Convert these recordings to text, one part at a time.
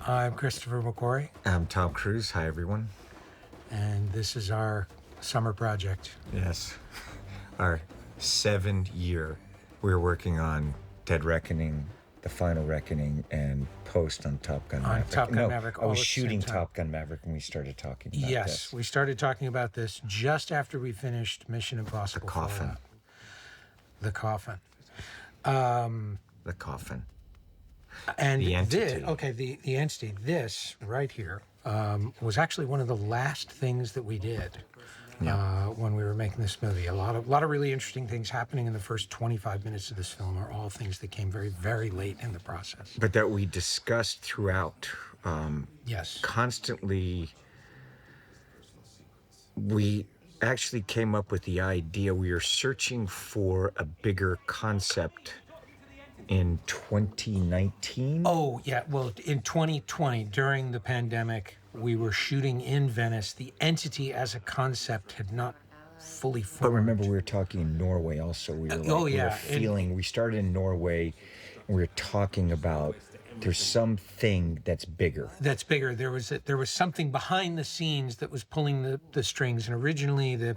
I'm Christopher McQuarrie, I'm Tom Cruise. Hi, everyone. and this is our summer project. Yes. Our 7th year, we're working on Dead Reckoning, The Final Reckoning, and post on Top Gun Maverick. Top Gun no, Maverick I all was at the shooting same time. Top Gun Maverick when we started talking about Yes, this. we started talking about this just after we finished Mission Impossible The Coffin. Fallout. The Coffin. The Coffin. And The entity. the entity, this right here, was actually one of the last things that we did when we were making this movie. A lot of really interesting things happening in the first 25 minutes of this film are all things that came very, very late in the process. But that we discussed throughout. Yes. Constantly, we actually came up with the idea. We were searching for a bigger concept in 2019. Oh, yeah. Well, in 2020, during the pandemic, we were shooting in Venice. The entity as a concept had not fully formed. But remember, we were talking in Norway also. We were we started in Norway, and we were talking about there's something that's bigger. That's bigger. There was something behind the scenes that was pulling the strings. And originally,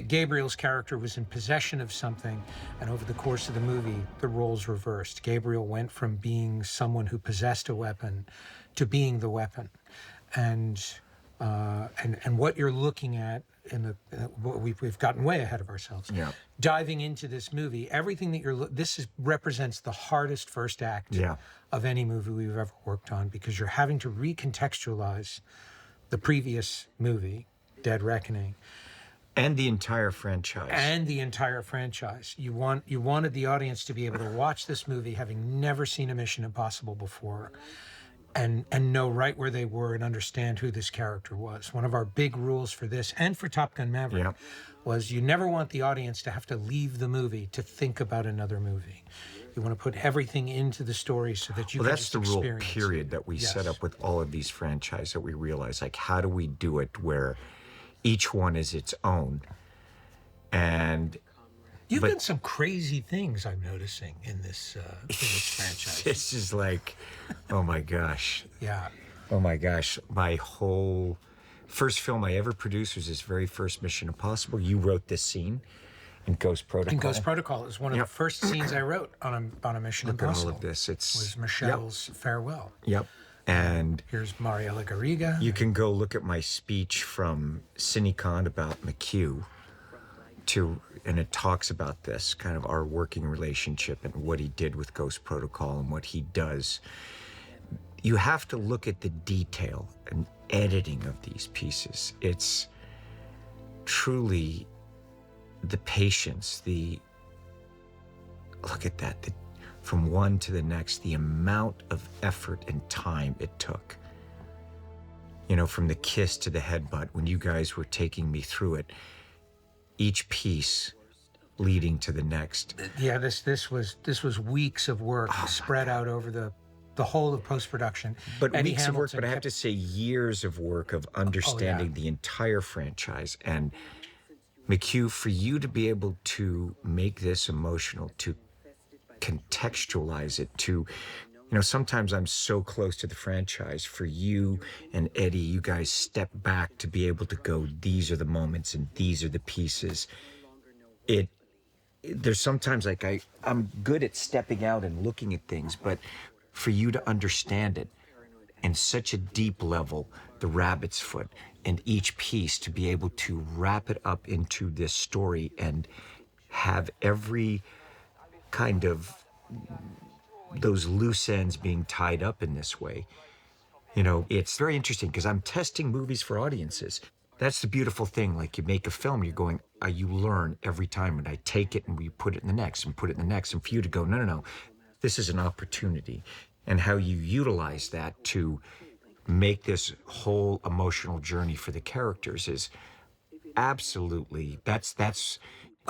Gabriel's character was in possession of something, and over the course of the movie, the roles reversed. Gabriel went from being someone who possessed a weapon to being the weapon, and what you're looking at we've gotten way ahead of ourselves. Yeah. Diving into this movie, everything that represents the hardest first act of any movie we've ever worked on, because you're having to recontextualize the previous movie, Dead Reckoning. And the entire franchise. You wanted the audience to be able to watch this movie having never seen a Mission Impossible before, and know right where they were and understand who this character was. One of our big rules for this and for Top Gun Maverick was you never want the audience to have to leave the movie to think about another movie. You want to put everything into the story so that you can that's the rule period that we Yes. set up with all of these franchises, that we realize, like, how do we do it where each one is its own? And you've done some crazy things, I'm noticing, in this franchise. This is like, oh my gosh. Yeah. Oh my gosh. My whole first film I ever produced was this very first Mission Impossible. You wrote this scene in Ghost Protocol. In Ghost Protocol, it was one of the first scenes I wrote on a Mission Look at Impossible. all of this. Was Michelle's farewell. Yep. And here's Mariella Garriga. You can go look at my speech from CineCon about McHugh, and it talks about this, kind of our working relationship and what he did with Ghost Protocol and what he does. You have to look at the detail and editing of these pieces. It's truly the patience, look at that, from one to the next, the amount of effort and time it took. You know, from the kiss to the headbutt, when you guys were taking me through it, each piece leading to the next. Yeah, this was weeks of work spread out over the whole of post-production. But Eddie weeks Hamilton of work, but I have to say years of work of understanding the entire franchise. And McHugh, for you to be able to make this emotional, to contextualize it, sometimes I'm so close to the franchise. For you and Eddie, you guys step back to be able to go, these are the moments and these are the pieces. There's sometimes like I'm good at stepping out and looking at things, but for you to understand it in such a deep level, the rabbit's foot and each piece, to be able to wrap it up into this story and have every kind of those loose ends being tied up in this way. It's very interesting because I'm testing movies for audiences. That's the beautiful thing. Like, you make a film, you're going, you learn every time, and I take it and we put it in the next and put it in the next, and for you to go, no, this is an opportunity. And how you utilize that to make this whole emotional journey for the characters is absolutely, that's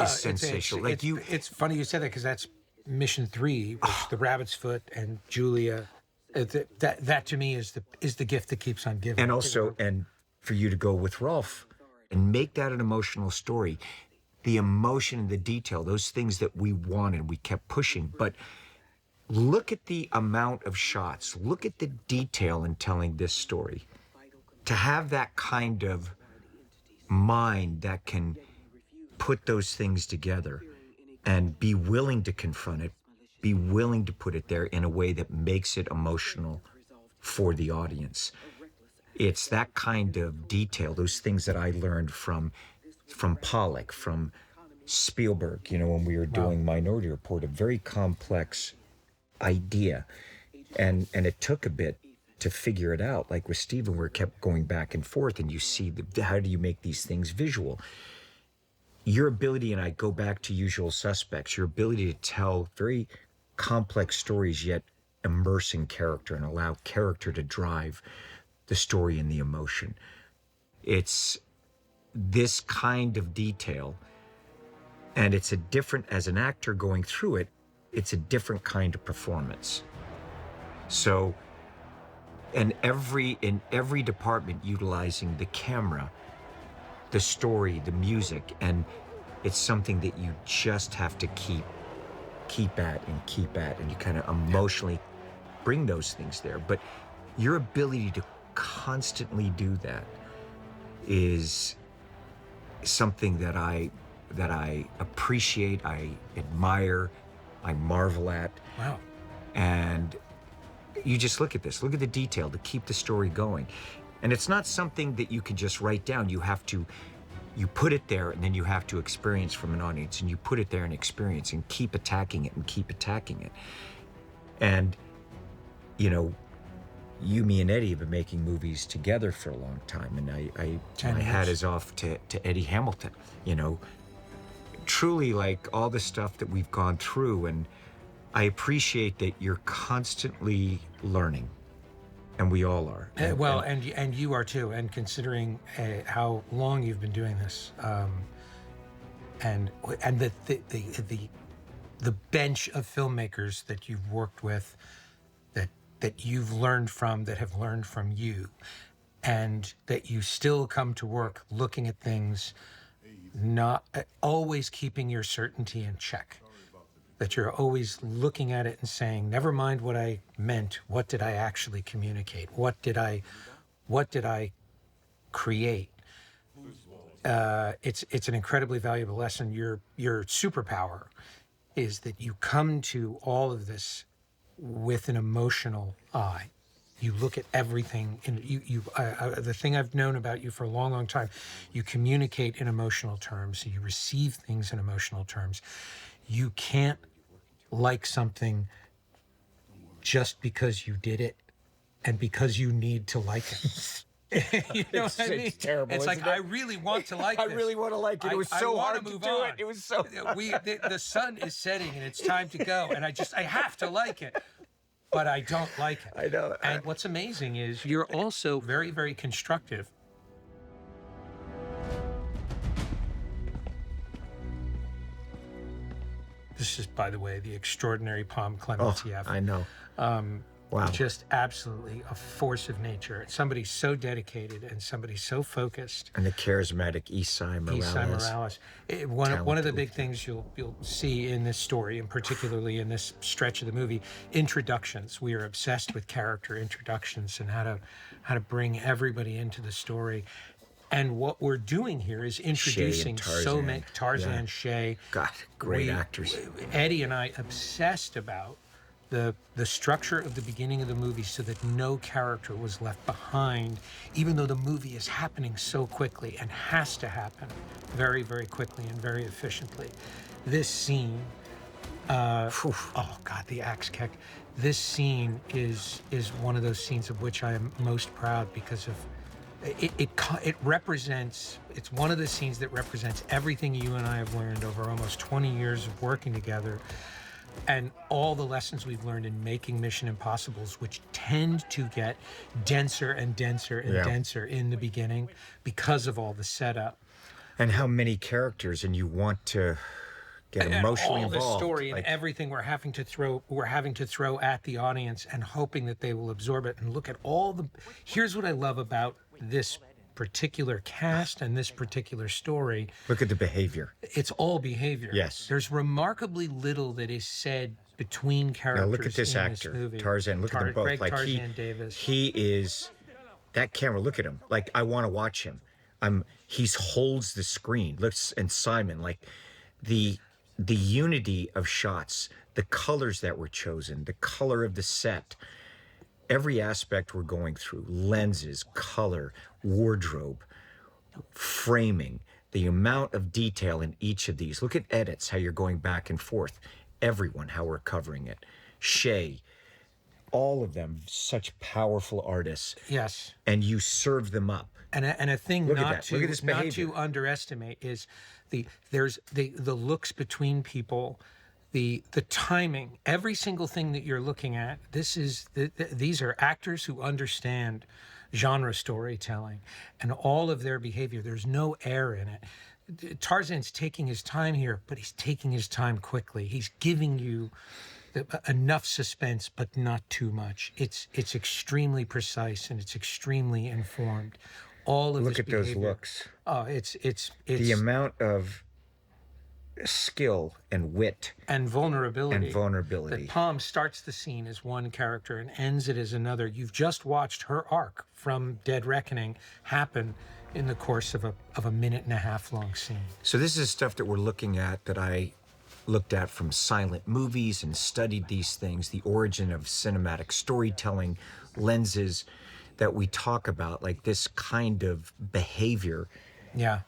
sensational. It's funny you said that, because that's Mission 3, was the rabbit's foot and Julia. That to me is the gift that keeps on giving. And also, and for you to go with Rolf and make that an emotional story, the emotion and the detail, those things that we wanted, we kept pushing. But look at the amount of shots, look at the detail in telling this story. To have that kind of mind that can put those things together and be willing to confront it, be willing to put it there in a way that makes it emotional for the audience. It's that kind of detail, those things that I learned from Pollock, from Spielberg, you know, when we were doing Minority Report, a very complex idea. And it took a bit to figure it out. Like with Steven, where it kept going back and forth, and you see how do you make these things visual? Your ability, and I go back to Usual Suspects, your ability to tell very complex stories yet immerse in character and allow character to drive the story and the emotion. It's this kind of detail, and it's a different, as an actor going through it, it's a different kind of performance. So, in every department utilizing the camera, the story, the music, and it's something that you just have to keep at, and you kind of emotionally bring those things there. But your ability to constantly do that is something that I appreciate, I admire, I marvel at. Wow. And you just look at this, look at the detail to keep the story going. And it's not something that you can just write down. You put it there, and then you have to experience from an audience, and you put it there and experience and keep attacking it and keep attacking it. And, you know, you, me, and Eddie have been making movies together for a long time, and my hat is off to Eddie Hamilton. You know, truly, like, all the stuff that we've gone through, and I appreciate that you're constantly learning, and we all are. And you are too. And considering how long you've been doing this, and the bench of filmmakers that you've worked with, that you've learned from, that have learned from you, and that you still come to work looking at things, not always keeping your certainty in check. That you're always looking at it and saying, never mind what I meant, what did I actually communicate? What did I create? It's an incredibly valuable lesson. Your superpower is that you come to all of this with an emotional eye. You look at everything, and the thing I've known about you for a long, long time, you communicate in emotional terms. You receive things in emotional terms. You can't like something just because you did it and because you need to like it. You know what I mean? It's terrible. It's like, isn't it? I really want to like this. I really want to like it. It was so hard to do it. It was so. The sun is setting and it's time to go, and I have to like it, but I don't like it. I know. And what's amazing is you're also very, very constructive. This is, by the way, the extraordinary Palm Clementieff. I know. Wow. Just absolutely a force of nature. Somebody so dedicated and somebody so focused. And the charismatic Esai Morales. One of the big things you'll see in this story, and particularly in this stretch of the movie, introductions. We are obsessed with character introductions and how to bring everybody into the story. And what we're doing here is introducing so many Tarzan, Shay. God, great actors. Eddie and I obsessed about the structure of the beginning of the movie so that no character was left behind, even though the movie is happening so quickly and has to happen very, very quickly and very efficiently. This scene, oh God, the axe kick. This scene is one of those scenes of which I am most proud because of it represents, it's one of the scenes that represents everything you and I have learned over almost 20 years of working together, and all the lessons we've learned in making Mission Impossibles, which tend to get denser and denser and denser in the beginning because of all the setup. And how many characters, and you want to get emotionally involved. All the story and everything we're having to throw at the audience and hoping that they will absorb it. And look at all the, here's what I love about this particular cast and this particular story. Look at the behavior. It's all behavior. Yes. There's remarkably little that is said between characters. Now look at this in actor, this movie. Tarzan. Look at them both. Greg Like Tarzan Davis. he is that camera. Look at him. Like I want to watch him. He holds the screen. Looks and Simon like the unity of shots, the colors that were chosen, the color of the set, every aspect we're going through, lenses, color, wardrobe, framing, the amount of detail in each of these. Look at edits, how you're going back and forth. Everyone, how we're covering it. Shay, all of them, such powerful artists. Yes. And you serve them up. And a thing Look at not that. Look at this to not behavior. to underestimate is the looks between people, the timing, every single thing that you're looking at. These are actors who understand genre storytelling and all of their behavior. There's no air in it. Tarzan's taking his time here, but he's taking his time quickly. He's giving you enough suspense, but not too much. It's extremely precise and it's extremely informed. All of Look this at those behavior- looks. Oh, it's The amount of skill and wit and vulnerability. and vulnerability. That Palm starts the scene as one character and ends it as another. You've just watched her arc from Dead Reckoning happen in the course of a minute and a half long scene. So this is stuff that we're looking at that I looked at from silent movies and studied these things, the origin of cinematic storytelling, lenses that we talk about, like this kind of behavior, Yeah.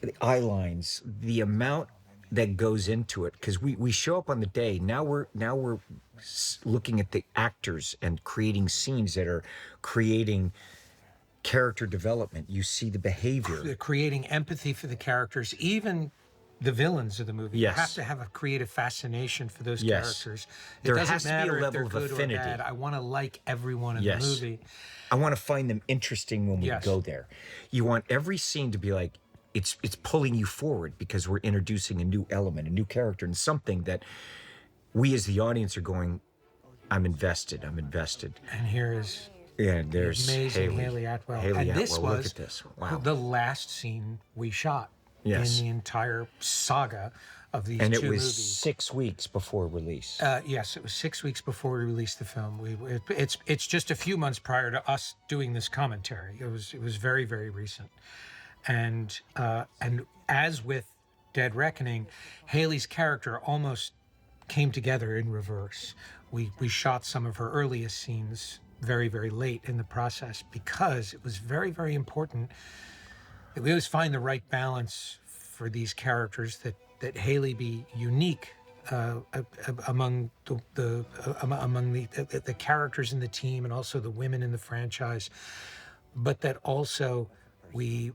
the eye lines, the amount that goes into it, because we show up on the day. Now we're looking at the actors and creating scenes that are creating character development. You see the behavior. Creating empathy for the characters, even the villains of the movie. Yes. You have to have a creative fascination for those Yes. characters. There doesn't has to be a matter if level they're of good or affinity. bad. I want to like everyone in Yes. the movie. I want to find them interesting when we Yes. go there. You want every scene to be like, it's pulling you forward because we're introducing a new element, a new character, and something that we as the audience are going, I'm invested. And here is Yeah, there's amazing Haley Atwell. Haley and this Atwell, look was at this. Wow. the last scene we shot Yes. in the entire saga of these And two it was movies. 6 weeks before release. Yes, it was 6 weeks before we released the film. It's just a few months prior to us doing this commentary. It was very, very recent, and as with Dead Reckoning, Haley's character almost came together in reverse. We shot some of her earliest scenes very, very late in the process because it was very, very important that we always find the right balance for these characters, that Haley be unique among the characters in the team and also the women in the franchise, but that also we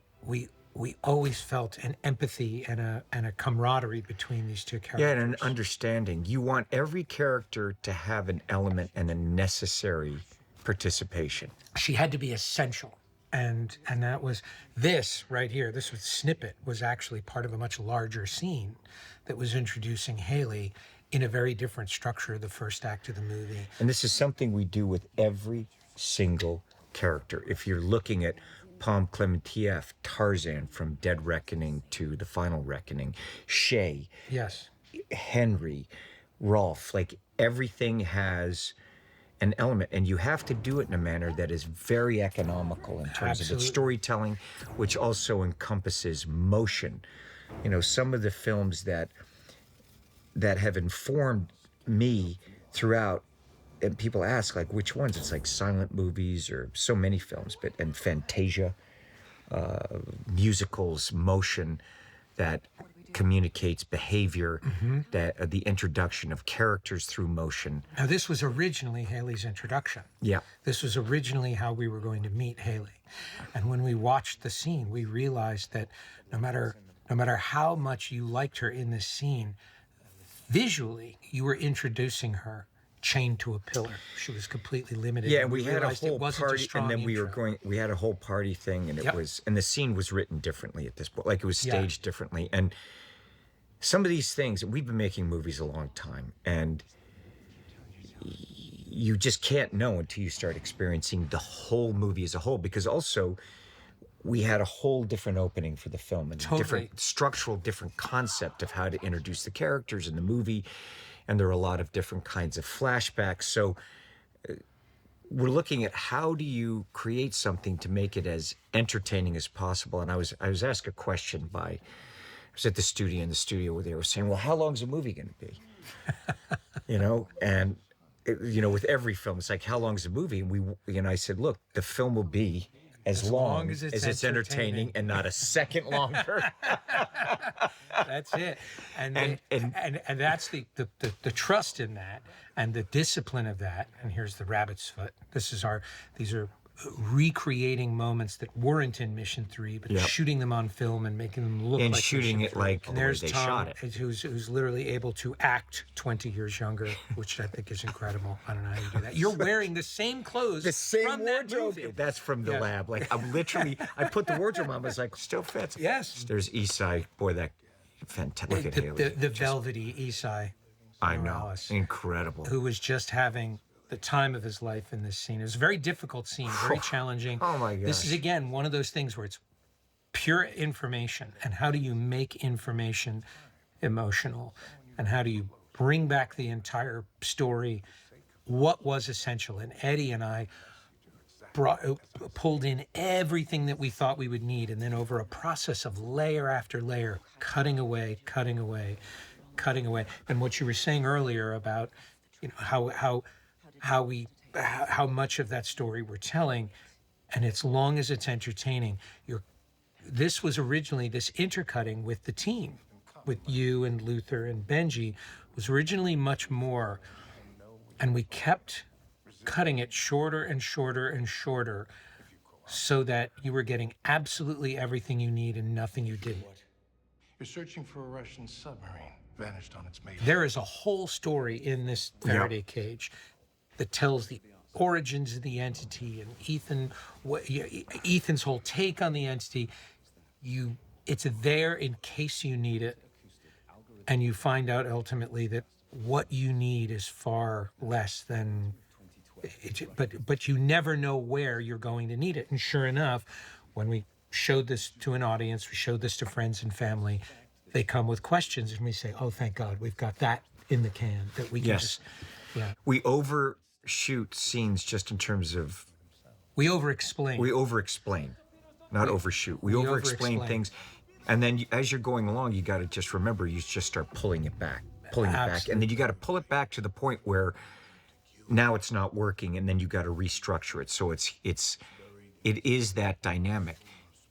always felt an empathy and a camaraderie between these two characters. Yeah, and an understanding. You want every character to have an element and a necessary participation. She had to be essential. And that was this right here. This was snippet was actually part of a much larger scene that was introducing Haley in a very different structure of the first act of the movie. And this is something we do with every single character. If you're looking at Palm Clementieff, Tarzan from Dead Reckoning to The Final Reckoning, Shay, Yes. Henry, Rolf, like everything has an element, and you have to do it in a manner that is very economical in terms of Absolutely. its storytelling, which also encompasses motion. You know, some of the films that have informed me throughout, and people ask like which ones, it's like silent movies or so many films, and Fantasia, musicals, motion that communicates behavior, that the introduction of characters through motion. Now, this was originally Haley's introduction. Yeah. This was originally how we were going to meet Haley. And when we watched the scene, we realized that no matter how much you liked her in this scene, visually, you were introducing her chained to a pillar. She was completely limited. Yeah, and we had a realized it whole wasn't a party, strong and then intro. we had a whole party thing, and it Yep. was, and the scene was written differently at this point, like it was Yeah. staged differently. And some of these things, we've been making movies a long time, and you just can't know until you start experiencing the whole movie as a whole, because also we had a whole different opening for the film and Totally. different structural, different concept of how to introduce the characters in the movie. and there are a lot of different kinds of flashbacks. So we're looking at how do you create something to make it as entertaining as possible. And I was asked a question by, I was at the studio, in the studio where they were saying, well, how long is a movie going to be? And with every film, it's like, how long is a movie? And I said, look, the film will be as long as it's entertaining and not a second longer. That's it. And that's the trust in that and the discipline of that. And here's the rabbit's foot. These are recreating moments that weren't in Mission 3, but shooting them on film and making them look and like shooting Mission it 3. like And the way there's they Tom, shot it. who's literally able to act 20 years younger, which I think is incredible. I don't know how you do that. You're wearing the same clothes from that movie. That's from the lab. Like I put the wardrobe on. I was like, still fits. Yes. There's Isai. Boy, that fantastic. Look at Haley. The velvety Isai I know. Morales, Incredible. who was just having the time of his life in this scene. It was a very difficult scene, very challenging. Oh my This is gosh. again one of those things where it's pure information, and how do you make information emotional, and how do you bring back the entire story, what was essential. And Eddie and I pulled in everything that we thought we would need, and then over a process of layer after layer, cutting away. And what you were saying earlier about how much of that story we're telling, and as long as it's entertaining, this was originally, this intercutting with the team, with you and Luther and Benji, was originally much more, and we kept cutting it shorter and shorter and shorter so that you were getting absolutely everything you need and nothing you didn't. You're searching for a Russian submarine vanished on its mayday. There is a whole story in this Faraday cage that tells the origins of the entity and Ethan's whole take on the entity. It's there in case you need it, and you find out ultimately that what you need is far less than but you never know where you're going to need it. And sure enough, when we showed this to an audience, we showed this to friends and family, they come with questions, and we say, oh, thank God, we've got that in the can that we can just, We overshoot scenes just in terms of we over-explain. we overexplain, not overshoot. We overexplain over-explain. things, and then as you're going along, you got to just remember you just start pulling it back, and then you got to pull it back to the point where now it's not working, and then you got to restructure it. So it is that dynamic.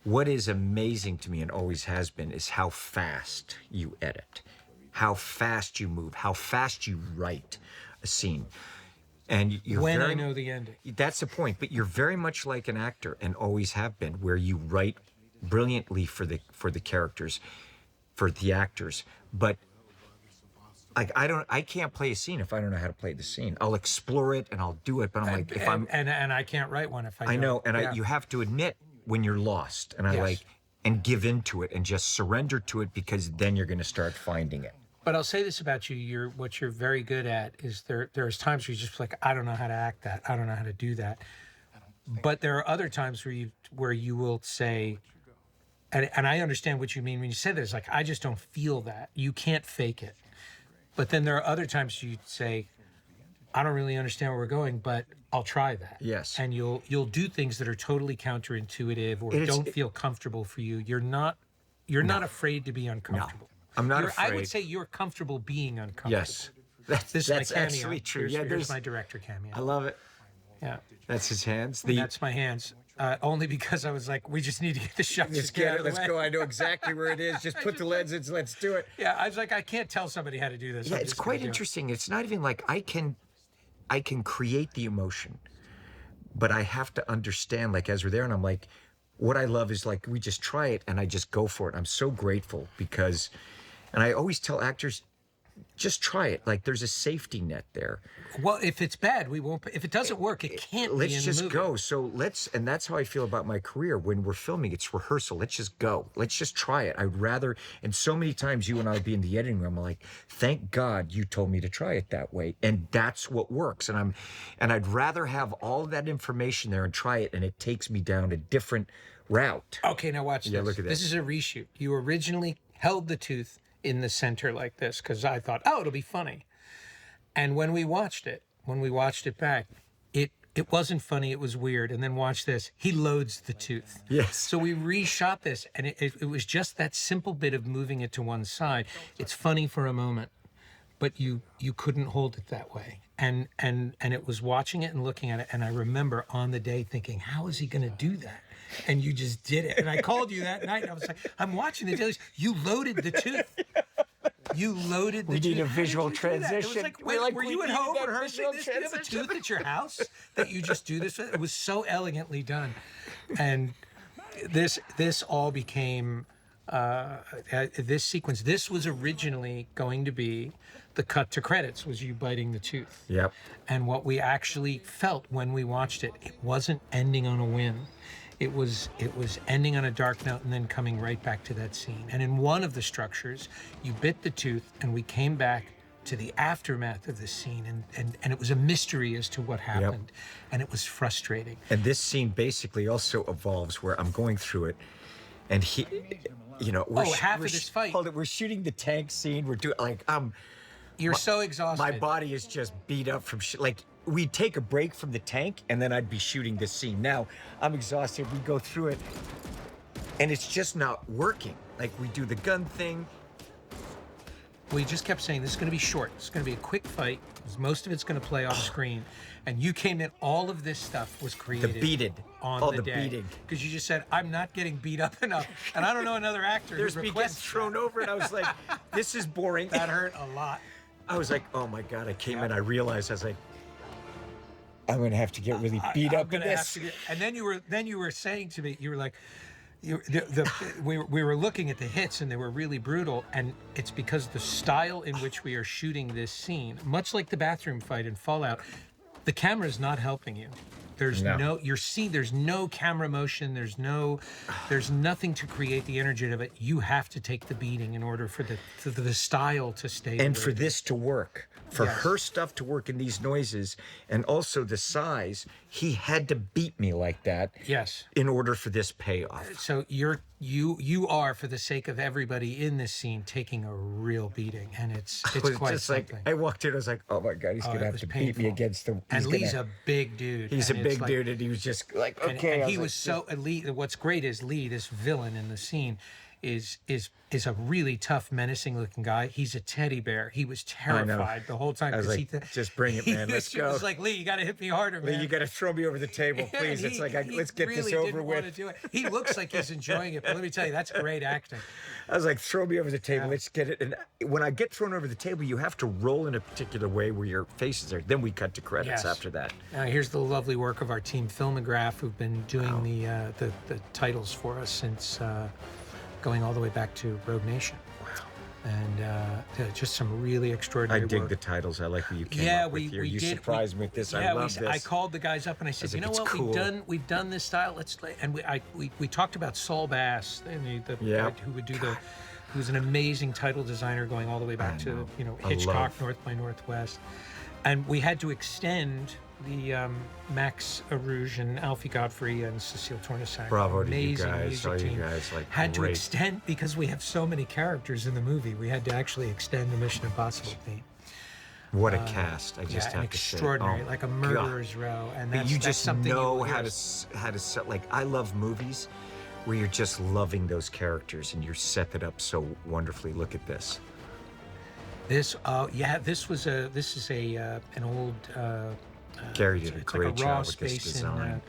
What is amazing to me and always has been is how fast you edit, how fast you move, how fast you write a scene. And you're when very, I know the ending. that's the point, but you're very much like an actor and always have been, where you write brilliantly for the characters, for the actors, but like I can't play a scene if I don't know how to play the scene. I'll explore it and I'll do it, but I'm like, if I'm and I can't write one if I I don't. know, and Yeah. you have to admit when you're lost, and Yes. and give into it and just surrender to it, because then you're going to start finding it. But I'll say this about you: what you're very good at is there's times where you just like, I don't know how to act that, I don't know how to do that. But there are other times where you will say, and I understand what you mean when you say that. It's like, I just don't feel that. You can't fake it. But then there are other times you say, I don't really understand where we're going, but I'll try that. Yes. And you'll do things that are totally counterintuitive or don't feel comfortable for you. You're not afraid to be uncomfortable. I'm not I afraid. would say you're comfortable being uncomfortable. Yes, that's This is my cameo. actually true. Here's my director cameo. I love it. Yeah. That's his hands. That's my hands. Only because I was like, we just need to get the shot. Let's get it. Let's go. I know exactly where it is. Just put the lenses. Let's do it. Yeah, I was like, I can't tell somebody how to do this. Yeah, I'm it's just gonna quite do it. interesting. It's not even like I can create the emotion, but I have to understand, like, as we're there, and I'm like, what I love is like we just try it and I just go for it. I'm so grateful because, and I always tell actors, just try it. Like, there's a safety net there. Well, if it's bad, we won't. If it doesn't work, it can't be Let's in just the movie. go. So and that's how I feel about my career. When we're filming, it's rehearsal. Let's just go. Let's just try it. I'd rather, and so many times you and I would be in the editing room, I'm like, thank God you told me to try it that way. And that's what works. And I'd rather have all of that information there and try it, and it takes me down a different route. Okay, now watch this. look at This this. is a reshoot. You originally held the tooth in the center like this because I thought, oh, it'll be funny. And when we watched it back, it wasn't funny. It was weird. And then watch this. He loads the tooth. Yes. So we reshot this, and it was just that simple bit of moving it to one side. It's funny for a moment, but you couldn't hold it that way. And it was watching it and looking at it. And I remember on the day thinking, how is he going to do that? And you just did it. And I called you that night. And I was like, I'm watching the dailies. You loaded the tooth. You loaded the We tooth. need a How did visual you do that? It was transition. like, We're like, were we you at needed home that rehearsing visual this? Do you have a transition. tooth at your house that you just do this with? It was so elegantly done. And this all became this sequence. This was originally going to be the cut to credits, was you biting the tooth. Yep. And what we actually felt when we watched it, it wasn't ending on a win. It was ending on a dark note and then coming right back to that scene. And in one of the structures, you bit the tooth, and we came back to the aftermath of this scene, and it was a mystery as to what happened, and it was frustrating. And this scene basically also evolves where I'm going through it, and he, you know, Half of this fight. Hold it, we're shooting the tank scene. We're doing like You're so exhausted. my body is just beat up from like we'd take a break from the tank and then I'd be shooting this scene. Now I'm exhausted. We go through it, and it's just not working. Like we do the gun thing. We just kept saying this is going to be short. It's going to be a quick fight, 'cause most of it's going to play off screen. And you came in. All of this stuff was created. beated. on Oh, the the day, beating. because you just said I'm not getting beat up enough, and I don't know another actor There's who me getting requests thrown over, and I was like, "This is boring." that hurt a lot. I was like, "Oh my god!" I came in. I realized I was like, "I'm gonna have to get really beat I'm up in gonna have this." to get, and then you were saying to me, you were like, we were looking at the hits, and they were really brutal, and it's because the style in which we are shooting this scene, much like the bathroom fight in Fallout, the camera is not helping you. There's No. there's no camera motion, there's nothing to create the energy of it. You have to take the beating in order for the style to stay. And the for way it is. this to work, for Yes. her stuff to work in these noises, and also the size, he had to beat me like that. Yes. In order for this payoff. So you are, for the sake of everybody in this scene, taking a real beating, and it's It was quite just something. like I walked in, I was like, "Oh my god, he's Oh, gonna it have was to beat me painful. against the." And Lee's gonna, a big dude. he's a and it's big like- dude, and he was just like, And, "Okay." and I he like, was so Lee. What's great is Lee, this villain in the scene, is a really tough, menacing-looking guy. He's a teddy bear. He was terrified the whole time. I was 'cause like, "Just bring it, man. Let's He go." was like, Lee, you got to hit me harder, man. Lee, you got to throw me over the table, Yeah, please. and It's like, he let's get really this over didn't want to with. do it. He looks like he's enjoying it, but let me tell you, that's great acting. I was like, "Throw me over the table. Let's get it." And when I get thrown over the table, you have to roll in a particular way where your face is there. Then we cut to credits Yes. after that. Here's the lovely work of our team, Filmograph, who've been doing the titles for us since going all the way back to Rogue Nation. Wow. And just some really I extraordinary dig work. the titles. I like what you came Yeah, up with here. we You did. surprised me with this. Yeah, I love this. I called the guys up and I said, was you like, know "It's what, cool." we've done this style. We talked about Saul Bass, Yeah. who would do who's an amazing title designer going all the way back to I Hitchcock, love- North by Northwest, and we had to extend the Max Arouge and Alfie Godfrey and Cecile Tournesac. Bravo to you amazing guys. music All you team. guys, like, had to great. extend because we have so many characters in the movie. We had to actually extend the Mission Impossible theme. What a cast! I just an have to say, extraordinary, oh, like a God. murderer's row, and But that's, you that's just something know you will how hear to set. Like I love movies where you're just loving those characters and you set that up so wonderfully. Look at this. This, this is an old. Gary did a it's great like a raw job with this space design.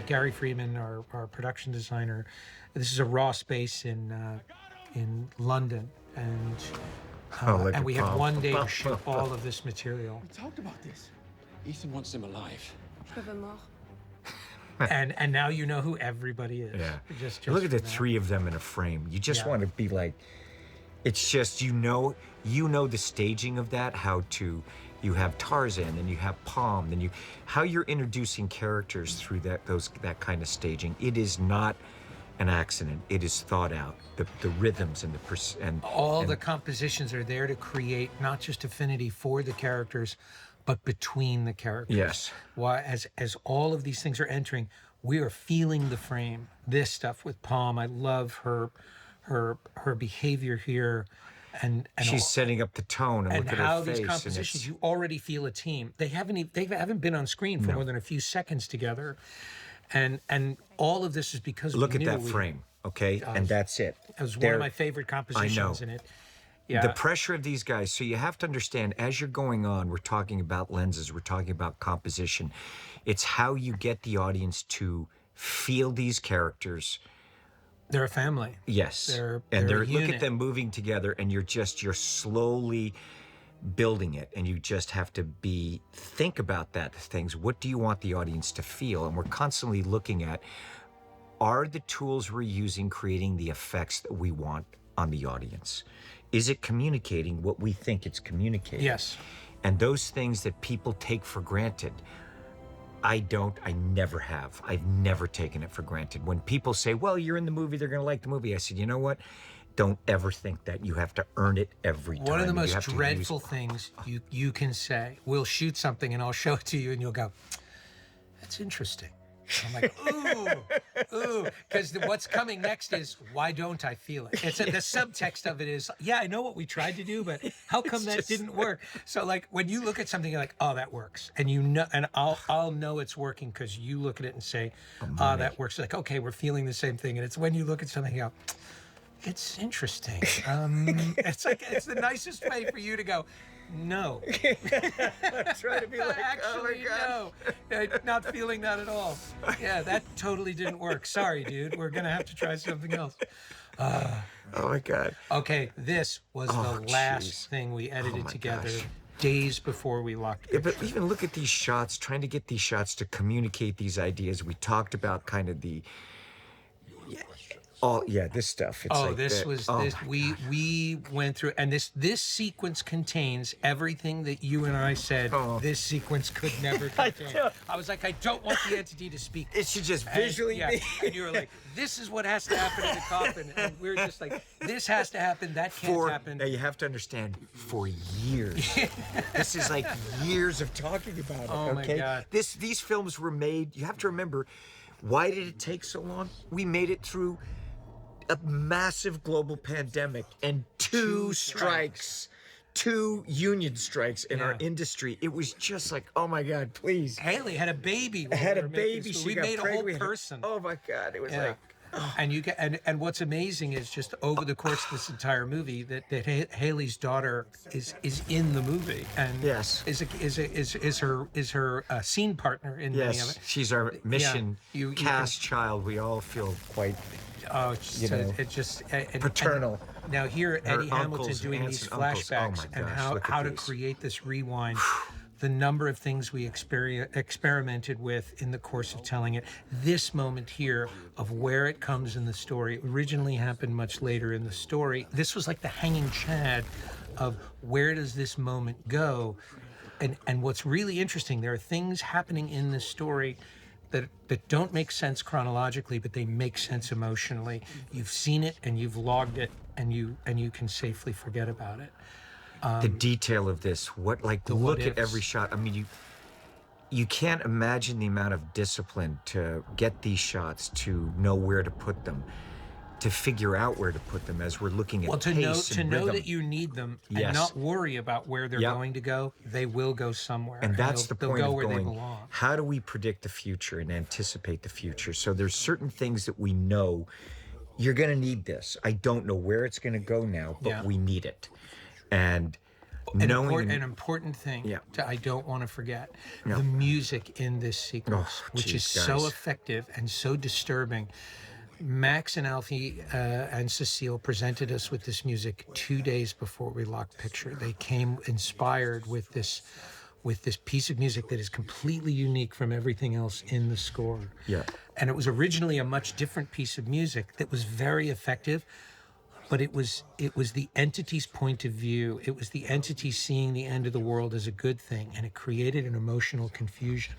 Gary Freeman, our production designer. This is a raw space in London, and Look and at we have Paul. one day to shoot all of this material. We talked about this. Ethan wants him alive. Je veux mort. and now you know who everybody is. Yeah. Just Look at the from that. three of them in a frame. You just Yeah. want to be like, it's just you know the staging of that. How to, you have Tarzan, and you have Palm, then how you're introducing characters through that kind of staging. It is not an accident. It is thought out. The rhythms and All the compositions are there to create not just affinity for the characters, but between the characters. Yes. Why, as all of these things are entering, we are feeling the frame. This stuff with Palm, I love her behavior here. and She's setting up the tone and and look at how her these face. compositions, you already feel a team. They haven't been on screen for more than a few seconds together, and all of this is because look we at knew that frame, okay? And that's it. It was one They're- of my favorite compositions in it. Yeah, The pressure of these guys. So you have to understand, as you're going on, we're talking about lenses, we're talking about composition. It's how you get the audience to feel these characters. they're a family. Yes. They're and a look unit. at them moving together, and you're slowly building it, and you just have to think about that things. What do you want the audience to feel? And we're constantly looking at, are the tools we're using creating the effects that we want on the audience? Is it communicating what we think it's communicating? Yes. And those things that people take for granted, I never have. I've never taken it for granted. When people say, well, you're in the movie, they're going to like the movie, I said, you know what? Don't ever think that. You have to earn it every time. One of the You most have to dreadful things you can say, we'll shoot something and I'll show it to you and you'll go, that's interesting. I'm like, ooh, because what's coming next is, why don't I feel it? The subtext of it is, yeah, I know what we tried to do, but how come that didn't work? So like when you look at something, you're like, oh, that works, and you know, and I'll know it's working because you look at it and say, that works. Like, okay, we're feeling the same thing, and it's when you look at something, you go, it's interesting. It's like it's the nicest way for you to go, no. try to be like, Actually, no. Not feeling that at all. Yeah, that totally didn't work. Sorry, dude. We're going to have to try something else. oh my God. Okay, this was the last jeez. thing we edited my together gosh. days before we locked Yeah, but even look at these shots, trying to get these shots to communicate these ideas. We talked about kind of this stuff. It's like this that. was Oh this my we went through, and this sequence contains everything that you and I said this sequence could never contain. I was like, I don't want the entity to speak. It should just And- visually yeah. be. And you were like, this is what has to happen in the coffin, and we were just like, this has to happen, that can't happen. Now you have to understand, for years. This is like years of talking about it. Oh, my okay? God. These films were made. You have to remember, why did it take so long? We made it through a massive global pandemic and two strikes, 2 union strikes in our industry. It was just like, oh my God, please. Haley had a baby. while Had we a were making baby. this. She We got made a pregnant. whole We had person. oh my God, it was Yeah. like. And you get and what's amazing is just over the course of this entire movie that Haley's daughter is in the movie and Yes. is her scene partner in many of Yes, it. she's our mission You cast child. We all feel quite Oh, it's you know, it just and paternal. now here Eddie Hamilton uncles, doing aunts these and uncles. Oh flashbacks my and gosh, how look at how to these. create this rewind. The number of things we experimented with in the course of telling it. This moment here of where it comes in the story originally happened much later in the story. This was like the hanging chad of where does this moment go? And what's really interesting, there are things happening in this story that don't make sense chronologically, but they make sense emotionally. You've seen it and you've logged it, and you can safely forget about it. The detail of this, look what at every ifs. shot. I mean, you can't imagine the amount of discipline to get these shots, to know where to put them, to figure out where to put them as we're looking at Well, to pace and know rhythm. that you need them Yes. and not worry about where they're Yep. going to go, they will go somewhere. And that's the they'll point go of where they going, belong. how do we predict the future and anticipate the future? So there's certain things that we know, you're going to need this. I don't know where it's going to go now, but Yeah. we need it. And An knowing... important thing Yeah. I don't want to forget, Yeah. the music in this sequence, Oh, which is geez, so guys. effective and so disturbing. Max and Alfie and Cecile presented us with this music 2 days before we locked picture. They came inspired with this piece of music that is completely unique from everything else in the score. Yeah. And it was originally a much different piece of music that was very effective, but it was the entity's point of view. It was the entity seeing the end of the world as a good thing, and it created an emotional confusion.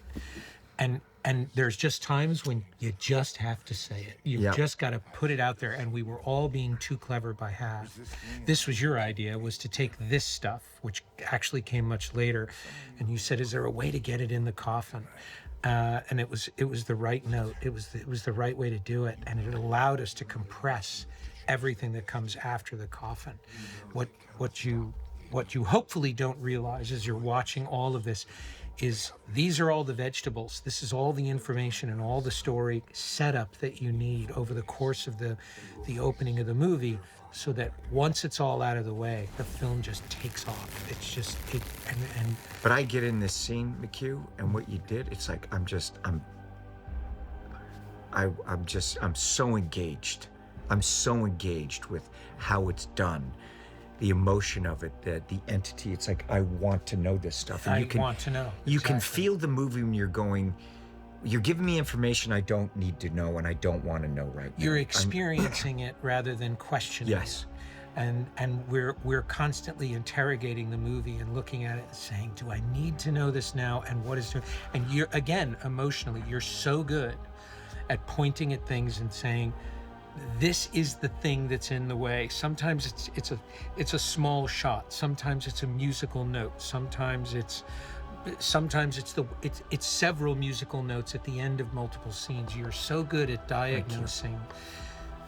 And there's just times when you just have to say it. You've Yeah. just got to put it out there, and we were all being too clever by half. This was your idea, was to take this stuff, which actually came much later, and you said, is there a way to get it in the coffin? And it was the right note. It was the right way to do it, and it allowed us to compress everything that comes after the coffin. What you hopefully don't realize as you're watching all of this is these are all the vegetables. This is all the information and all the story setup that you need over the course of the opening of the movie, so that once it's all out of the way, the film just takes off. It's just and But I get in this scene, McHugh, and what you did, it's like I'm so engaged. I'm so engaged with how it's done, the emotion of it, the entity. It's like I want to know this stuff. And I want to know. You can Exactly. feel the movie when you're going, you're giving me information I don't need to know and I don't want to know right now. You're experiencing it rather than questioning Yes. it. And we're constantly interrogating the movie and looking at it and saying, do I need to know this now? And what is doing? And you're, again, emotionally, you're so good at pointing at things and saying, this is the thing that's in the way. Sometimes it's a small shot. Sometimes it's a musical note. Sometimes it's several musical notes at the end of multiple scenes. You're so good at diagnosing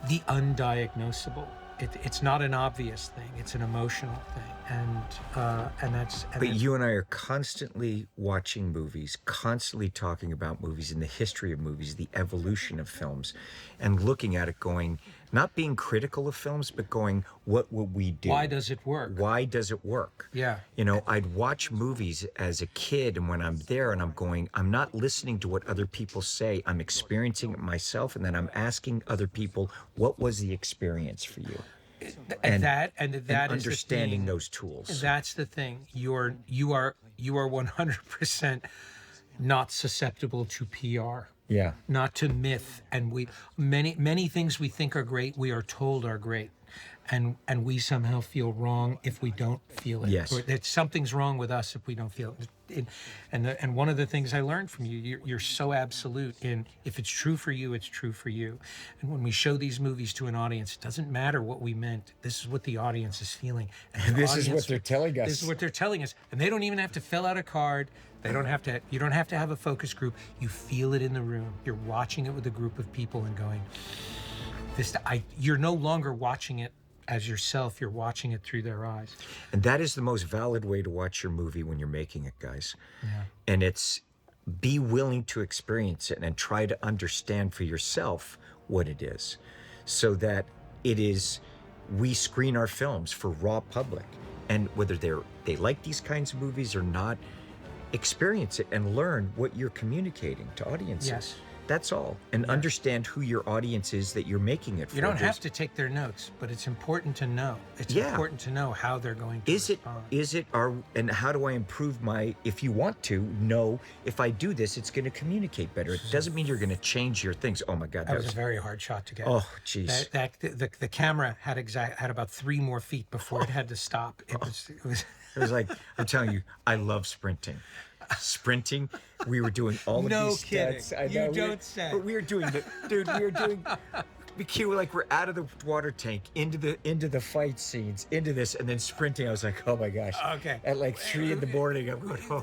the undiagnosable. It's not an obvious thing. It's an emotional thing, and that's. But you and I are constantly watching movies, constantly talking about movies and the history of movies, the evolution of films, and looking at it going, not being critical of films, but going, what would we do? Why does it work? Why does it work? Yeah. You know, I'd watch movies as a kid, and when I'm there and I'm going, I'm not listening to what other people say, I'm experiencing it myself, and then I'm asking other people, what was the experience for you? And that is understanding the thing. those tools. That's the thing. You are 100% not susceptible to PR, Yeah. not to myth. And many things we think are great, we are told are great, and we somehow feel wrong if we don't feel it. Yes. Or that something's wrong with us if we don't feel it. And one of the things I learned from you, you're so absolute in, if it's true for you, it's true for you. And when we show these movies to an audience, it doesn't matter what we meant. This is what the audience is feeling. And the This is what audience- they're telling us. This is what they're telling us. And they don't even have to fill out a card. They don't have to. You don't have to have a focus group. You feel it in the room. You're watching it with a group of people and going, you're no longer watching it as yourself, you're watching it through their eyes. And that is the most valid way to watch your movie when you're making it, guys. Yeah. And it's be willing to experience it and try to understand for yourself what it is, so that it is, we screen our films for raw public. And whether they like these kinds of movies or not, experience it and learn what you're communicating to audiences. Yes. That's all. And understand who your audience is that you're making it for. You don't have to take their notes, but it's important to know. It's Yeah. important to know how they're going to respond. And how do I improve if you want to know, if I do this, it's going to communicate better. It doesn't mean you're going to change your things. Oh my God. That was a very hard shot to get. Oh, jeez. The camera had about 3 more feet before it had to stop. It was It was like, I'm telling you, I love sprinting. Sprinting, we were doing all of No these kidding. stunts. I You know, don't say. But we were doing we were doing like we're out of the water tank into the fight scenes, into this, and then sprinting. I was like, oh my gosh. Okay. At like 3 in the morning, I'm going, oh.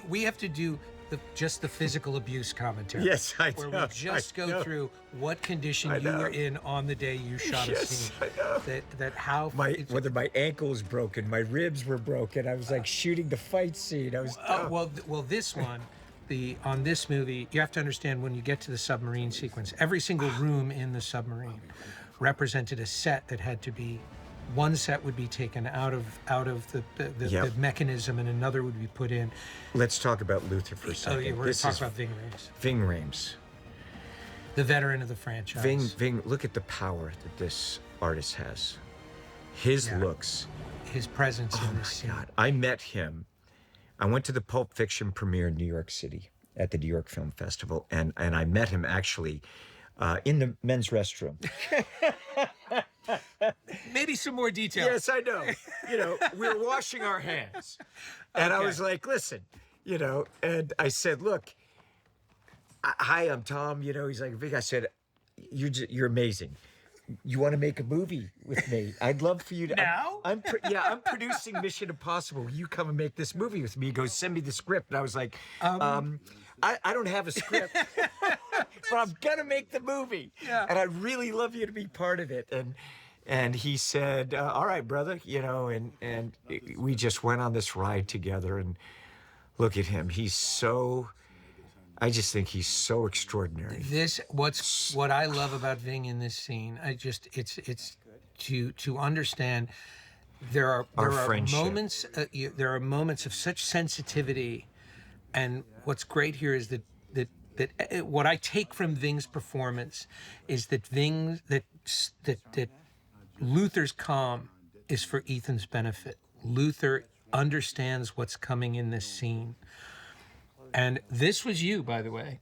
we have to do just the physical abuse commentary. Yes, I where know, we just I go know. through what condition I you know. were in on the day you shot a Yes, scene. I know. That how Whether my ankle was broken, my ribs were broken. I was like shooting the fight scene. I was well, this one, on this movie, you have to understand when you get to the submarine sequence, every single room in the submarine represented a set that had to be. One set would be taken out of the Yep. mechanism, and another would be put in. Let's talk about Luther for a Oh, second. yeah, we're going to This talk is about Ving Rhames, Ving Rhames. the veteran of the franchise. Ving, look at the power that this artist has. His Yeah. looks. His presence Oh in my this scene. God. I met him. I went to the Pulp Fiction premiere in New York City at the New York Film Festival, and I met him actually in the men's restroom. Maybe some more details. Yes, I know. You know, we were washing our hands. And I Okay. was like, listen, you know, and I said, look, hi, I'm Tom. You know, he's like, Vic, I said, you're amazing. You want to make a movie with me? I'd love for you to. Now? I'm producing Mission Impossible. You come and make this movie with me. He goes, send me the script. And I was like, I don't have a script, but I'm gonna make the movie. Yeah. And I'd really love you to be part of it. And And he said, all right, brother, and we just went on this ride together. And look at him. I just think he's so extraordinary. What I love about Ving in this scene, it's to understand there are friendship. moments there are moments of such sensitivity, and what's great here is that what I take from Ving's performance is that Luther's calm is for Ethan's benefit. Luther understands what's coming in this scene. And this was you, by the way.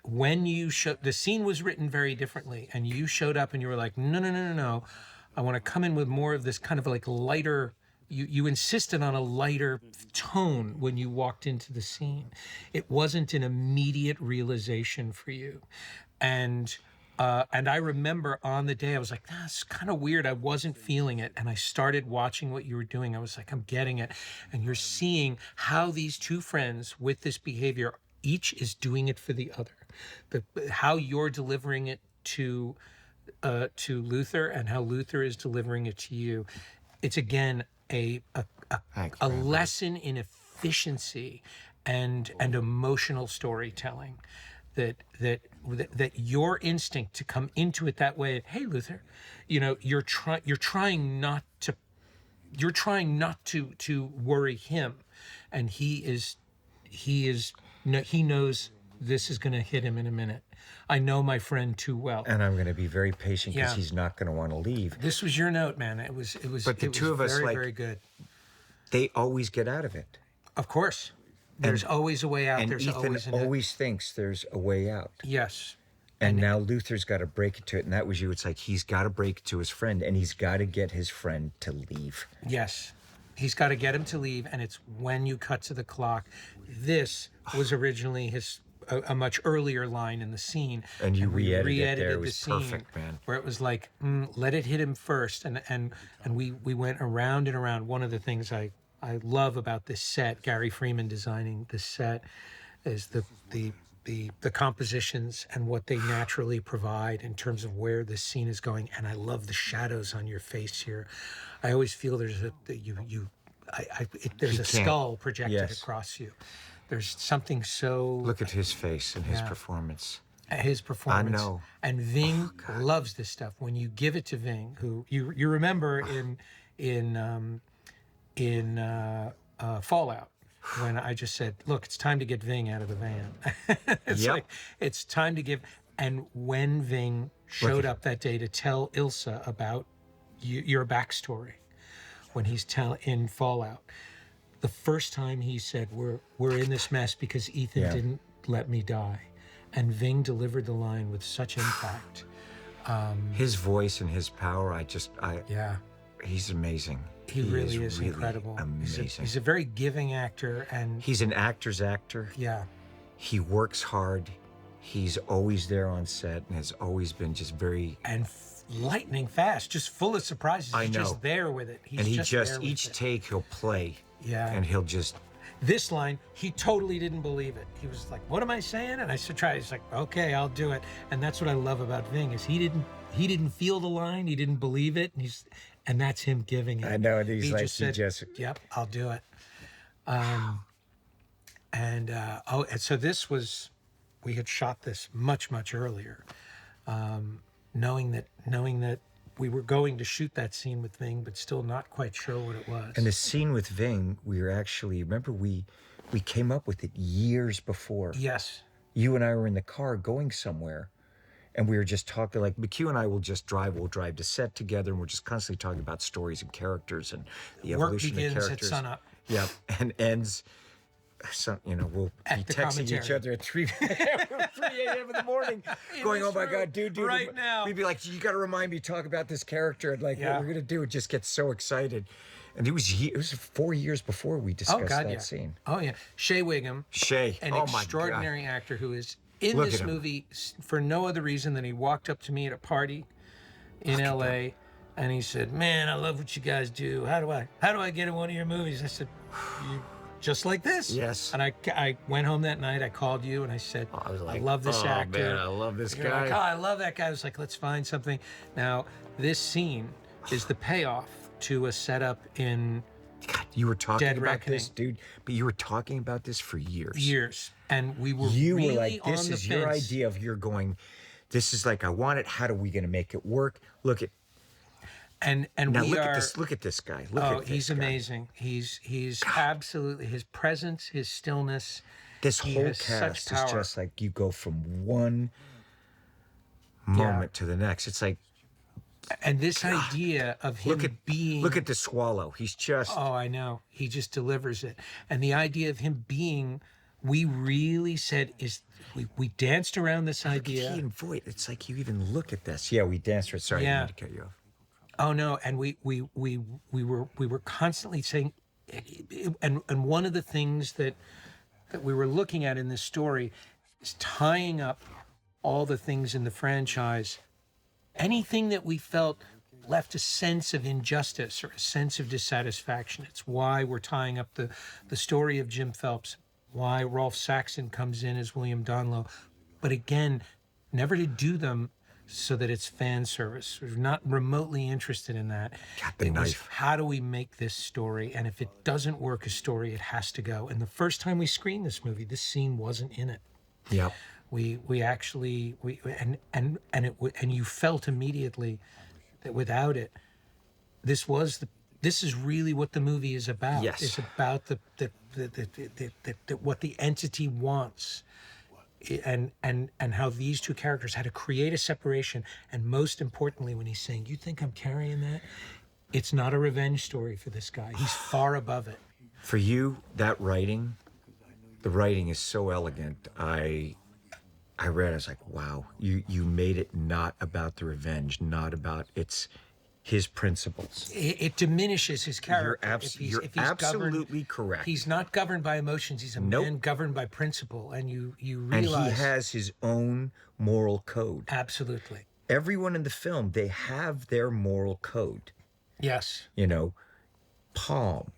When you the scene was written very differently, and you showed up and you were like, no. I want to come in with more of this kind of like lighter. You insisted on a lighter tone when you walked into the scene. It wasn't an immediate realization for you, and I remember on the day I was like, that's kind of weird. I wasn't feeling it, and I started watching what you were doing. I was like, I'm getting it, and you're seeing how these two friends with this behavior, each is doing it for the other. How you're delivering it to Luther, and how Luther is delivering it to you. It's again a lesson in efficiency and emotional storytelling. That your instinct to come into it that way. Hey, Luther, you're trying not to worry him, and he knows this is going to hit him in a minute. I know my friend too well, And I'm going to be very patient because Yeah. he's not going to want to leave. This was your note, man. It was. But the two of us, very, like- very good. They always get out of it. Of course, there's always a way out. And There's Ethan always always thinks there's a way out. yes. And now Luther's got to break it to it. And that was you. It's like he's got to break it to his friend, and he's got to get his friend to leave. Yes. He's got to get him to leave, and it's when you cut to the clock. This was originally a much earlier line in the scene. And you we re-edited it there. It re-edited was the scene perfect, man. Where it was like, let it hit him first. And we went around and around. One of the things I love about this set, Gary Freeman designing this set, is the compositions and what they naturally provide in terms of where this scene is going. And I love the shadows on your face here. I always feel there's there's a skull projected Yes. across you. There's something so Look at his face and his Yeah. performance. his performance. I know. And Ving loves this stuff. When you give it to Ving, who you remember in Fallout, when I just said, look, it's time to get Ving out of the van. It's Yep. like, it's time to give. And when Ving showed up that day to tell Ilsa about your backstory, when he's in Fallout, the first time he said, we're in this mess because Ethan Yeah. didn't let me die. And Ving delivered the line with such impact. His voice and his power, Yeah. he's amazing. He really is really incredible. Amazing. He's a very giving actor, and He's an actor's actor. yeah, He works hard. He's always there on set and has always been just very. and lightning fast, just full of surprises. I He's know. just there with it. He's And he there just, with each it. take he'll play. Yeah. And he'll just. This line, he totally didn't believe it. He was like, "What am I saying?" And I said, "Try." He's like, "Okay, I'll do it." And that's what I love about Ving is he didn't feel the line, he didn't believe it, and that's him giving it. I know, and he's he like, just he said, just- "Yep, I'll do it." And so this was, we had shot this much earlier, knowing that we were going to shoot that scene with Ving, but still not quite sure what it was. And the scene with Ving, we were actually, remember we came up with it years before. Yes. You and I were in the car going somewhere, and we were just talking, like McHugh and I will drive to set together, and we're just constantly talking about stories and characters and the Work evolution of begins at characters. sunup. Yeah, and ends, we'll At be the texting each commentary. other at 3 a.m. in the morning, going, this oh my room, God, dude. right now." We'd be like, you got to remind me, talk about this character, and like Yeah. what we're going to do. It just gets so excited. And it was 4 years before we discussed Oh God, that yeah. scene. Oh yeah, Shea Wiggum, Shay, an oh my God. extraordinary actor who is in Look this at him. movie for no other reason than he walked up to me at a party in LA and he said, "Man, I love what you guys do. How do I get in one of your movies?" I said, just like this. Yes. And I went home that night. I called you and I said, I was like, love this oh, actor. man, I love this You're guy. like, oh, I love that guy. I was like, let's find something. Now, this scene is the payoff to a setup in God, you were talking Dead about this, Reckoning. dude, but you were talking about this for years. years. And we were You really were like, this on the is your fence. idea of you're going, this is like, I want it. How are we going to make it work? Look at, And now we look are, at this. Look at this guy. Look oh, at this he's guy. amazing. He's absolutely, his presence, his stillness. This He whole has such cast is power. just like you go from one moment to the next. It's like, And this idea of him being. look at the swallow. He's just, Oh, I know. He just delivers it. And the idea of him being, we really said, we danced around this key idea. and void. It's like you even look at this. Yeah, we danced. Sorry, I Yeah. didn't mean to cut you off. Oh no, and we were constantly saying, and one of the things that we were looking at in this story is tying up all the things in the franchise, anything that we felt left a sense of injustice or a sense of dissatisfaction. It's why we're tying up the story of Jim Phelps, why Rolf Saxon comes in as William Donlow, but again, never to do them so that it's fan service. We're not remotely interested in that. Got the It was, knife. how do we make this story? And if it doesn't work as story, it has to go. And the first time we screened this movie, this scene wasn't in it. Yep. We actually and you felt immediately that without it, this is really what the movie is about. Yes. It's about the what the entity wants. And how these two characters had to create a separation, and most importantly, when he's saying, "You think I'm carrying that?" It's not a revenge story for this guy. He's far above it. For you, that writing, the writing is so elegant. I read, I was like, wow, you made it not about the revenge, not about his principles. It diminishes his character. You're if he's absolutely governed, correct. He's not governed by emotions. He's a Nope. man governed by principle, and you And realize he has his own moral code. absolutely Everyone in the film, they have their moral code. yes. You know, Palm,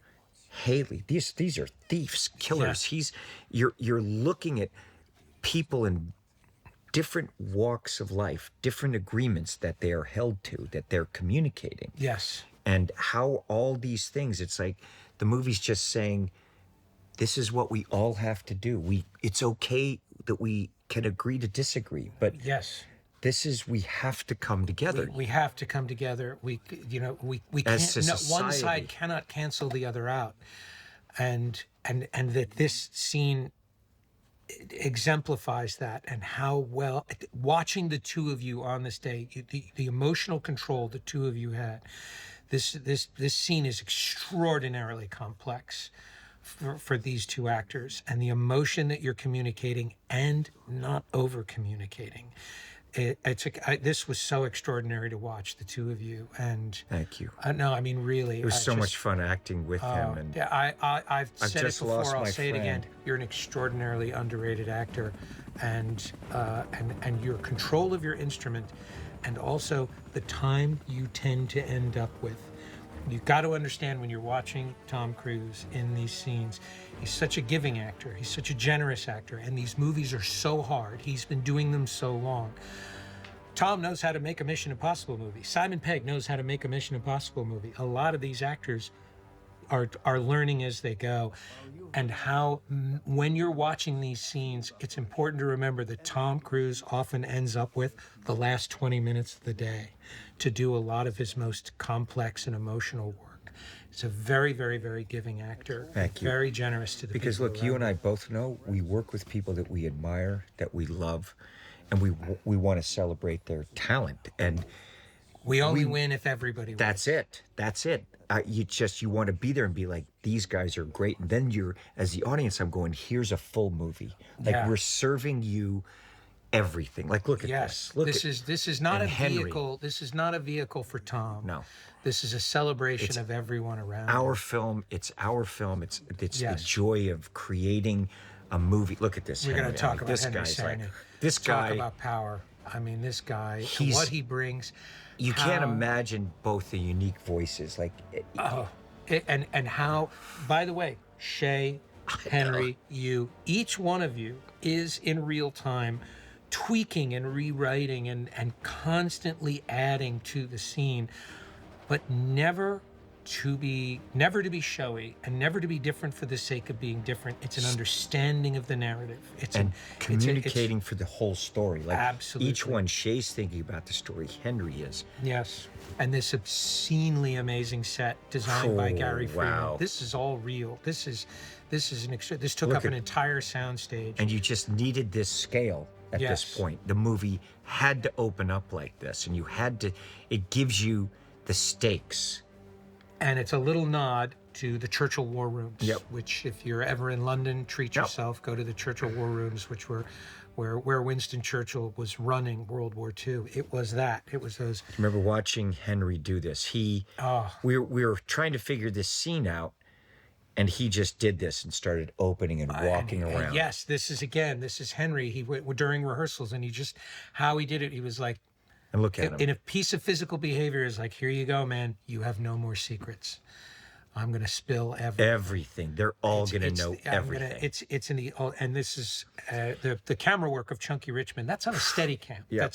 Haley, these are thieves, killers. You're looking at people in different walks of life, different agreements that they are held to, that they're communicating. Yes. And how all these things, it's like the movie's just saying, this is what we all have to do. It's okay that we can agree to disagree, but Yes. this is, we have to come together. We have to come together. We As can't. a No, one society. side cannot cancel the other out, and that this scene exemplifies that, and how well watching the two of you on this day, the emotional control the two of you had. This scene is extraordinarily complex for these two actors, and the emotion that you're communicating and not over communicating. This was so extraordinary to watch, the two of you, and Thank you. no, I mean really, It was so much fun acting with him. And yeah, I've said it just before. lost I'll my say it again. friend. You're an extraordinarily underrated actor, and your control of your instrument, and also the time you tend to end up with. You've got to understand when you're watching Tom Cruise in these scenes, he's such a giving actor. He's such a generous actor, and these movies are so hard. He's been doing them so long. Tom knows how to make a Mission Impossible movie. Simon Pegg knows how to make a Mission Impossible movie. A lot of these actors are learning as they go, and how when you're watching these scenes, it's important to remember that Tom Cruise often ends up with the last 20 minutes of the day to do a lot of his most complex and emotional work. He's a very, very, very giving actor. Thank you. Very generous to the because people look, you around and I him. both know we work with people that we admire, that we love, and we want to celebrate their talent. And We only win if everybody wins. that's it. That's it. You want to be there and be like, these guys are great. And then you're, as the audience, I'm going, here's a full movie. Like Yeah. we're serving you everything. Like, look at Yes, this. Look this is not a and Henry. vehicle. This is not a vehicle for Tom. No. This is a celebration of everyone around. our him. film. It's our film. It's the Yes. joy of creating a movie. Look at this. We're going Henry. to talk I'm like, about this Henry guy's like, Sanier. this Talk guy. about power. I mean, this guy, He's- what he brings. You can't how- imagine both the unique voices. Like, And how, by the way, Shay Henry, you, each one of you is in real time tweaking and rewriting and constantly adding to the scene, but never to be showy and never to be different for the sake of being different. It's an understanding of the narrative. It's And it's communicating for the whole story. Like Absolutely. each one, Shay's thinking about the story. Henry is. yes. And this obscenely amazing set designed by Oh, Gary Freeman. wow. This is all real. This took Look up an at- entire soundstage. And you just needed this scale at Yes. this point. The movie had to open up like this, and it gives you the stakes. And it's a little nod to the Churchill War Rooms, Yep. which, if you're ever in London, treat Yep. yourself. Go to the Churchill War Rooms, which were where Winston Churchill was running World War II. It was that. It was those. I remember watching Henry do this. We were trying to figure this scene out, and he just did this and started opening and walking and around. yes, this is Henry. He went during rehearsals, and how he did it. He was like, And look at him. in a piece of physical behavior, is like, here you go, man. You have no more secrets. I'm gonna spill Everything. They're all going to know everything. It's in the and this is the camera work of Chunky Richmond. That's on a steady cam. Yeah.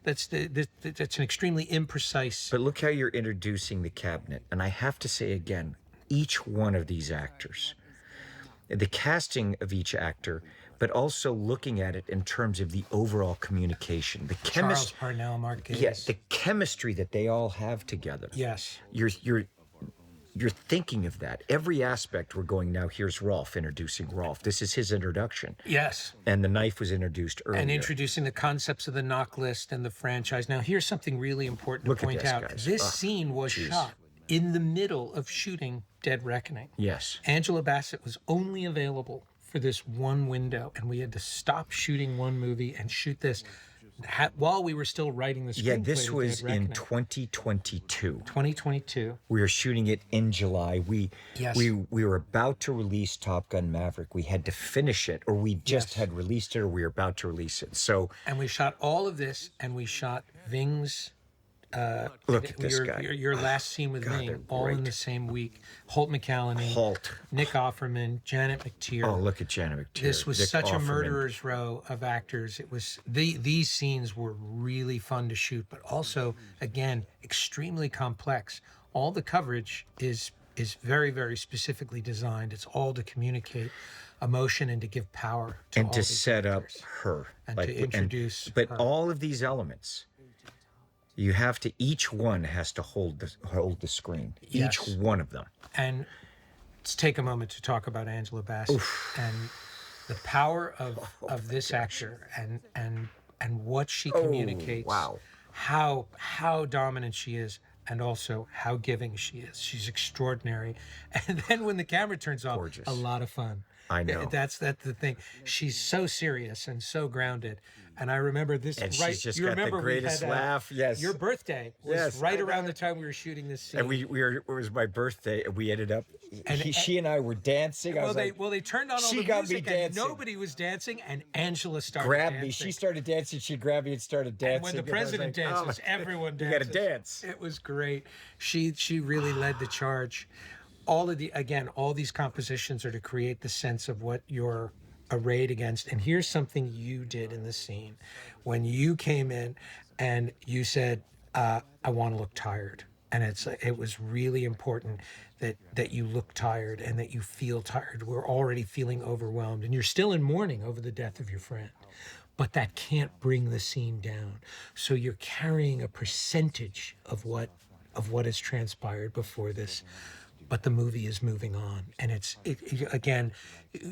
That's an extremely imprecise. But look how you're introducing the cabinet. And I have to say again, each one of these actors, the casting of each actor, but also looking at it in terms of the overall communication, the Charles chemistry. Parnell, Mark Gatiss. Yes, the chemistry that they all have together. Yes. You're thinking of that. Every aspect we're going now. Here's Rolf introducing Rolf. This is his introduction. Yes. And the knife was introduced earlier. And introducing the concepts of the knock list and the franchise. Now, here's something really important Look to at point this, out. guys. This Ugh, scene was jeez. shot in the middle of shooting Dead Reckoning. Yes. Angela Bassett was only available for this one window, and we had to stop shooting one movie and shoot this while we were still writing the screenplay. Yeah, this to was Dead in Reckoning. 2022. 2022. We were shooting it in July. Yes. We were about to release Top Gun Maverick. We had to finish it, or we just Yes. had released it, or we were about to release it. So And we shot all of this, and we shot Ving's. look at this your, guy. Your last scene with God, Ving, they're all in great. the same week. Holt McCallany, Halt. Nick Offerman, Janet McTeer. Oh, look at Janet McTeer. This was Nick such a Offerman. murderer's row of actors. It was these scenes were really fun to shoot, but also, again, extremely complex. All the coverage is very, very specifically designed. It's all to communicate emotion and to give power to And all to these set up characters. her. And to introduce But her. all of these elements, you have to, each one has to hold the screen. Yes. Each one of them. And let's take a moment to talk about Angela Bassett and the power of this actor and what she communicates. wow. How dominant she is, and also how giving she is. She's extraordinary. And then when the camera turns off, Gorgeous. a lot of fun. I know. That's the thing. She's so serious and so grounded. And I remember this. And right, she's just you got the remember we greatest had, laugh. Yes. Your birthday was Yes, right I around know. the time we were shooting this scene. And it was my birthday, and we ended up, And- she and I were dancing. I was like, they turned on all she the got me music and dancing. nobody was dancing, and Angela started grabbed dancing. me. She started dancing. She grabbed me and started dancing. And when the and I was president like, oh, dances, everyone you dances. gotta dance. It was great. She really led the charge. All these compositions are to create the sense of what you're arrayed against. And here's something you did in the scene when you came in and you said, "I want to look tired." And it was really important that you look tired and that you feel tired. We're already feeling overwhelmed, and you're still in mourning over the death of your friend. But that can't bring the scene down. So you're carrying a percentage of what has transpired before this. But the movie is moving on, and again,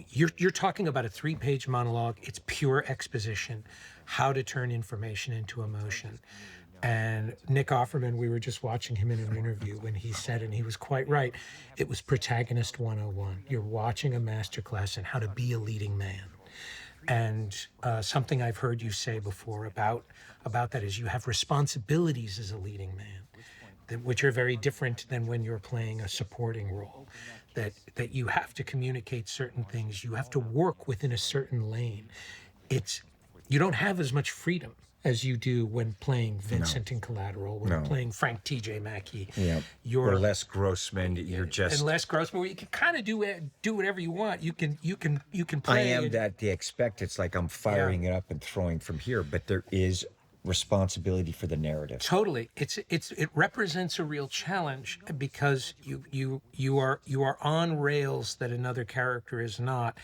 you're talking about a 3-page monologue. It's pure exposition, how to turn information into emotion. And Nick Offerman, we were just watching him in an interview when he said, and he was quite right, it was Protagonist 101. You're watching a masterclass in how to be a leading man. And something I've heard you say before about that is you have responsibilities as a leading man, which are very different than when you're playing a supporting role. That you have to communicate certain things. You have to work within a certain lane. You don't have as much freedom as you do when playing Vincent in Collateral, when playing Frank T.J. Mackey. Yeah. You're Or Les Grossman. You're just. and Les Grossman, where you can kind of do whatever you want. You can play. I am that they expect. It's like I'm firing it up and throwing from here, but there is responsibility for the narrative. Totally, it represents a real challenge because you are on rails that another character is not,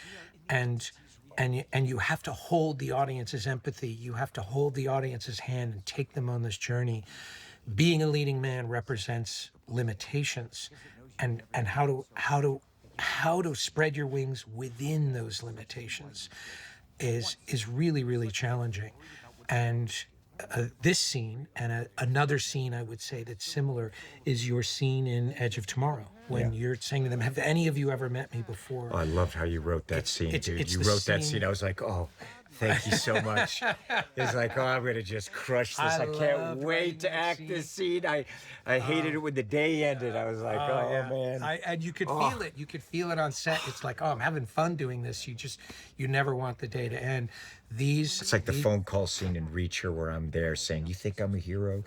and you have to hold the audience's empathy. You have to hold the audience's hand and take them on this journey. Being a leading man represents limitations, and how to spread your wings within those limitations is really, really challenging. And this scene and another scene I would say that's similar is your scene in Edge of Tomorrow when you're saying to them, have any of you ever met me before? Oh, I loved how you wrote that scene, dude. You wrote that scene. I was like, oh, thank you so much. It's like, oh, I'm going to just crush this. I can't wait to act this scene. I hated it when the day ended. I was like, oh man. And you could feel it. You could feel it on set. It's like, oh, I'm having fun doing this. You never want the day to end. It's like the phone call scene in Reacher where I'm there saying, you think I'm a hero?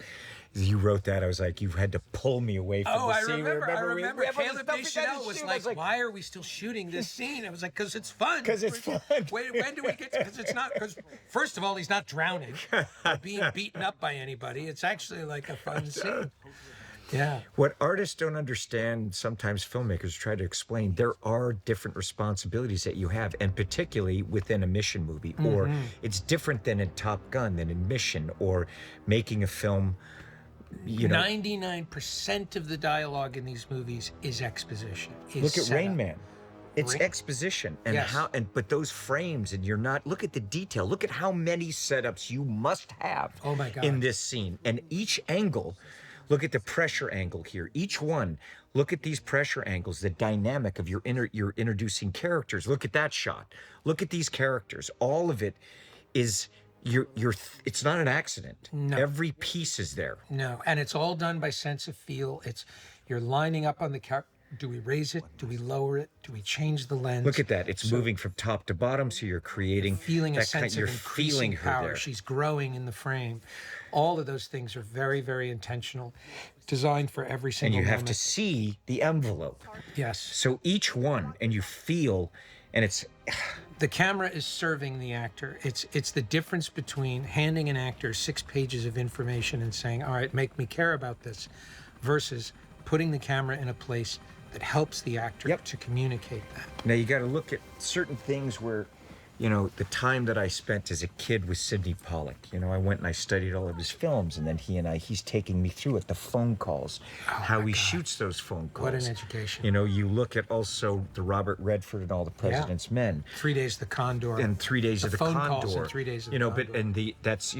You wrote that. I was like, you had to pull me away from the scene. I remember. Caleb Deschanel was like, why are we still shooting this scene? I was like, because it's fun. Because it's fun. When do we get to, because it's not, because first of all, he's not drowning or being beaten up by anybody. It's actually like a fun scene. Yeah. What artists don't understand, sometimes filmmakers try to explain, there are different responsibilities that you have, and particularly within a Mission movie, or it's different than in Top Gun, than in Mission, or making a film. 99% of the dialogue in these movies is exposition. Look at Rain Man. It's exposition and Yes. but those frames, and you're not, look at the detail. Look at how many setups you must have Oh my God. in this scene. And each angle, look at the pressure angle here. Each one, look at these pressure angles, the dynamic of you're introducing characters. Look at that shot. Look at these characters. All of it is it's not an accident. No. Every piece is there. No, and it's all done by sense of feel. You're lining up on the character. Do we raise it? Do we lower it? Do we change the lens? Look at that. It's moving from top to bottom, so you're creating Feeling a that sense you're of increasing feeling her power. there. She's growing in the frame. All of those things are very, very intentional, designed for every And single you have moment. to see the envelope. Yes. So each one, and you feel, and it's The camera is serving the actor. It's the difference between handing an actor 6 pages of information and saying, all right, make me care about this, versus putting the camera in a place that helps the actor to communicate that. now you got to look at certain things where, the time that I spent as a kid with Sidney Pollack. I went and I studied all of his films, and then he's taking me through it, the phone calls, how he shoots those phone calls. What an education. You look at also the Robert Redford and All the President's Men. 3 Days of the Condor. And 3 Days of the phone Condor. calls and 3 Days of the But Condor. and that's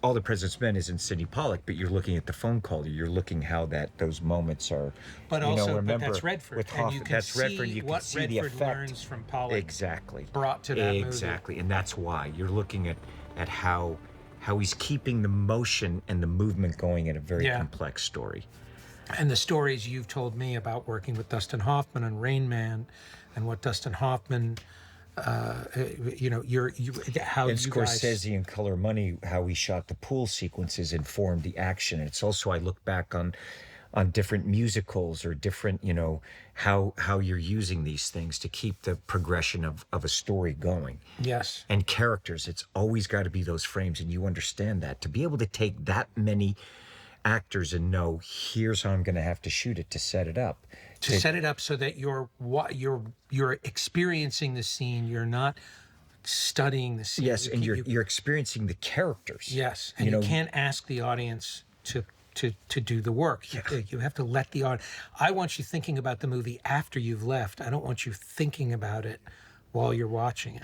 All the President's Men is in Sidney Pollack, but you're looking at the phone call. You're looking how those moments are. But also, remember but that's Redford, with and you Hoffman, can that's see Redford. You what can see Redford the effect. learns from Pollack Exactly. brought to that movie. Exactly, and that's why you're looking at how he's keeping the motion and the movement going in a very complex story. And the stories you've told me about working with Dustin Hoffman on Rain Man, and what Dustin Hoffman, how And you guys. Scorsese in Color Money, how he shot the pool sequences informed the action. And it's also, I look back on different musicals or different, how you're using these things to keep the progression of a story going. Yes. And characters, it's always got to be those frames, and you understand that. To be able to take that many actors and know, here's how I'm going to have to shoot it to set it up. To set it up so that you're experiencing the scene. You're not studying the scene. Yes, and you're experiencing the characters. Yes, and you can't ask the audience to do the work. You have to let the audience. I want you thinking about the movie after you've left. I don't want you thinking about it while you're watching it.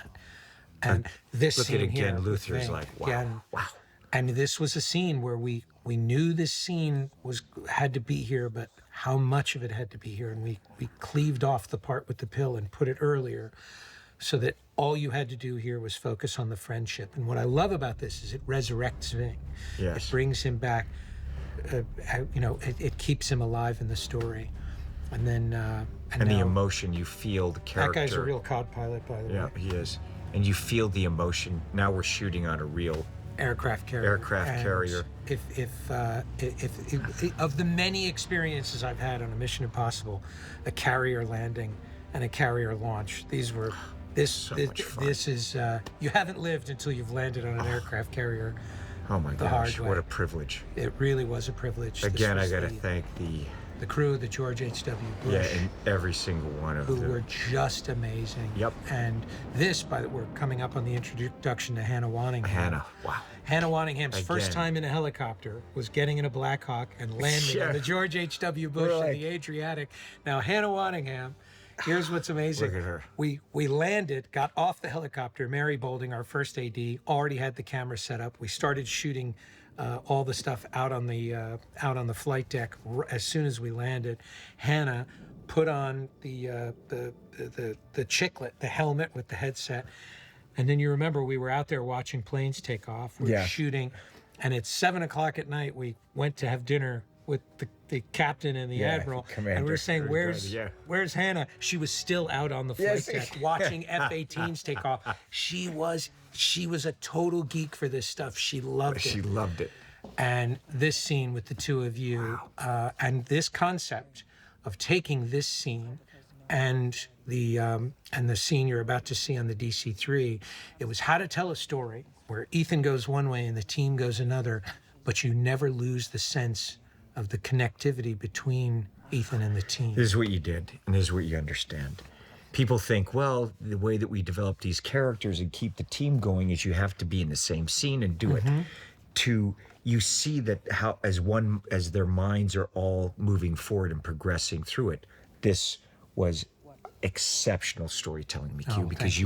And this Look at scene it again, here, Luther's Ving, like, wow, again, wow. And this was a scene where we knew this scene had to be here, but how much of it had to be here, and we cleaved off the part with the pill and put it earlier, so that all you had to do here was focus on the friendship. And what I love about this is it resurrects Ving. Yes. It brings him back. It keeps him alive in the story, and then And the now- emotion, you feel the That character. guy's a real cod pilot, by the Yeah, way. he is. And you feel the emotion. Now we're shooting on a real aircraft carrier. Aircraft And carrier. If of the many experiences I've had on a Mission Impossible, a carrier landing and a carrier launch, these were much fun. this is you haven't lived until you've landed on an aircraft carrier. Oh my The hard gosh, way. what a privilege. It really was a privilege. This Again, I was got to the thank the crew, the George H.W. Bush. yeah, and every single one of who them. were just amazing. Yep. And this, we're coming up on the introduction to Hannah Waddingham. Hannah, wow. Hannah Waddingham's first Again. time in a helicopter was getting in a Black Hawk and landing Yeah. on the George H.W. Bush We're in like- the Adriatic. Now, Hannah Waddingham, here's what's amazing. Look at her. We landed, got off the helicopter. Mary Bolding, our first AD, already had the camera set up. We started shooting all the stuff out on the flight deck as soon as we landed. Hannah put on the chiclet, the helmet with the headset, and then you remember we were out there watching planes take off. We were Yeah. shooting, and at 7:00 at night we went to have dinner with the captain and the Yeah, admiral, commander. and we were saying, Very "Where's good, yeah. where's Hannah?" She was still out on the flight Yes. deck watching F-18s take off. She was a total geek for this stuff. She loved it. She loved it. And this scene with the two of you, and this concept of taking this scene and the scene you're about to see on the DC-3, it was how to tell a story where Ethan goes one way and the team goes another, but you never lose the sense of the connectivity between Ethan and the team. This is what you did, and this is what you understand. People think, well, the way that we develop these characters and keep the team going is you have to be in the same scene and do it. You see that how as their minds are all moving forward and progressing through it. This was exceptional storytelling, McHugh, because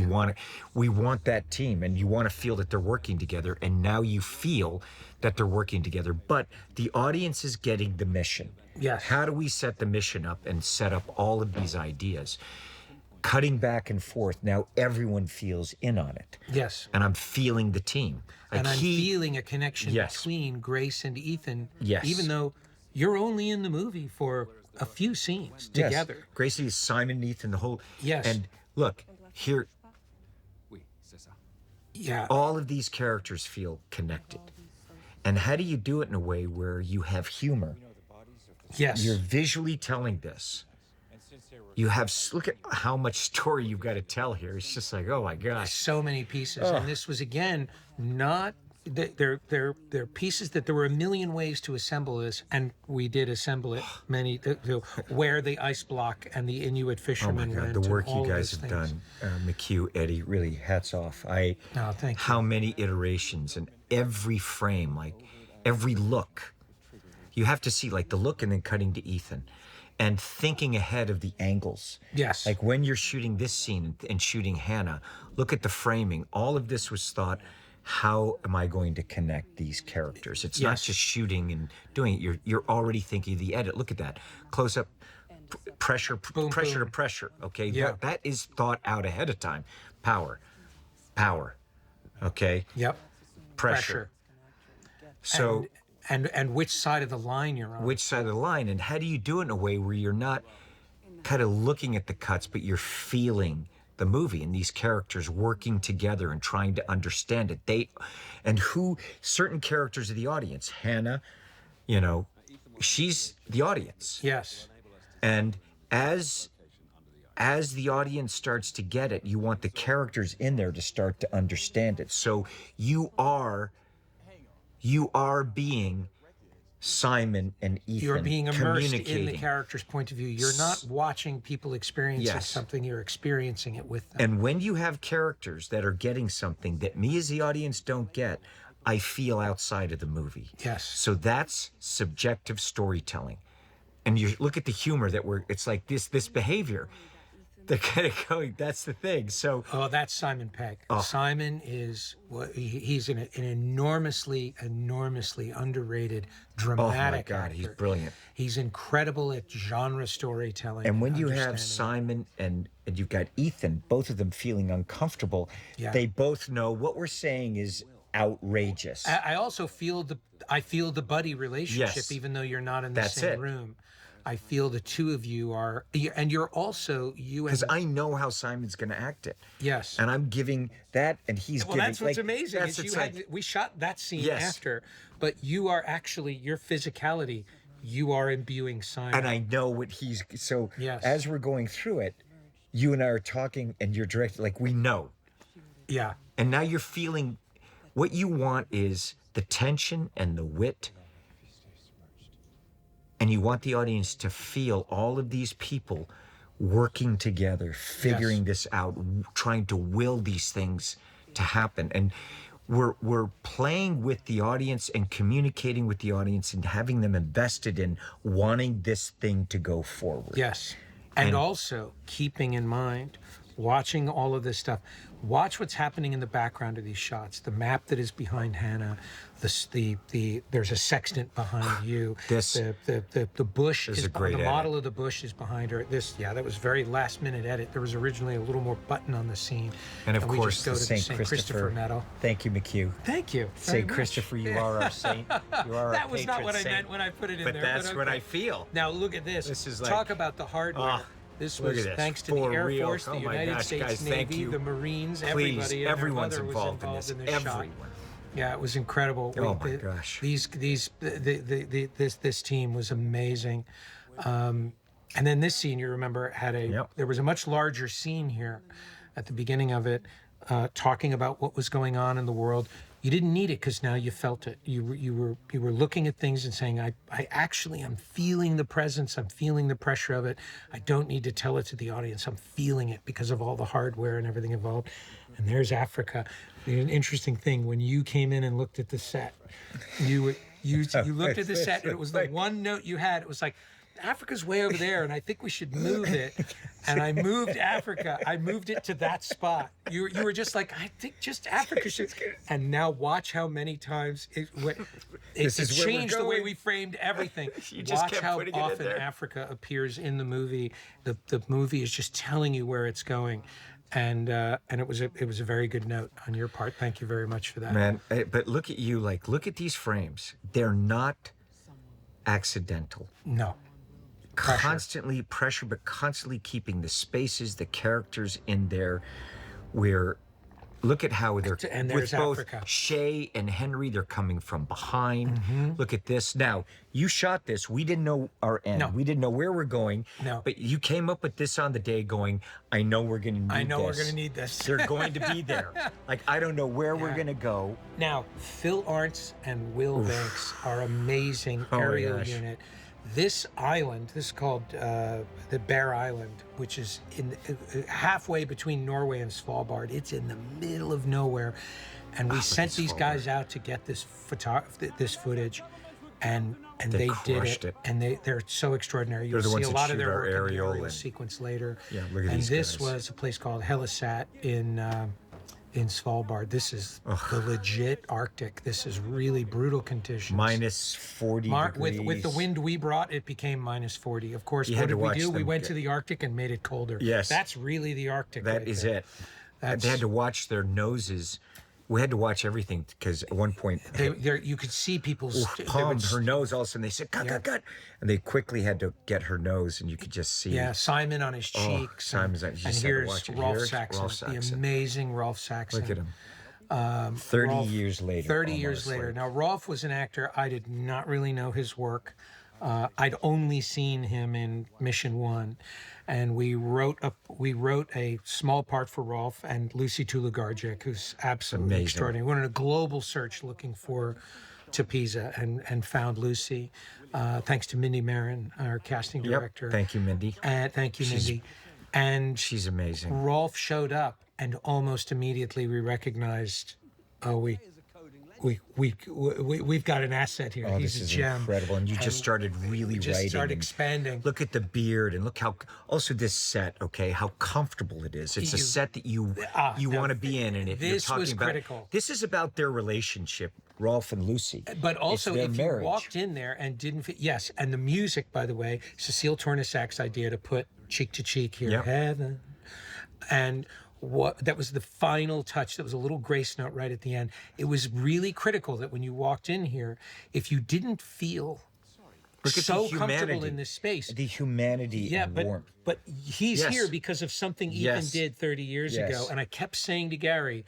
we want that team, and you want to feel that they're working together, and now you feel that they're working together, but the audience is getting the mission. Yes. How do we set the mission up and set up all of these ideas? Cutting back and forth, now everyone feels in on it. Yes. And I'm feeling the team. Like And I'm feeling a connection Yes. between Grace and Ethan, Yes. even though you're only in the movie for a few scenes Yes. together. Gracie, Simon, Ethan, the whole. Yes. And look, here, Yeah. all of these characters feel connected. And how do you do it in a way where you have humor? Yes. You're visually telling this. You have, look at how much story you've got to tell here. It's just like, oh my gosh. So many pieces, and this was again not. They're pieces that there were a million ways to assemble this, and we did assemble it. Many where the ice block and the Inuit Oh my fishermen God, went. the and work all you of guys those have things. done, McHugh, Eddie, really hats off. Oh, thank you. How many iterations and every frame, like every look. You have to see like the look and then cutting to Ethan and thinking ahead of the angles. Yes. Like when you're shooting this scene and shooting Hannah, look at the framing. All of this was thought, how am I going to connect these characters? It's not Yes. just shooting and doing it. You're already thinking of the edit. Look at that. Close up, pressure, Boom, pressure boom. to pressure. Okay. Yeah. That is thought out ahead of time. Power. Okay. Yep. Pressure. So And which side of the line you're on. which side of the line, and how do you do it in a way where you're not kind of looking at the cuts, but you're feeling the movie and these characters working together and trying to understand it. And who certain characters of the audience, Hannah, she's the audience. Yes. And as the audience starts to get it, you want the characters in there to start to understand it. So you are being Simon and Ethan. You're being immersed in the communicating. character's point of view. You're not watching people experience Yes. something, you're experiencing it with them. And when you have characters that are getting something that me as the audience don't get, I feel outside of the movie. Yes. So that's subjective storytelling. And you look at the humor it's like this behavior. They're kind of going, that's the thing. So Oh, that's Simon Pegg. Simon is he's an enormously underrated, dramatic God, actor. he's brilliant. He's incredible at genre storytelling. And when you have understanding. Simon and you've got Ethan, both of them feeling uncomfortable, Yeah. they both know what we're saying is outrageous. I also feel the buddy relationship, Yes. even though you're not in the That's same it. room. I feel the two of you are, and you're also you and Because I know how Simon's going to act it. yes. And I'm giving that, and he's Well, giving. that's what's like, amazing. That's Is you it's had like, we shot that scene Yes. after, but you are actually your physicality. You are imbuing Simon. and I know what he's. So Yes. as we're going through it, you and I are talking, and you're directing. Like we know, yeah, and now you're feeling. What you want is the tension and the wit. And you want the audience to feel all of these people working together, figuring this out, trying to will these things to happen. And we're playing with the audience and communicating with the audience and having them invested in wanting this thing to go forward. yes, and also keeping in mind, watching all of this stuff. Watch what's happening in the background of these shots. The map that is behind Hannah, there's a sextant behind you. This- the bush is is a great the edit. model of the bush is behind her. That was very last minute edit. There was originally a little more button on the scene, And of we course, just go the to St. St. Christopher medal. Thank you, McHugh. Thank you. very St. much. Christopher, you are our saint. You are our That was not patron what I saint. meant when I put it in But there. that's what okay. I feel. Now look at this. This is like- Talk about the hardware. Ah, this look was at this. thanks to the For Air real. Force, the Oh my United gosh, States guys, thank Navy, you. the Marines, Please, everybody. And their everyone's mother was involved in this. shot. Everyone. Yeah, it was incredible. Oh my gosh. This team was amazing. And then this scene, you remember, Yep. there was a much larger scene here at the beginning of it, talking about what was going on in the world. You didn't need it because now you felt it. You were looking at things and saying, I'm feeling the presence. I'm feeling the pressure of it. I don't need to tell it to the audience. I'm feeling it because of all the hardware and everything involved. And there's Africa. An interesting thing, when you came in and looked at the set, you looked at the set and it was the one note you had. It was like, Africa's way over there, and I think we should move it. And I moved Africa. I moved it to that spot. You were just like, I think just Africa should. And now watch how many times it This is where we're changed the way going. we framed everything. You just Watch kept how putting it in often there. Africa appears in the movie. The movie is just telling you where it's going. And it was a very good note on your part. Thank you very much for that. Man, but look at you, like, look at these frames. They're not accidental. No. Constantly pressure, but constantly keeping the spaces, the characters in there. Where, look at how they're And with there's both Africa. Shay and Henry. They're coming from behind. Mm-hmm. Look at this. Now you shot this. We didn't know our end. No. We didn't know where we're going. No. But you came up with this on the day, going, "I know we're going to need. I know we're this. going to need this. They're going to be there. Like I don't know where we're Yeah. going to go. Now, Phil Arntz and Will Banks are amazing Oh my aerial gosh. unit. This island, this is called the Bear Island, which is in halfway between Norway and Svalbard. It's in the middle of nowhere, and we sent these guys out to get this footage, and They they did crushed it, it. and they're so extraordinary. You'll the see ones a that lot of shoot their our work in the aerial aerial and- sequence later. Yeah, look at and these this guys. was a place called Hellasat in Svalbard. This is the legit Arctic. This is really brutal conditions. Minus 40 degrees. With the wind we brought, it became minus 40. Of course, You what had to did we watch do? We them went get- to the Arctic and made it colder. Yes. That's really the Arctic. That right is there. it. They had to watch their noses. We had to watch everything because at one point, You could see people's they would palmed her nose. All of a sudden, they said, "Cut, cut, cut," and they quickly had to get her nose, and you could just see. Yeah, Simon on his Oh, cheeks. Simon's on- you and just had to here's watch it. Rolf Here's Saxon, Rolf the Saxon. amazing Rolf Saxon. Look at him. 30 Rolf- years later. 30 years almost, later. like- Now, Rolf was an actor. I did not really know his work. I'd only seen him in Mission One, and we wrote a small part for Rolf and Lucy Tulugarjic, who's absolutely Amazing. extraordinary. We went on a global search looking for Topeza and found Lucy, thanks to Mindy Marin, our casting director. Yep. Thank you, Mindy. Thank you, Mindy. And She's amazing. Rolf showed up, and almost immediately we recognized, we've got an asset here. Oh, He's this a is gem. incredible. And you just started really We just writing. started and expanding. Look at the beard and look how also this set, okay, how comfortable it is. It's a You- set that you now, want to be in. And if you're this talking was about critical. this is about their relationship, Rolf and Lucy. But also, their if marriage. you walked in there and didn't fit, yes, and the music, by the way, Cecile Tornasak's idea to put cheek to cheek here, Yep. heaven, and that was the final touch. That was a little grace note right at the end. It was really critical that when you walked in here, if you didn't feel Look at so the comfortable humanity. in this space. The humanity Yeah, and but warmth. but he's Yes. here because of something Ethan Yes. did 30 years ago, Yes. and I kept saying to Gary,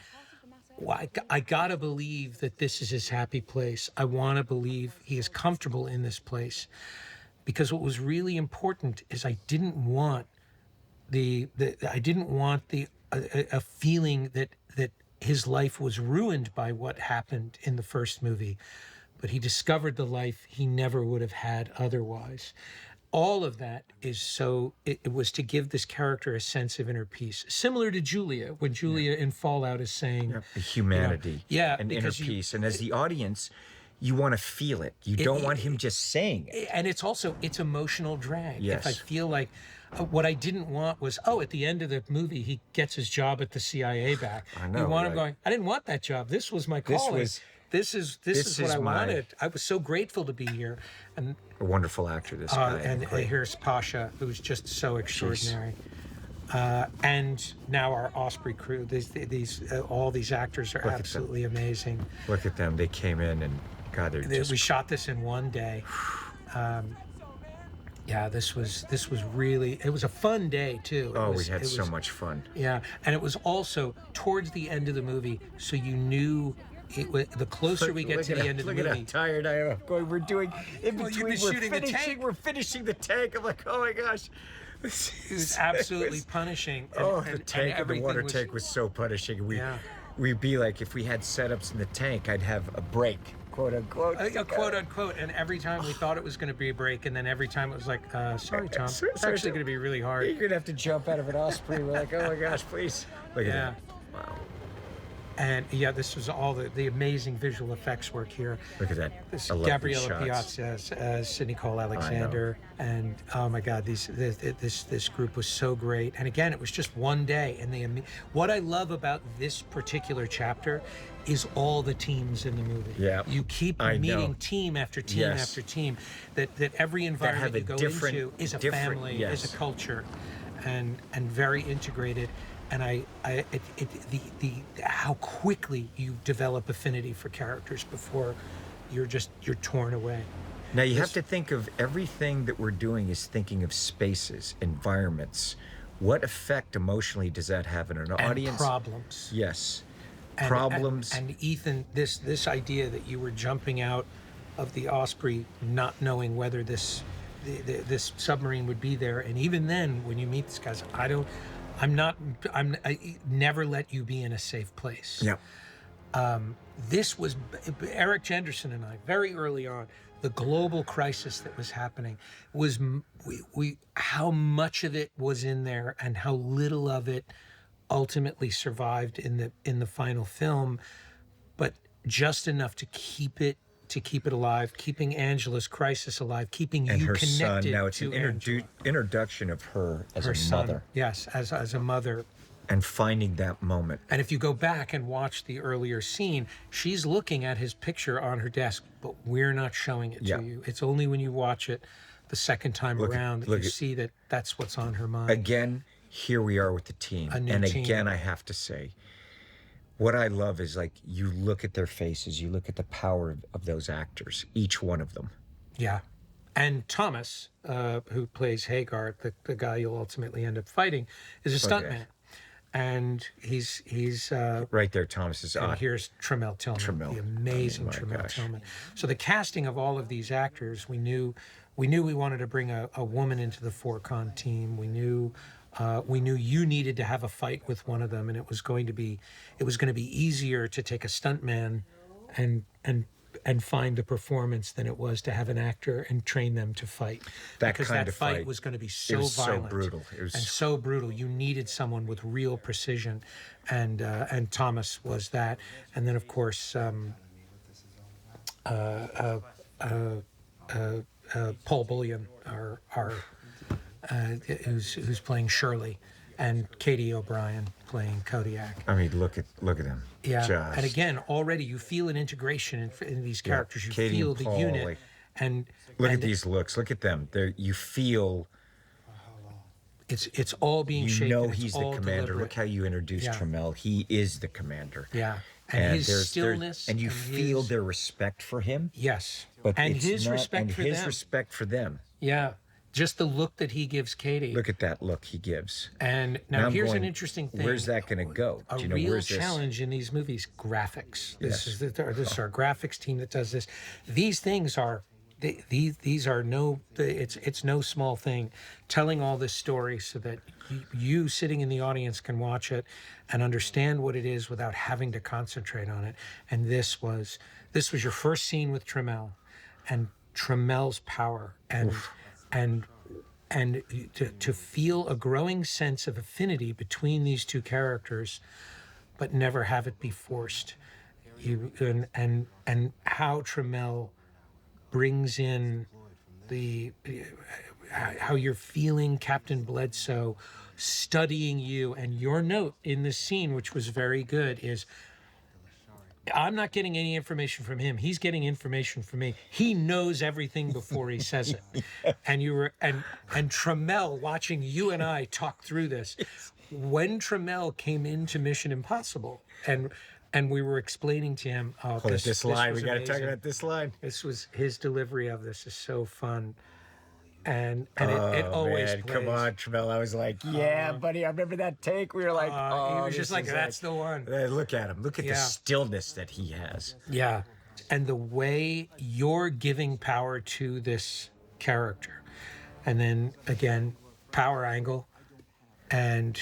well, I gotta believe that this is his happy place. I want to believe he is comfortable in this place, because what was really important is I didn't want the a feeling that his life was ruined by what happened in the first movie, but he discovered the life he never would have had otherwise. All of that is so it was to give this character a sense of inner peace, similar to Julia, when Julia in Fallout is saying, The humanity yeah, and inner because you- peace. And as the audience, you want to feel it. You don't want him just saying it. and it's emotional drag. Yes. If I feel like what I didn't want was, at the end of the movie he gets his job at the CIA back. I know, You want him right? going, I didn't want that job. This was my This calling. was- This is this what is I my- wanted. I was so grateful to be here. And A wonderful actor, this guy. and Great. here's Pasha, who's just so extraordinary. And now our Osprey crew. All these actors are them. absolutely amazing. Look at them. They came in and, God, they're just... We shot this in one day. Yeah, this was really, it was a fun day too. we had so much fun. Yeah, and it was also towards the end of the movie, so you knew the closer we get to the end of the Look at how movie. tired I am. We're doing in Well, you've between. been shooting the tank. We're finishing the tank. I'm like, oh my gosh. It was absolutely punishing. And, The tank and the everything water tank was so punishing. Yeah. We'd be like, if we had setups in the tank, I'd have a break, quote unquote. quote unquote, and every time we thought it was going to be a break, and then every time it was like, sorry, Tom, it's Sorry, actually Tom. going to be really hard. You're gonna have to jump out of an Osprey. We're like, oh my gosh, please. Look at Yeah. that. Wow. And yeah, this was all the amazing visual effects work here. Look at that. This I love Gabriella these shots. Piazza as Sidney Cole Alexander, and oh my God, this group was so great. And again, it was just one day. And what I love about this particular chapter is all the teams in the movie. Yeah, you keep I know. meeting team after team Yes. after team. That every environment have a you go different- into is a different- family, yes. is a culture, and very integrated. And how quickly you develop affinity for characters before you're torn away. Now you have to think of everything that we're doing is thinking of spaces, environments. What effect emotionally does that have in an And audience? problems. Yes. And- Problems. And Ethan, this idea that you were jumping out of the Osprey, not knowing whether this submarine would be there, and even then, when you meet these guys, I never let you be in a safe place. yeah. This was Eric Jenderson and I very early on. The global crisis that was happening was how much of it was in there and how little of it ultimately survived in the final film, but just enough to keep it alive, keeping Angela's crisis alive, keeping And you her connected son. Now it's to an Angela, introduction of her as her a son. mother Yes, as a mother. and finding that moment. And if you go back and watch the earlier scene, she's looking at his picture on her desk, but we're not showing it Yeah. to you. It's only when you watch it the second time around that look you at- see that that's what's on her mind. Again, here we are with the team. A new And team. again, I have to say, what I love is like you look at their faces, you look at the power of those actors, each one of them. Yeah. And Thomas, who plays Hagar, the guy you'll ultimately end up fighting, is a Okay. stuntman. And he's Right there, Thomas is and here's Tremel Tillman, Tremel. the amazing My Tremel gosh. Tillman. So the casting of all of these actors, we knew we wanted to bring a woman into the Forcon team. We knew you needed to have a fight with one of them, and it was going to be easier to take a stuntman and find the performance than it was to have an actor and train them to fight. That because kind that of fight fight, was going to be it so was so violent, brutal. It was- and so brutal. You needed someone with real precision, and Thomas was that. And then of course Paul Bullion, who's playing Shirley, and Katie O'Brien playing Kodiak. I mean, look at them. Yeah, Just, and again, already you feel an integration in these characters. You Katie feel and the Paul, unit, like, and look at and these looks. Look at them. You feel, It's all being you shaped. know and it's he's the all commander. deliberate. Look how you introduced Yeah. Tremel. He is the commander. Yeah. And his there's stillness. and you feel his, their respect for him, yes. but And it's his not, respect and for his them. respect for them. Yeah. Just the look that he gives Katie. Look at that look he gives. And now I'm here's an going, interesting thing. Where's that going to go? A Do you know real where's this? challenge in these movies, graphics. Yes. This is our graphics team that does this. These things are these are no it's no small thing, telling all this story so that you sitting in the audience can watch it and understand what it is without having to concentrate on it. And this was your first scene with Trammell, and Trammell's power and to feel a growing sense of affinity between these two characters, but never have it be forced. And how Trammell brings in how you're feeling Captain Bledsoe studying you, and your note in this scene, which was very good, is I'm not getting any information from him. He's getting information from me. He knows everything before he says it. And Trammell, watching you and I talk through this, when Trammell came into Mission Impossible, and we were explaining to him, This line. We got to talk amazing. about this line. This was his delivery of this is so fun, and it always Man, plays. come on, Trammell. I was like, yeah, buddy. I remember that take. We were like, He oh, was just this like, is that's the one. Look at him. Look at the Yeah. stillness that he has. Yeah. And the way you're giving power to this character. And then again, power angle and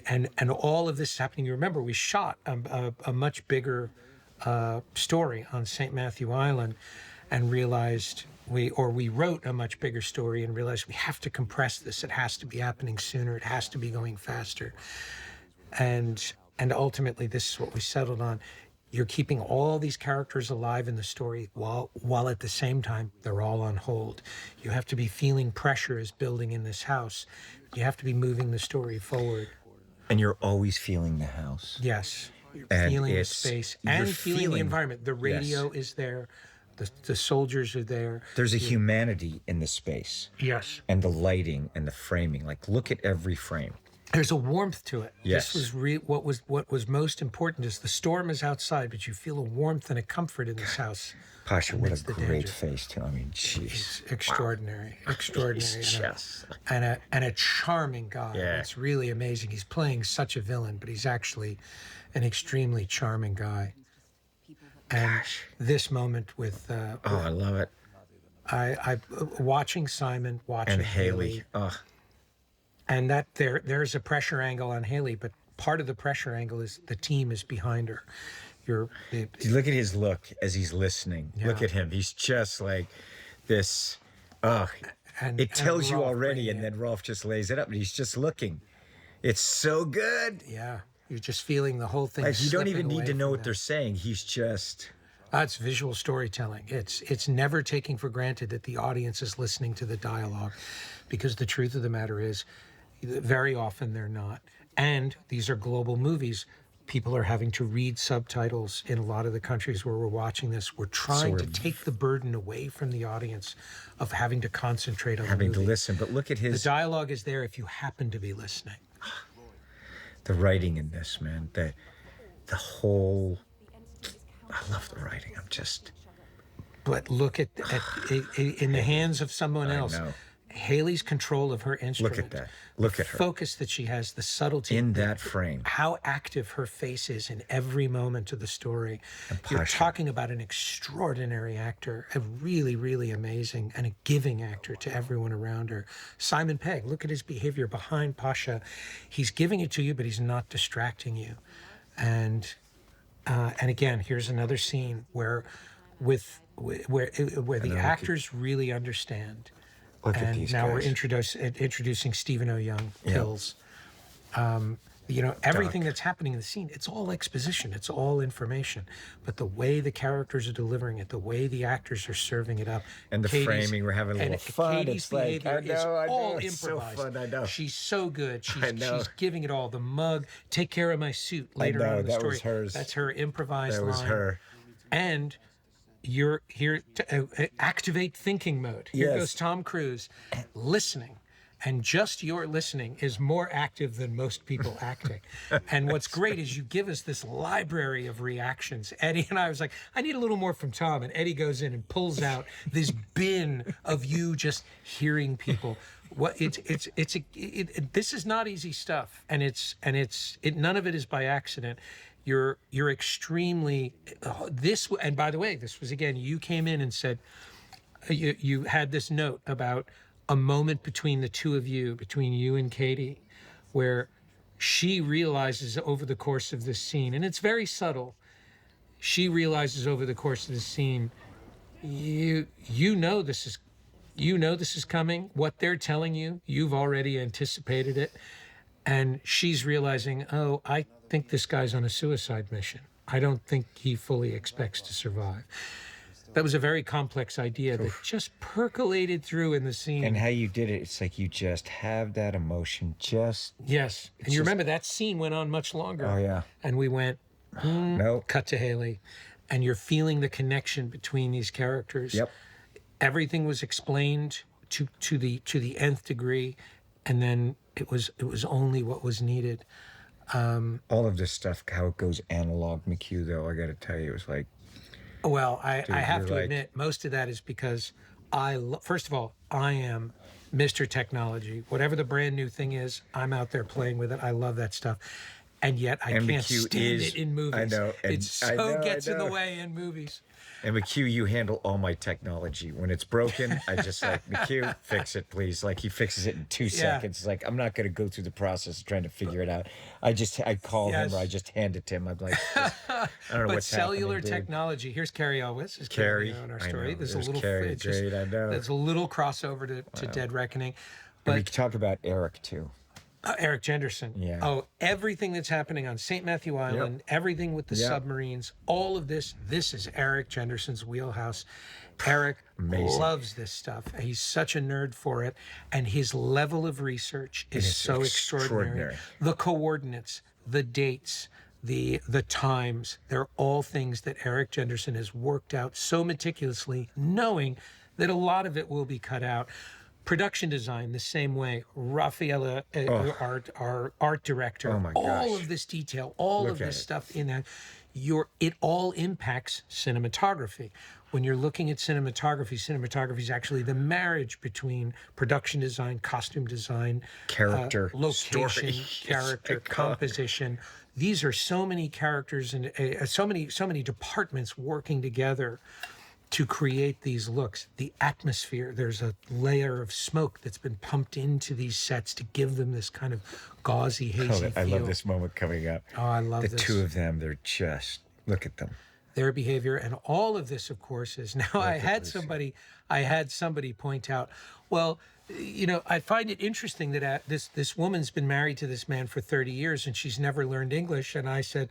and all of this is happening. You remember we shot a much bigger story on St. Matthew Island and realized we wrote a much bigger story and realized we have to compress this. It has to be happening sooner. It has to be going faster. And ultimately, this is what we settled on. You're keeping all these characters alive in the story while at the same time they're all on hold. You have to be feeling pressure is building in this house. You have to be moving the story forward. And you're always feeling the house. Yes, you're And feeling the it's- space you're and feeling the feeling- environment. The radio is there. The soldiers are there. There's a humanity in the space Yes. and the lighting and the framing. Like, look at every frame. There's a warmth to it. Yes. This was what was most important is the storm is outside, but you feel a warmth and a comfort in this house. Pasha, what a amidst the great danger. face, too. I mean, jeez. It's extraordinary, extraordinary, He's just... and a charming guy. Yeah. It's really amazing. He's playing such a villain, but he's actually an extremely charming guy. And this moment with Oh, I love it. I watching Simon, watching And Haley. Oh, and that there's a pressure angle on Haley, but part of the pressure angle is the team is behind her. look at his look as he's listening. Look Yeah. at him. He's just like this. Oh, it tells you Rolf already, bringing and then Rolf just lays it up, and he's just looking. It's so good. Yeah, you're just feeling the whole thing. Like, you don't slipping even need away to know from what them. they're saying. He's just... It's visual storytelling. It's never taking for granted that the audience is listening to the dialogue, because the truth of the matter is, very often they're not. And these are global movies. People are having to read subtitles in a lot of the countries where we're watching this. We're trying to take the burden away from the audience of having to concentrate on having the to movie. listen. But look at The his... dialogue is there if you happen to be listening. the writing in this, man. The whole... I love the writing. I'm just... But look at in the hands of someone I else. know. Haley's control of her instrument. Look at that. Look at her. Focus that she has, the subtlety. In that frame. How active her face is in every moment of the story. You're Pasha. talking about an extraordinary actor, a really, really amazing and a giving actor to everyone around her. Simon Pegg, look at his behavior behind Pasha. He's giving it to you, but he's not distracting you. And again, here's another scene where the actors really understand. Look at And these now guys. we're introducing Stephen O. Young, Pills. Everything that's happening in the scene, it's all exposition, it's all information. But the way the characters are delivering it, the way the actors are serving it up, And the framing, we're having a little fun. Katie's It's like, behavior I is know, all it's so improvised. fun, I know. She's so good. I know. She's giving it all. The mug, take care of my suit. Later on in the that story, was hers. that's her improvised That was line. her. And you're here to activate thinking mode. Here Yes. goes Tom Cruise listening and just your listening is more active than most people acting. And what's great is you give us this library of reactions. Eddie and I was like, I need a little more from Tom. And Eddie goes in and pulls out this bin of you just hearing people. What this is not easy stuff, and none of it is by accident. You're extremely this. And by the way, this was again, you came in and said you had this note about a moment between the two of you, between you and Katie, where she realizes over the course of this scene, and it's very subtle. She realizes over the course of the scene, you know this is coming. What they're telling you, you've already anticipated it. And she's realizing, oh, I think this guy's on a suicide mission. I don't think he fully expects to survive. That was a very complex idea that just percolated through in the scene. And how you did it, it's like you just have that emotion just... Yes. And you remember that scene went on much longer. Oh, yeah. And we went, no. cut to Haley. And you're feeling the connection between these characters. Yep. Everything was explained to the nth degree, and then it was only what was needed. All of this stuff, how it goes analog, McHugh, though, I got to tell you, it was like... Well, I have to like... admit, most of that is because first of all, I am Mr. Technology. Whatever the brand new thing is, I'm out there playing with it. I love that stuff. And yet I can't McHugh stand it in movies. I know. It so gets in the way in movies. And McHugh, you handle all my technology. When it's broken, I just like, McHugh, fix it, please. Like, he fixes it in 2 seconds. It's like, I'm not going to go through the process of trying to figure it out. I call him, or I just hand it to him. I'm like, I don't know but what's cellular happening, technology. Here's Carrie Elwes. Is Carrie, in our I story. know. There's There's a little Carrie, it's just- great, I know. There's a little crossover to Dead Reckoning. And we But could talk about Eric, too. Eric Jenderson. Yeah. Oh, everything that's happening on St. Matthew Island, everything with the submarines, all of this is Eric Jenderson's wheelhouse. Eric loves this stuff. He's such a nerd for it, and his level of research is so extraordinary. The coordinates, the dates, the times, they're all things that Eric Jenderson has worked out so meticulously, knowing that a lot of it will be cut out. Production design, the same way. Raffaella, our art director, Oh my gosh. all of this detail, all of this stuff in that, it all impacts cinematography. When you're looking at cinematography is actually the marriage between production design, costume design, Character, location, story. character, composition. These are so many characters and so many departments working together to create these looks. The atmosphere, there's a layer of smoke that's been pumped into these sets to give them this kind of gauzy, hazy feel. I love this moment coming up. Oh, I love the this. two of them, they're just, look at them. Their behavior, and all of this, of course, is now I had somebody point out, well, you know, I find it interesting that this woman's been married to this man for 30 years and she's never learned English. And I said,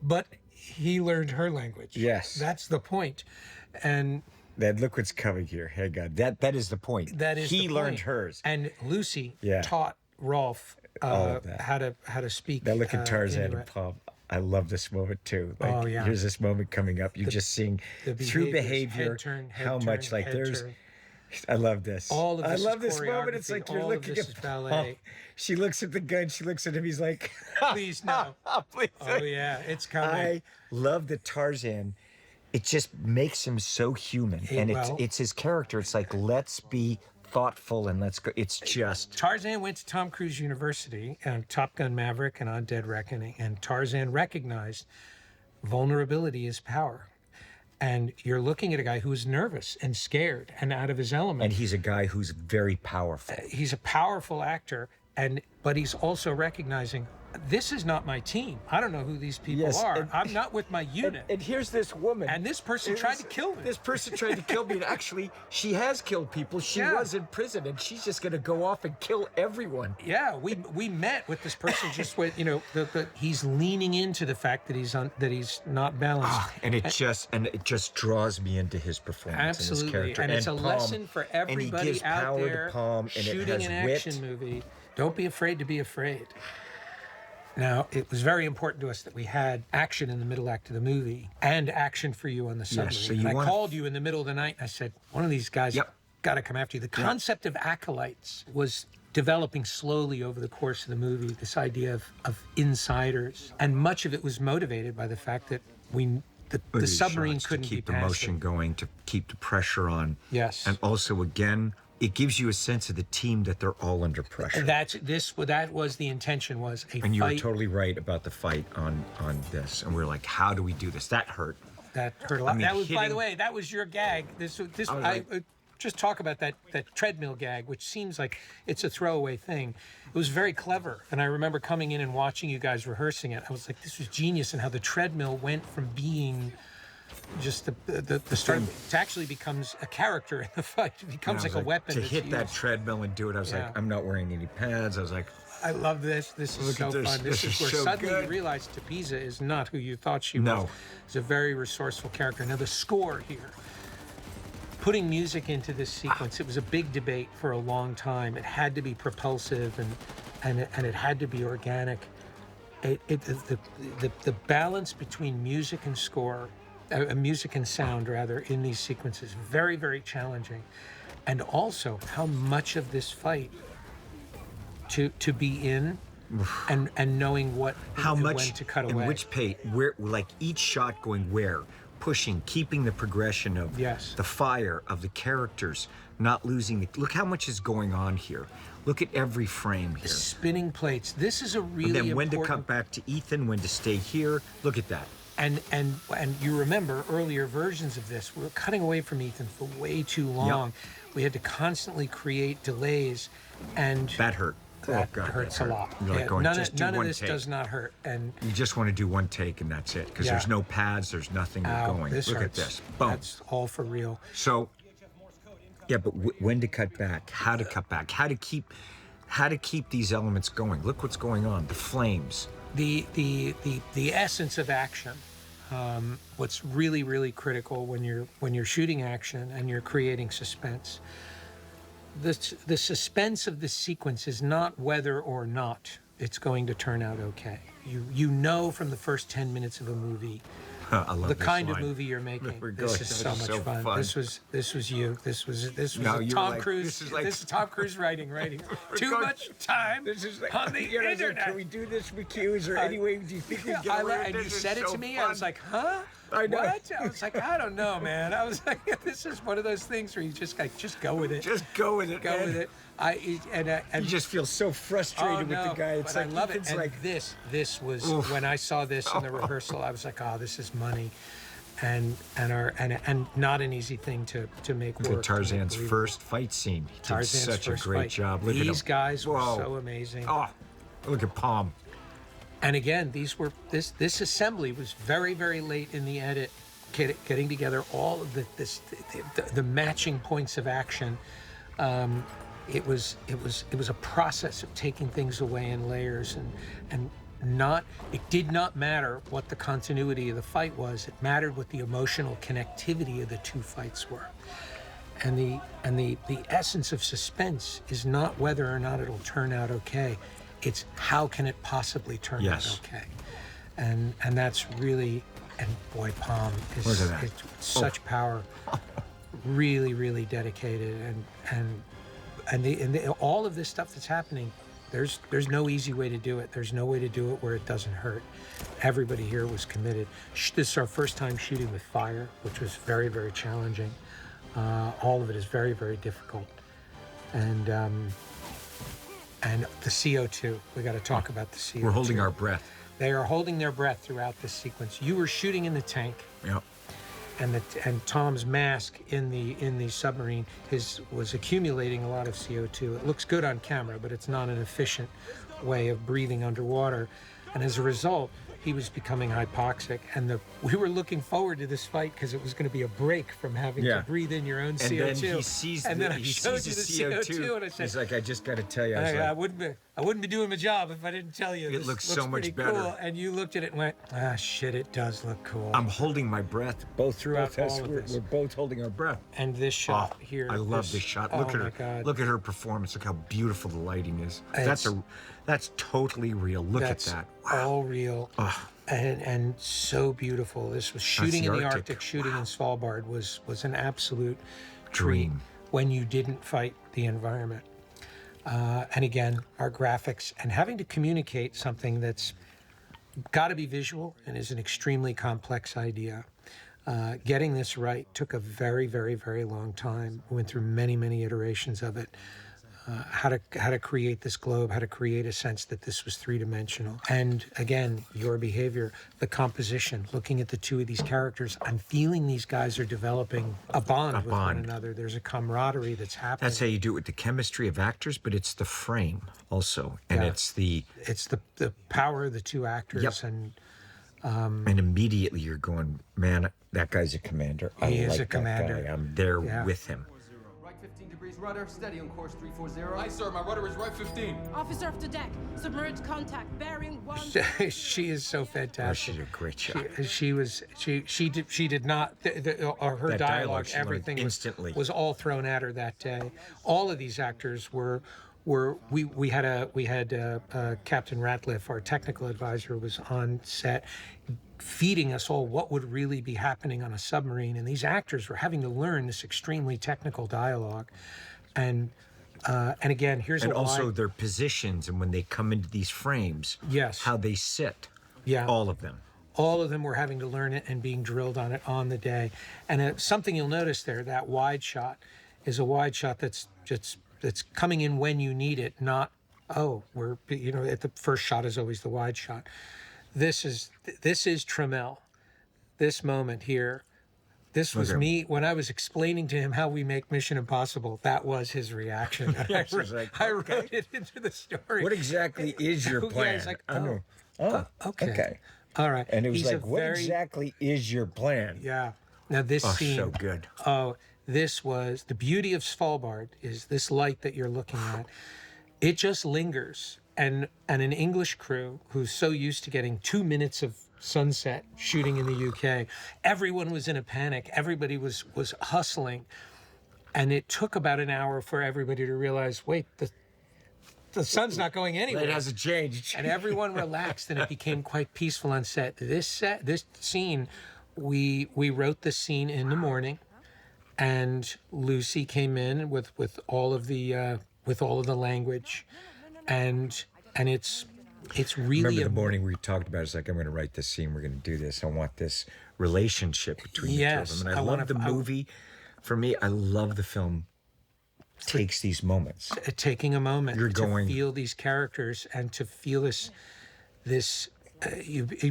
but he learned her language. Yes. That's the point. And look what's coming here. Hey, God, that is the point. that is he the learned point. hers. And Lucy Yeah. taught Rolf All of that. how to speak. That look at Tarzan Inuit. and Palm. I love this moment too. Like, Oh, yeah. Here's this moment coming up. You're just seeing The through behaviors, behavior head turn, head how turn, much like head there's. turn. I love this. All of I this is love this moment. It's choreography. like you're All of looking this at is ballet. Palm. She looks at the gun. She looks at him. He's like, Please no. please. Oh yeah, it's coming. I love that Tarzan. It just makes him so human, and it's his character. It's like, let's be thoughtful and let's go. It's just Tarzan went to Tom Cruise University on Top Gun Maverick and on Dead Reckoning, and Tarzan recognized vulnerability is power. And you're looking at a guy who is nervous and scared and out of his element. and he's a guy who's very powerful. He's a powerful actor, but he's also recognizing this is not my team. I don't know who these people Yes, are. and- I'm not with my unit. And here's this woman. And this person tried to kill me. This person tried to kill me. And actually, she has killed people. She Yeah. was in prison, and she's just going to go off and kill everyone. Yeah, we met with this person just with he's leaning into the fact that he's not balanced. And it just draws me into his performance and his Absolutely, character. and it's a Palm, lesson for and he everybody gives out power there to Palm, and shooting it has an wit. action movie. Don't be afraid to be afraid. Now, it was very important to us that we had action in the middle act of the movie and action for you on the submarine. so And you I want- called you in the middle of the night and I said, one of these guys Yep. got to come after you. The concept of acolytes was developing slowly over the course of the movie, this idea of insiders. And much of it was motivated by the fact that the These submarine shots couldn't to keep be the past motion it. going, to keep the pressure on. Yes. And also, again, it gives you a sense of the team that they're all under pressure. That was the intention, was a And you were fight totally right about the fight on this. And we're like, how do we do this? That hurt. that hurt a lot. I mean, That was, by hitting- the way, that was your gag. Just talk about that treadmill gag, which seems like it's a throwaway thing. It was very clever, and I remember coming in and watching you guys rehearsing it. I was like, this was genius, and how the treadmill went from being just the start to actually becomes a character in the fight. It becomes And I like was a weapon. To that's hit that used. treadmill and do it, I was Yeah. like, I'm not wearing any pads. I was like, I love this. This is Look so at this. fun. This This is is where so suddenly good. you realize Tepeza is not who you thought she No. was. She's a very resourceful character. Now the score here, putting music into this sequence, it was a big debate for a long time. It had to be propulsive and it had to be organic. The balance between music and score, music and sound rather, in these sequences, very, very challenging. And also how much of this fight to be in and knowing how when much to cut and away. which pace, where, like each shot going where, pushing, keeping the progression of Yes. the fire of the characters, not losing the. Look how much is going on here. Look at every frame here. Spinning plates. This is a really And then when to important. cut back to Ethan, when to stay here. Look at that. And you remember earlier versions of this, we were cutting away from Ethan for way too long. We had to constantly create delays, and That hurt. that Oh God, hurts that a hurt. lot. You're like Yeah, going, none just of, do none of one this take. does not hurt. And You just want to do one take and that's it, because Yeah. there's no pads, there's nothing. You're ow, going. this Look hurts. at this. Boom. That's all for real. So, yeah, but when to cut back, how to cut back, how to keep these elements going. Look what's going on. The flames. The essence of action. What's really, really critical when you're shooting action and you're creating suspense. The suspense of this sequence is not whether or not it's going to turn out okay. You know from the first 10 minutes of a movie I love the this kind line. of movie you're making. We're This going- is that so is much so fun. fun. This was you. This was No, a you were Tom like- Cruise. this is like- This is Tom Cruise writing. Too going- much time This is like, on the you know, it's like, internet. can we do this with you? Is there any way do you think we can get away with And this? you It's said it so to me. fun. I was like, huh? I know. What? I was like, I don't know, man. I was like, this is one of those things where you just go with it. Just go with it, Go man. with it. You just feel so frustrated with the guy. It's but like I love it. Ethan's And like, this was Oof. when I saw this in the rehearsal. I was like, oh, this is money, and not an easy thing to make look work. at Tarzan's Believable. first fight scene. He did Tarzan's such a first great fight. job. Look at These him. guys were Whoa. so amazing. Oh, look at Palm. And again, this assembly was very, very late in the edit, getting together all of the matching points of action. It was a process of taking things away in layers and not. It did not matter what the continuity of the fight was. It mattered what the emotional connectivity of the two fights were. And the essence of suspense is not whether or not it'll turn out okay. It's how can it possibly turn Yes. out okay. And that's really, and boy, Palm Look is at that. it's such power. Really, really dedicated, and all of this stuff that's happening. There's no easy way to do it. There's no way to do it where it doesn't hurt. Everybody here was committed. This is our first time shooting with fire, which was very, very challenging. All of it is very, very difficult, and the CO2. We got to talk about the CO2. We're holding our breath. They are holding their breath throughout this sequence. You were shooting in the tank, Yep. and Tom's mask in the submarine was accumulating a lot of CO2. It looks good on camera, but it's not an efficient way of breathing underwater. And as a result, he was becoming hypoxic. And we were looking forward to this fight because it was going to be a break from having Yeah. to breathe in your own And CO2. then he sees and the, then I he showed sees you the the CO2. and I said, He's like, I just got to tell you. I was I like, wouldn't be doing my job if I didn't tell you. It This looks so looks much pretty better. Cool. And you looked at it and went, shit, it does look cool. I'm holding my breath. Both Throughout us, all of we're this. We're both holding our breath. And this shot here. I love this shot. Look oh at my her. God. Look at her performance. Look how beautiful the lighting is. It's- That's totally real. Look That's at that. Wow. all real. And so beautiful. This was shooting the in the Arctic. Arctic, shooting in Svalbard was an absolute Dream. treat when you didn't fight the environment. and again, our graphics, and having to communicate something that's got to be visual and is an extremely complex idea. Getting this right took a very, very, very long time. We went through many, many iterations of it. How to create this globe, how to create a sense that this was three-dimensional. And again, your behavior, the composition, looking at the two of these characters, I'm feeling these guys are developing a bond with one another. There's a camaraderie that's happening. That's how you do it with the chemistry of actors, but it's the frame also. And it's the power of the two actors. Yep. And immediately you're going, man, that guy's a commander. He is like a commander. That guy. I'm there Yeah. with him. Right 15 degrees rudder, steady on course 340. Aye, sir, my rudder is right 15. Officer of the deck, submerged contact, bearing 1. She is so Oh, fantastic. she did a great job. She did not. Her That dialogue dialogue, she learned everything instantly. was all thrown at her that day. All of these actors were. We had Captain Ratliff, our technical advisor, was on set, feeding us all what would really be happening on a submarine, and these actors were having to learn this extremely technical dialogue, and again, here's And a also line. their positions and when they come into these frames, Yes. how they sit. Yeah. All of them. All of them were having to learn it and being drilled on it on the day. And something you'll notice there, that wide shot is a wide shot that's coming in when you need it, not, at the first shot is always the wide shot. This is Trammell. This moment here, this was Okay. me when I was explaining to him how we make Mission Impossible. That was his reaction. And Yes, he's like, I wrote it into the story. What exactly is your Yeah, plan? he's like, I know. Oh, okay. All right. And it was He's a like, what very- exactly is your plan? Yeah. Now this Oh, scene. so good. Oh, this was the beauty of Svalbard. Is this light that you're looking at? It just lingers, and an English crew who's so used to getting 2 minutes of sunset shooting in the UK, everyone was in a panic. Everybody was hustling, and it took about an hour for everybody to realize, wait, the sun's not going anywhere. It hasn't changed. And everyone relaxed, and it became quite peaceful on set. This scene, we wrote this scene in the morning, and Lucy came in with all of the language, and it's really Remember the morning we talked about, it's like, I'm going to write this scene, we're going to do this. I want this relationship between the two Yes, of them. And I I love wanna- the movie. For me, I love the film takes these moments. taking a moment You're to going- feel these characters and to feel this.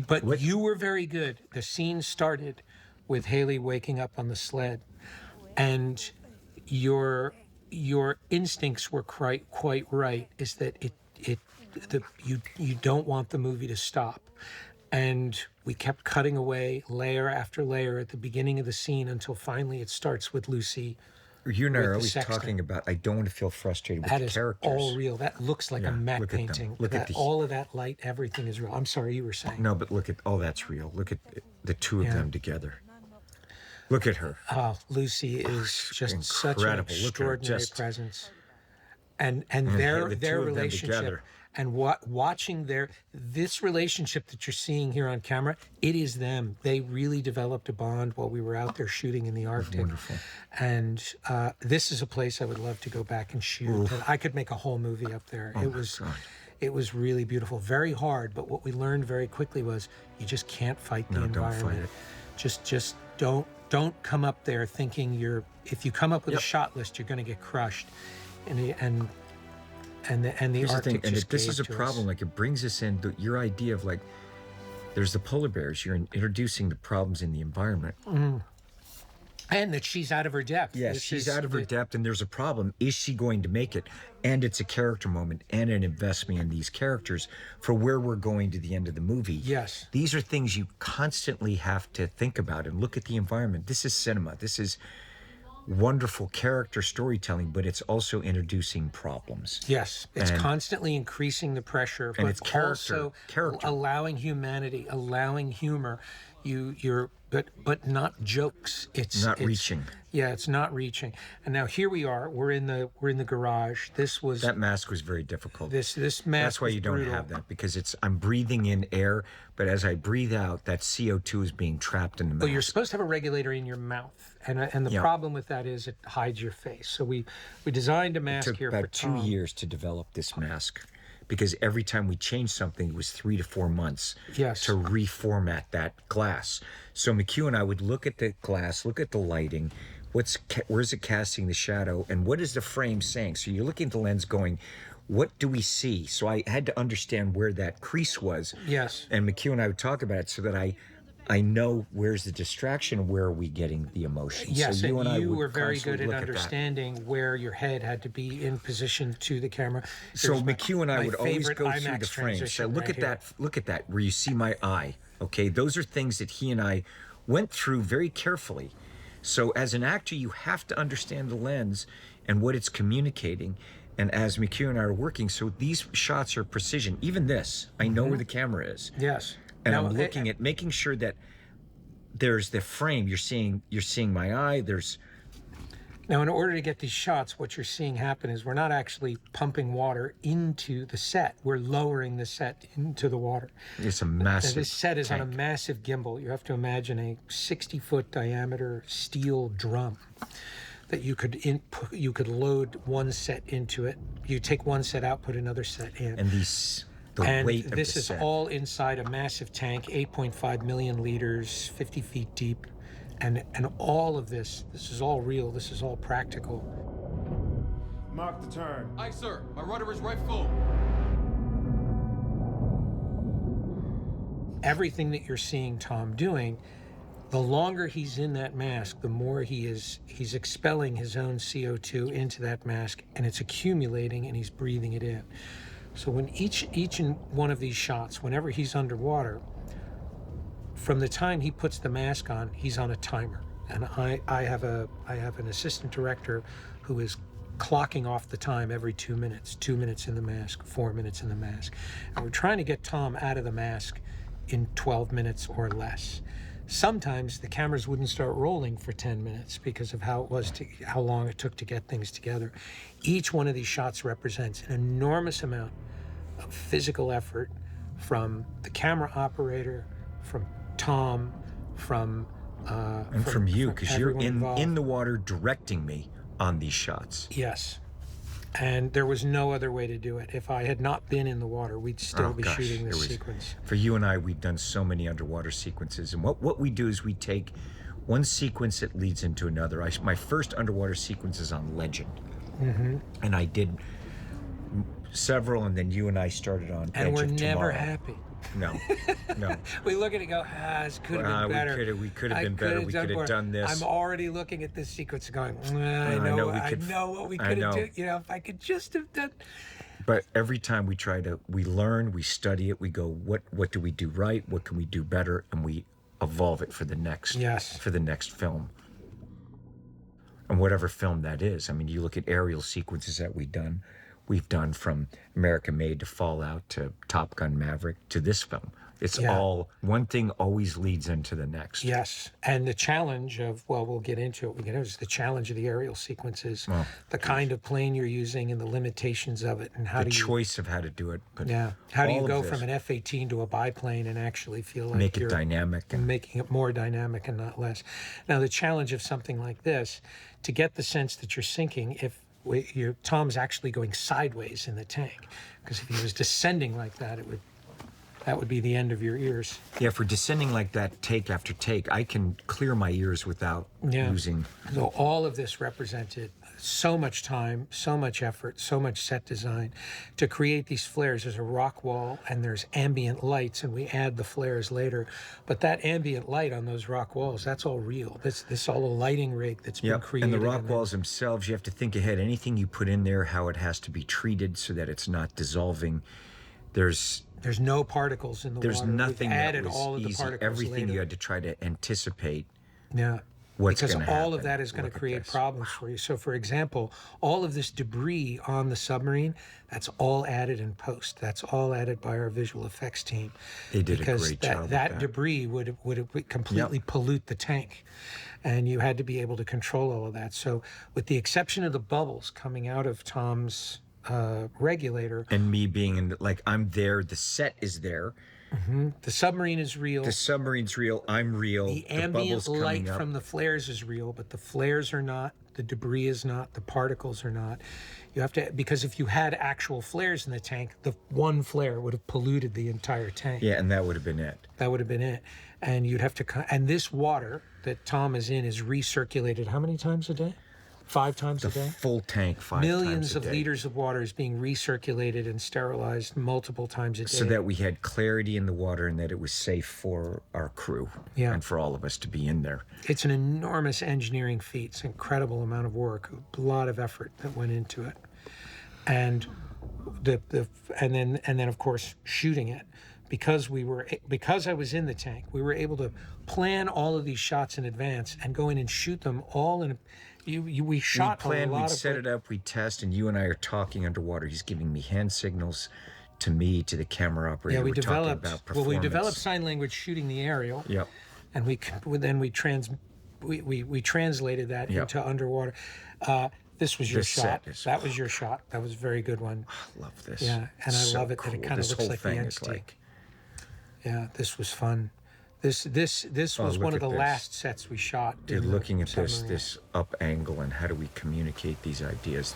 But What- you were very good. The scene started with Haley waking up on the sled, and your instincts were quite right. Is that you don't want the movie to stop, and we kept cutting away layer after layer at the beginning of the scene until finally it starts with Lucy. You and I with are the always sextant. talking about, I don't want to feel frustrated with That the is characters. all real. That looks like Yeah, a matte look at them. painting. Look at the- all of that light, everything is real. I'm sorry, you were saying. No, but look at, oh, that's real. Look at the two of Yeah. them together. Look at her. Oh, Lucy is just such an incredible. Look at her, extraordinary just- presence, and the their two of them relationship, together. and watching this relationship that you're seeing here on camera, it is them. They really developed a bond while we were out there shooting in the Arctic. Wonderful. And this is a place I would love to go back and shoot. And I could make a whole movie up there. God. It was really beautiful, very hard. But what we learned very quickly was you just can't fight the No, don't fight environment. it. Just don't come up there thinking if you come up with Yep. a shot list, you're going to get crushed. And the Here's the Arctic thing, and just this gave is a to us. problem. Like, it brings us in your idea of, like, there's the polar bears. You're introducing the problems in the environment. And that she's out of her depth. Yes, This she's is out of her the- depth, and there's a problem. Is she going to make it? And it's a character moment and an investment in these characters for where we're going to the end of the movie. Yes. These are things you constantly have to think about and look at the environment. This is cinema. This is wonderful character storytelling, but it's also introducing problems. Yes, it's And- constantly increasing the pressure, but it's character- also character. allowing humanity, allowing humor. but not jokes. It's Not reaching. Yeah, it's not reaching. And now here we are. We're in the garage. This was That mask was very difficult. this mask. That's why was you don't brutal. have that, because I'm breathing in air, but as I breathe out, that CO2 is being trapped in the mask. Well, you're supposed to have a regulator in your mouth, and the Yeah. problem with that is it hides your face. So we designed a mask took here about for 2 Tom. years to develop this mask, because every time we changed something, it was 3 to 4 months Yes. to reformat that glass. So McHugh and I would look at the glass, look at the lighting, where's it casting the shadow, and what is the frame saying? So you're looking at the lens going, what do we see? So I had to understand where that crease was. Yes. And McHugh and I would talk about it so that I know where's the distraction, where are we getting the emotion. Yes, so and I you would were very good constantly at look that. understanding where your head had to be in position to the camera. So Here's McHugh and I my would always favorite go through IMAX the frame. So transition look right at here. that. Look at that, where you see my eye. Okay, those are things that he and I went through very carefully. So as an actor, you have to understand the lens and what it's communicating. And as McHugh and I are working, so these shots are precision. Even this, I know where the camera is. Yes. And Now, I'm looking at making sure that there's the frame. You're seeing my eye. Now, in order to get these shots, what you're seeing happen is we're not actually pumping water into the set. We're lowering the set into the water. It's a And massive this set is on a tank. massive gimbal. You have to imagine a 60-foot diameter steel drum that you could load one set into it. You take one set out, put another set in. And the And weight of this the is set. all inside a massive tank, 8.5 million liters, 50 feet deep. And all of this is all real. This is all practical. Mark the turn. Aye, sir. My rudder is right full. Everything that you're seeing Tom doing, the longer he's in that mask, the more he's expelling his own CO2 into that mask, and it's accumulating, and he's breathing it in. So when each and one of these shots, whenever he's underwater, from the time he puts the mask on, he's on a timer. And I have an assistant director who is clocking off the time every 2 minutes. 2 minutes in the mask, 4 minutes in the mask. And we're trying to get Tom out of the mask in 12 minutes or less. Sometimes the cameras wouldn't start rolling for 10 minutes because of how long it took to get things together. Each one of these shots represents an enormous amount of physical effort from the camera operator, from Tom, from you, because you're everyone involved. in the water directing me on these shots. Yes. And there was no other way to do it. If I had not been in the water, we'd still be shooting this sequence. For you and I, we've done so many underwater sequences, and what we do is we take one sequence that leads into another. My first underwater sequence is on Legend, and I did several, and then you and I started on And Edge we're of never Tomorrow. happy. No. We look at it and go, this could have been better. We could have been better. We could have more. done this. I'm already looking at this sequence and going, I know know what we I could know. have done. You know, if I could just have done. But every time we learn, we study it, we go, what do we do right? What can we do better? And we evolve it for the next film. And whatever film that is. I mean, you look at aerial sequences that we've done from America Made to Fallout to Top Gun Maverick to this film. It's all, one thing always leads into the next. Yes, and the challenge of, we'll get into it. It's the challenge of the aerial sequences, the kind of plane you're using and the limitations of it, and how The do you choice of how to do it. But how do you all of go this, from an F-18 to a biplane and actually feel like make it you're dynamic and making it more dynamic and not less. Now, the challenge of something like this, to get the sense that you're sinking, Tom's actually going sideways in the tank, because if he was descending like that, that would be the end of your ears. Yeah, for descending like that, take after take, I can clear my ears without losing. So all of this represented so much time, so much effort, so much set design to create these flares. There's a rock wall and there's ambient lights, and we add the flares later. But that ambient light on those rock walls, that's all real. This all a lighting rig that's been created. And the rock walls themselves, you have to think ahead. Anything you put in there, how it has to be treated so that it's not dissolving. There's no particles in the water. nothing We've added that was all of the easy. particles Everything later. you had to try to anticipate. Yeah. what's because going to all happen. of that is going to Look at create this. problems for you. So, for example, all of this debris on the submarine, that's all added in post. That's all added by our visual effects team. They did a because great that, job with that that. debris would completely pollute the tank, and you had to be able to control all of that. So, with the exception of the bubbles coming out of Tom's regulator, And me being in, like, I'm there, the set is there, the submarine is real. the submarine's real, I'm real, The the ambient bubbles light coming up. from the flares is real, but the flares are not, the debris is not, the particles are not. You have to, because if you had actual flares in the tank, the one flare would have polluted the entire tank. Yeah, and that would have been it. That would have been it. And you'd have to, and this water that Tom is in is recirculated how many times a day? 5 times The a day? full tank 5 Millions times a of day. liters of water is being recirculated and sterilized multiple times a day. So that we had clarity in the water and that it was safe for our crew Yeah. and for all of us to be in there. It's an enormous engineering feat. It's an incredible amount of work, a lot of effort that went into it, and and then of course shooting it, because I was in the tank, we were able to plan all of these shots in advance and go in and shoot them all in. We shot We planned, a lot we'd of set it up, we'd test, and you and I are talking underwater. He's giving me hand signals to me, to the camera operator. Yeah, we We're talking developed. about Well, we developed performance. sign language shooting the aerial. Yep. And we translated that Yep. into underwater. This was your This shot. set is- That was your shot. That was a very good one. Love this. Yeah, and I So love it that it cool. kind of This looks whole like the thing is entity. like, Yeah, this was fun. This was look one of at the this. last sets we shot. dude, in the looking at submarine. this up angle and how do we communicate these ideas?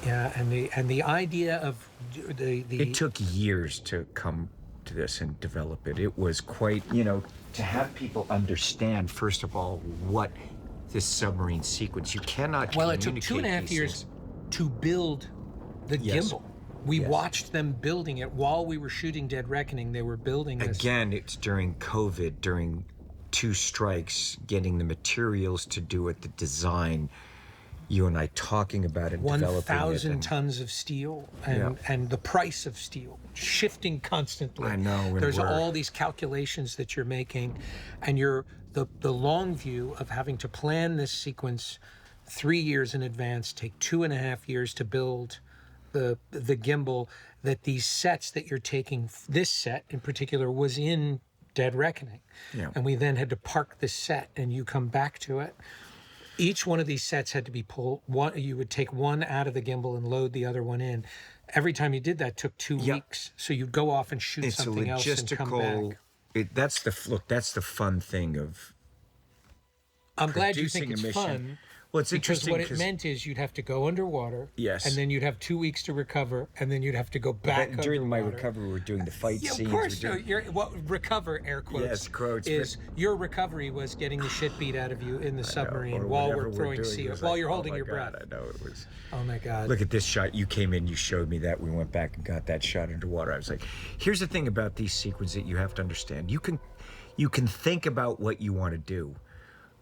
Yeah, and the idea of the It took years to come to this and develop it. It was quite, to have people understand, first of all, what this submarine sequence, you cannot well, it took communicate 2.5 these years things. to build the Yes. gimbal. We Yes. watched them building it while we were shooting Dead Reckoning. They were building this. Again, it's during COVID, during 2 strikes, getting the materials to do it, the design, you and I talking about it, developing it. 1,000 and- tons of steel Yeah. and the price of steel shifting constantly. I know, and There's we're- all these calculations that you're making, and you're the long view of having to plan this sequence 3 years in advance, take 2.5 years to build the gimbal, that these sets that you're taking, this set in particular was in Dead Reckoning. Yeah. And we then had to park this set and you come back to it. Each one of these sets had to be pulled. You would take one out of the gimbal and load the other one in. Every time you did that took 2 Yeah. weeks. So you'd go off and shoot It's a something else and come logistical. back. That's the fun thing of I'm glad you think producing a it's mission. fun. Well, it's Because interesting what it 'cause- meant is you'd have to go underwater. Yes. And then you'd have 2 weeks to recover, and then you'd have to go back during my underwater. recovery, we're doing the fight Yeah, scenes. of course. we're doing- Recover, air quotes. Yes, quotes, Is your recovery was getting the shit beat out of you in the submarine or while whatever we're throwing doing, CO, it was while like, you're oh holding my your God, breath. I know it was. Oh my God. Look at this shot. You came in, you showed me that. We went back and got that shot underwater. I was like, here's the thing about these sequences that you have to understand. You can think about what you want to do,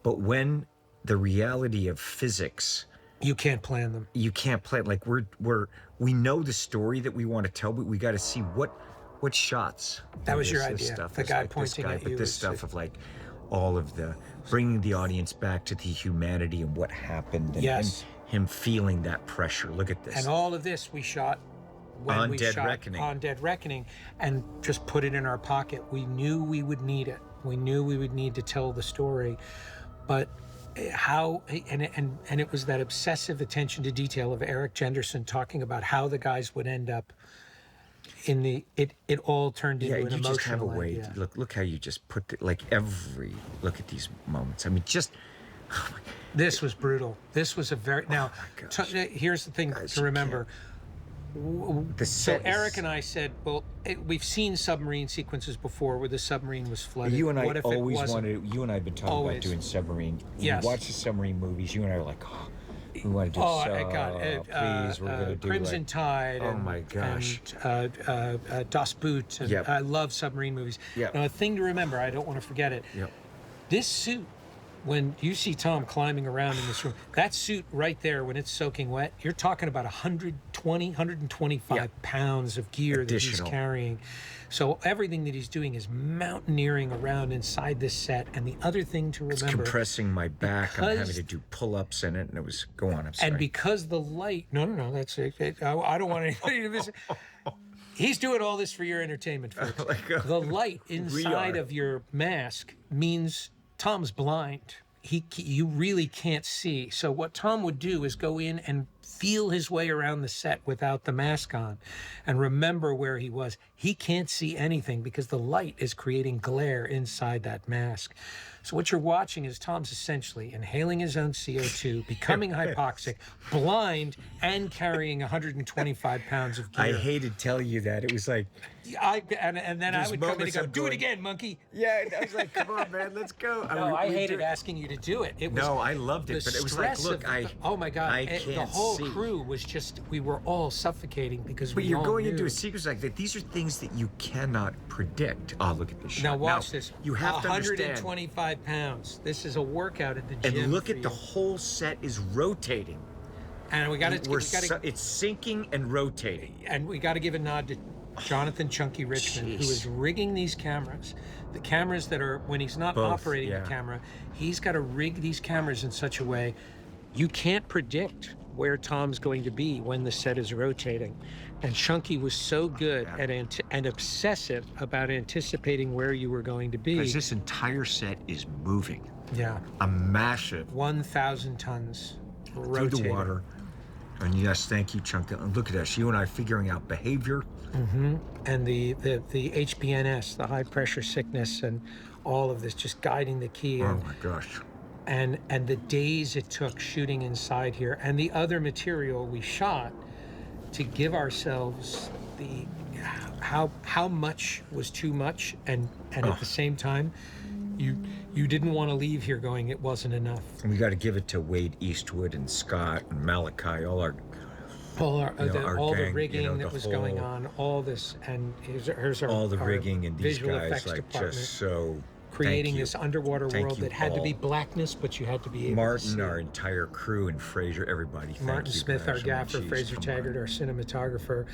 but when the reality of physics, You can't plan them. you can't play it. Like we know the story that we want to tell, but we got to see what shots. That was your This idea. stuff The is guy like this pointing guy, at but you this is- stuff of like all of the bringing the audience back to the humanity and what happened. And Yes. him feeling that pressure. Look at this. And all of this we shot when On we Dead shot Reckoning. on Dead Reckoning, and just put it in our pocket. We knew we would need it. We knew we would need to tell the story, but how and it was that obsessive attention to detail of Eric Jenderson talking about how the guys would end up in the it all turned into Yeah, an you just have a emotional way. idea. Look how you just put look at these moments. I mean, just This was brutal. This was a very now. my gosh. Here's the thing Guys, to you remember. the So set. Eric and I said, well, we've seen submarine sequences before where the submarine was flooded. You and I What if always it wasn't? wanted. You and I have been talking Always. about doing submarine. Yes. We watch the submarine movies. You and I are like, oh, we want to do. Oh, so, I got it. please, we're gonna do Crimson like, Tide. Oh and, my gosh. And, Das Boot. And Yep. I love submarine movies. Yep. Now, a thing to remember, I don't want to forget it. Yep. This suit when you see Tom climbing around in this room, that suit right there, when it's soaking wet, you're talking about 125 pounds of gear Additional. that he's carrying. So everything that he's doing is mountaineering around inside this set. And the other thing to It's remember, compressing my back. I'm having because- to do pull-ups in it, and it was go on. I'm sorry. and because the light, no, that's it. I don't want anybody to miss it. He's doing all this for your entertainment, folks. The light inside of your mask means Tom's blind. You really can't see. So what Tom would do is go in and feel his way around the set without the mask on and remember where he was. He can't see anything because the light is creating glare inside that mask. So what you're watching is Tom's essentially inhaling his own CO2, becoming hypoxic, blind, and carrying 125 pounds of gear. I hated telling you that. It was like, And then I There's would come in and moments go, I'm do it going- again, monkey. yeah. I was like, come on, man, let's go. No, I hated asking you to do it. It was No, I loved it, the but it was like, stress look, of- oh my God, I the can't whole see. crew was just, we were all suffocating because But we you're all going knew. into a sequence like that. These are things that you cannot predict. Oh, look at this shot. Now watch this. You have to understand. 125 pounds. This is a workout at the And gym. look for at the you. whole set is rotating. And we got to, It's sinking and rotating. and we got to give a nod to Jonathan Chunky Richmond, who Jeez. is rigging these cameras. The cameras that are, when he's not Both, operating yeah. the camera, he's got to rig these cameras in such a way you can't predict where Tom's going to be when the set is rotating. And Chunky was so good and obsessive about anticipating where you were going to be. Because this entire set is moving. Yeah, A massive 1,000 tons through rotating. the water. And yes, thank you, Chunky. And look at us, you and I figuring out behavior. And the HPNS, the high pressure sickness, and all of this, just guiding the key. Oh my gosh. and the days it took shooting inside here, and the other material we shot to give ourselves the how much was too much, and at the same time you didn't want to leave here going it wasn't enough. And we got to give it to Wade Eastwood and Scott and Malachi, all our All our the gang, rigging the that was going whole- on, all this, and here's our all the our rigging and these visual guys effects like department. just so Creating thank you. this underwater Thank world you that had to be all. blackness, but you had to be able to Martin, see our it. entire crew, and Fraser, everybody. Thank Martin you Smith, guys. our I mean, gaffer, geez, Fraser come Taggart, on. our cinematographer.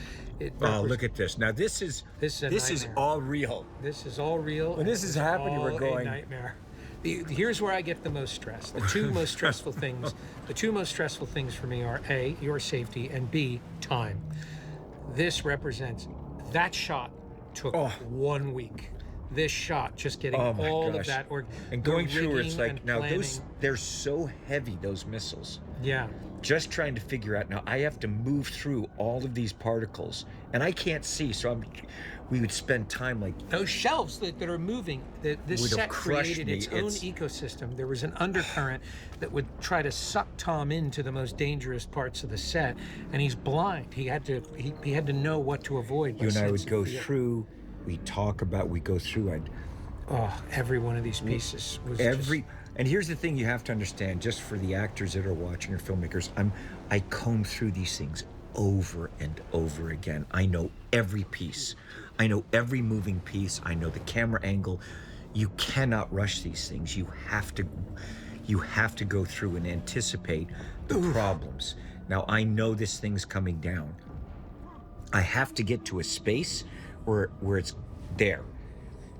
Oh, look at this. Now this is This is a this is nightmare. all real. This is all real. When and this it is was happening, we're all going- a nightmare. Here's where I get the most stress. The two most stressful things. The two most stressful things for me are A, your safety, and B, time. This represents that shot took 1 week. This shot, just getting Oh my all gosh. of that, And the going through, it's rigging like and now planning. they're so heavy, those missiles. Yeah. Just trying to figure out now. I have to move through all of these particles, and I can't see. So we would spend time like Those shelves that are moving, this Would have set crushed created me. its own It's- ecosystem. There was an undercurrent that would try to suck Tom into the most dangerous parts of the set, and he's blind. He had to know what to avoid. you what and I would sense go of feel. through. We talk about. We go through. Every one of these pieces was And here's the thing you have to understand, just for the actors that are watching or filmmakers, I comb through these things over and over again. I know every piece. I know every moving piece. I know the camera angle. You cannot rush these things. You have to go through and anticipate the problems. Now I know this thing's coming down. I have to get to a space where it's there.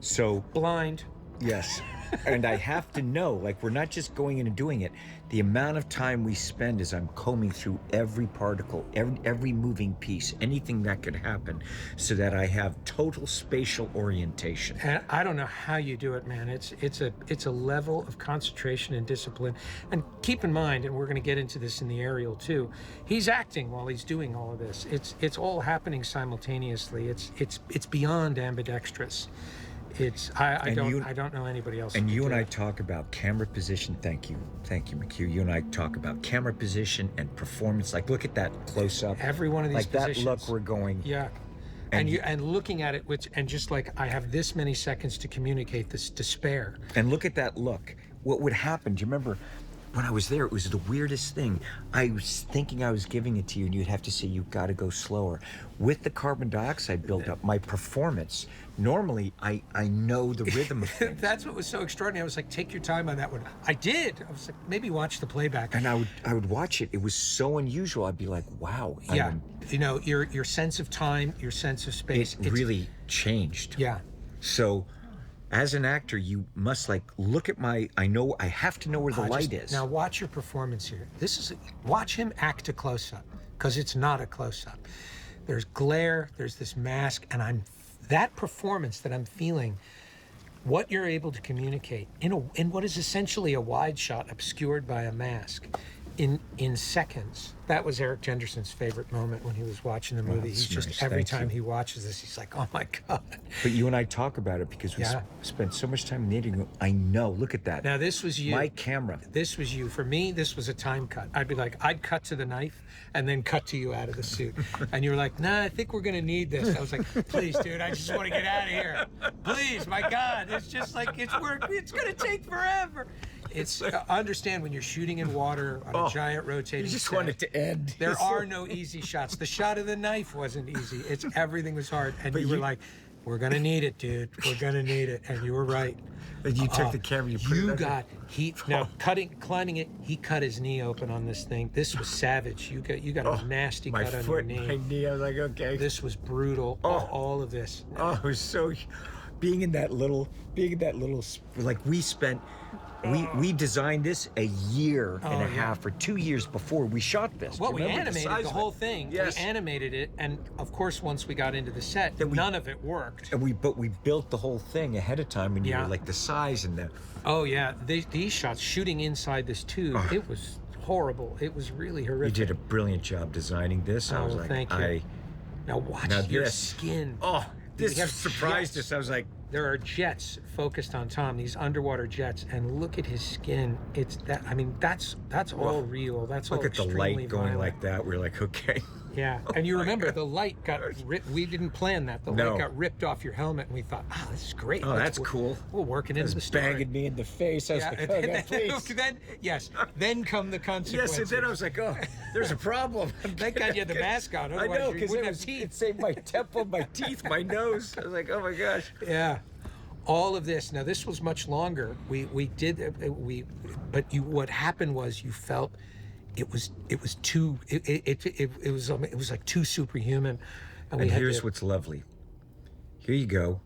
So blind. yes. And I have to know, like, we're not just going in and doing it. The amount of time we spend as I'm combing through every particle, every moving piece, anything that could happen, so that I have total spatial orientation. And I don't know how you do it, man. It's a level of concentration and discipline. And keep in mind, and we're going to get into this in the aerial too. He's acting while he's doing all of this. It's all happening simultaneously. It's beyond ambidextrous. I don't know anybody else. And who you can and do I it. talk about camera position. Thank you, McHugh. You and I talk about camera position and performance. Like, look at that close up. Every one of these like that positions. look we're going. Yeah. And looking at it, and just like I have this many seconds to communicate this despair. And look at that look. What would happen? Do you remember when I was there, it was the weirdest thing. I was thinking I was giving it to you, and you'd have to say, you've got to go slower. With the carbon dioxide buildup, my performance, normally I know the rhythm of things. That's what was so extraordinary. I was like, take your time on that one. I did. I was like, maybe watch the playback. And I would watch it. It was so unusual. I'd be like, wow. Yeah. You know, your sense of time, your sense of space. It really changed. Yeah. So, as an actor, you must like look at I have to know where the light is. Now watch your performance here. Watch him act a close-up, because it's not a close-up. There's glare, there's this mask, and that performance that I'm feeling, what you're able to communicate in what is essentially a wide shot obscured by a mask in seconds. That was Eric Jenderson's favorite moment when he was watching the movie. That's He's just, nice. every Thank time you. he watches this, he's like, oh my God. But you and I talk about it because we Yeah. spent so much time in the interview. I know. Look at that. Now this was you. My camera. This was you. For me, this was a time cut. I'd be like, I'd cut to the knife and then cut to you out of the suit. And you were like, nah, I think we're going to need this. I was like, please, dude, I just want to get out of here. Please, my God. It's just like, it's going to take forever. It's, understand when you're shooting in water on a giant rotating You just set, want it to end. there are no easy shots. The shot of the knife wasn't easy. Everything was hard. And you were like, we're going to need it, dude. We're going to need it. And you were right. And you took the camera, you put it under. Now climbing it, he cut his knee open on this thing. This was savage. You got a nasty my cut on foot, your knee. my knee. I was like, okay. This was brutal. All of this. Oh, it was so. Being in that little, like we designed this a year and a half or 2 years before we shot this. Well, Do we you remember animated size the of whole it? thing. Yes. We animated it, and of course, once we got into the set, none of it worked. And we built the whole thing ahead of time, and you Yeah. were like the size and the. Oh yeah, these shots shooting inside this tube, it was horrible. It was really You horrific. did a brilliant job designing this. I was like, thank you. Now watch your this. skin. Oh, this We have surprised jets. us. I was like, There are jets focused on Tom, these underwater jets, and look at his skin. It's that. I mean, that's all real. That's all look at the extremely light going violent. like that. We're like, okay. Yeah, and you remember the light got ripped. We didn't plan that. The No. light got ripped off your helmet, and we thought, oh, this is great. Oh, that's cool. We'll work it into the It was story. banging me in the face. I was Yeah, like, and oh, then, God, please. then come the consequences. Yes, and then I was like, oh, there's a problem. Thank God you had the mask on. I Otherwise know, you because wouldn't have teeth. it saved my temple, my teeth, my nose. I was like, oh my gosh. Yeah, all of this. Now this was much longer. What happened was you felt it was too. It was like too superhuman. And we had here's to, what's lovely. Here you go.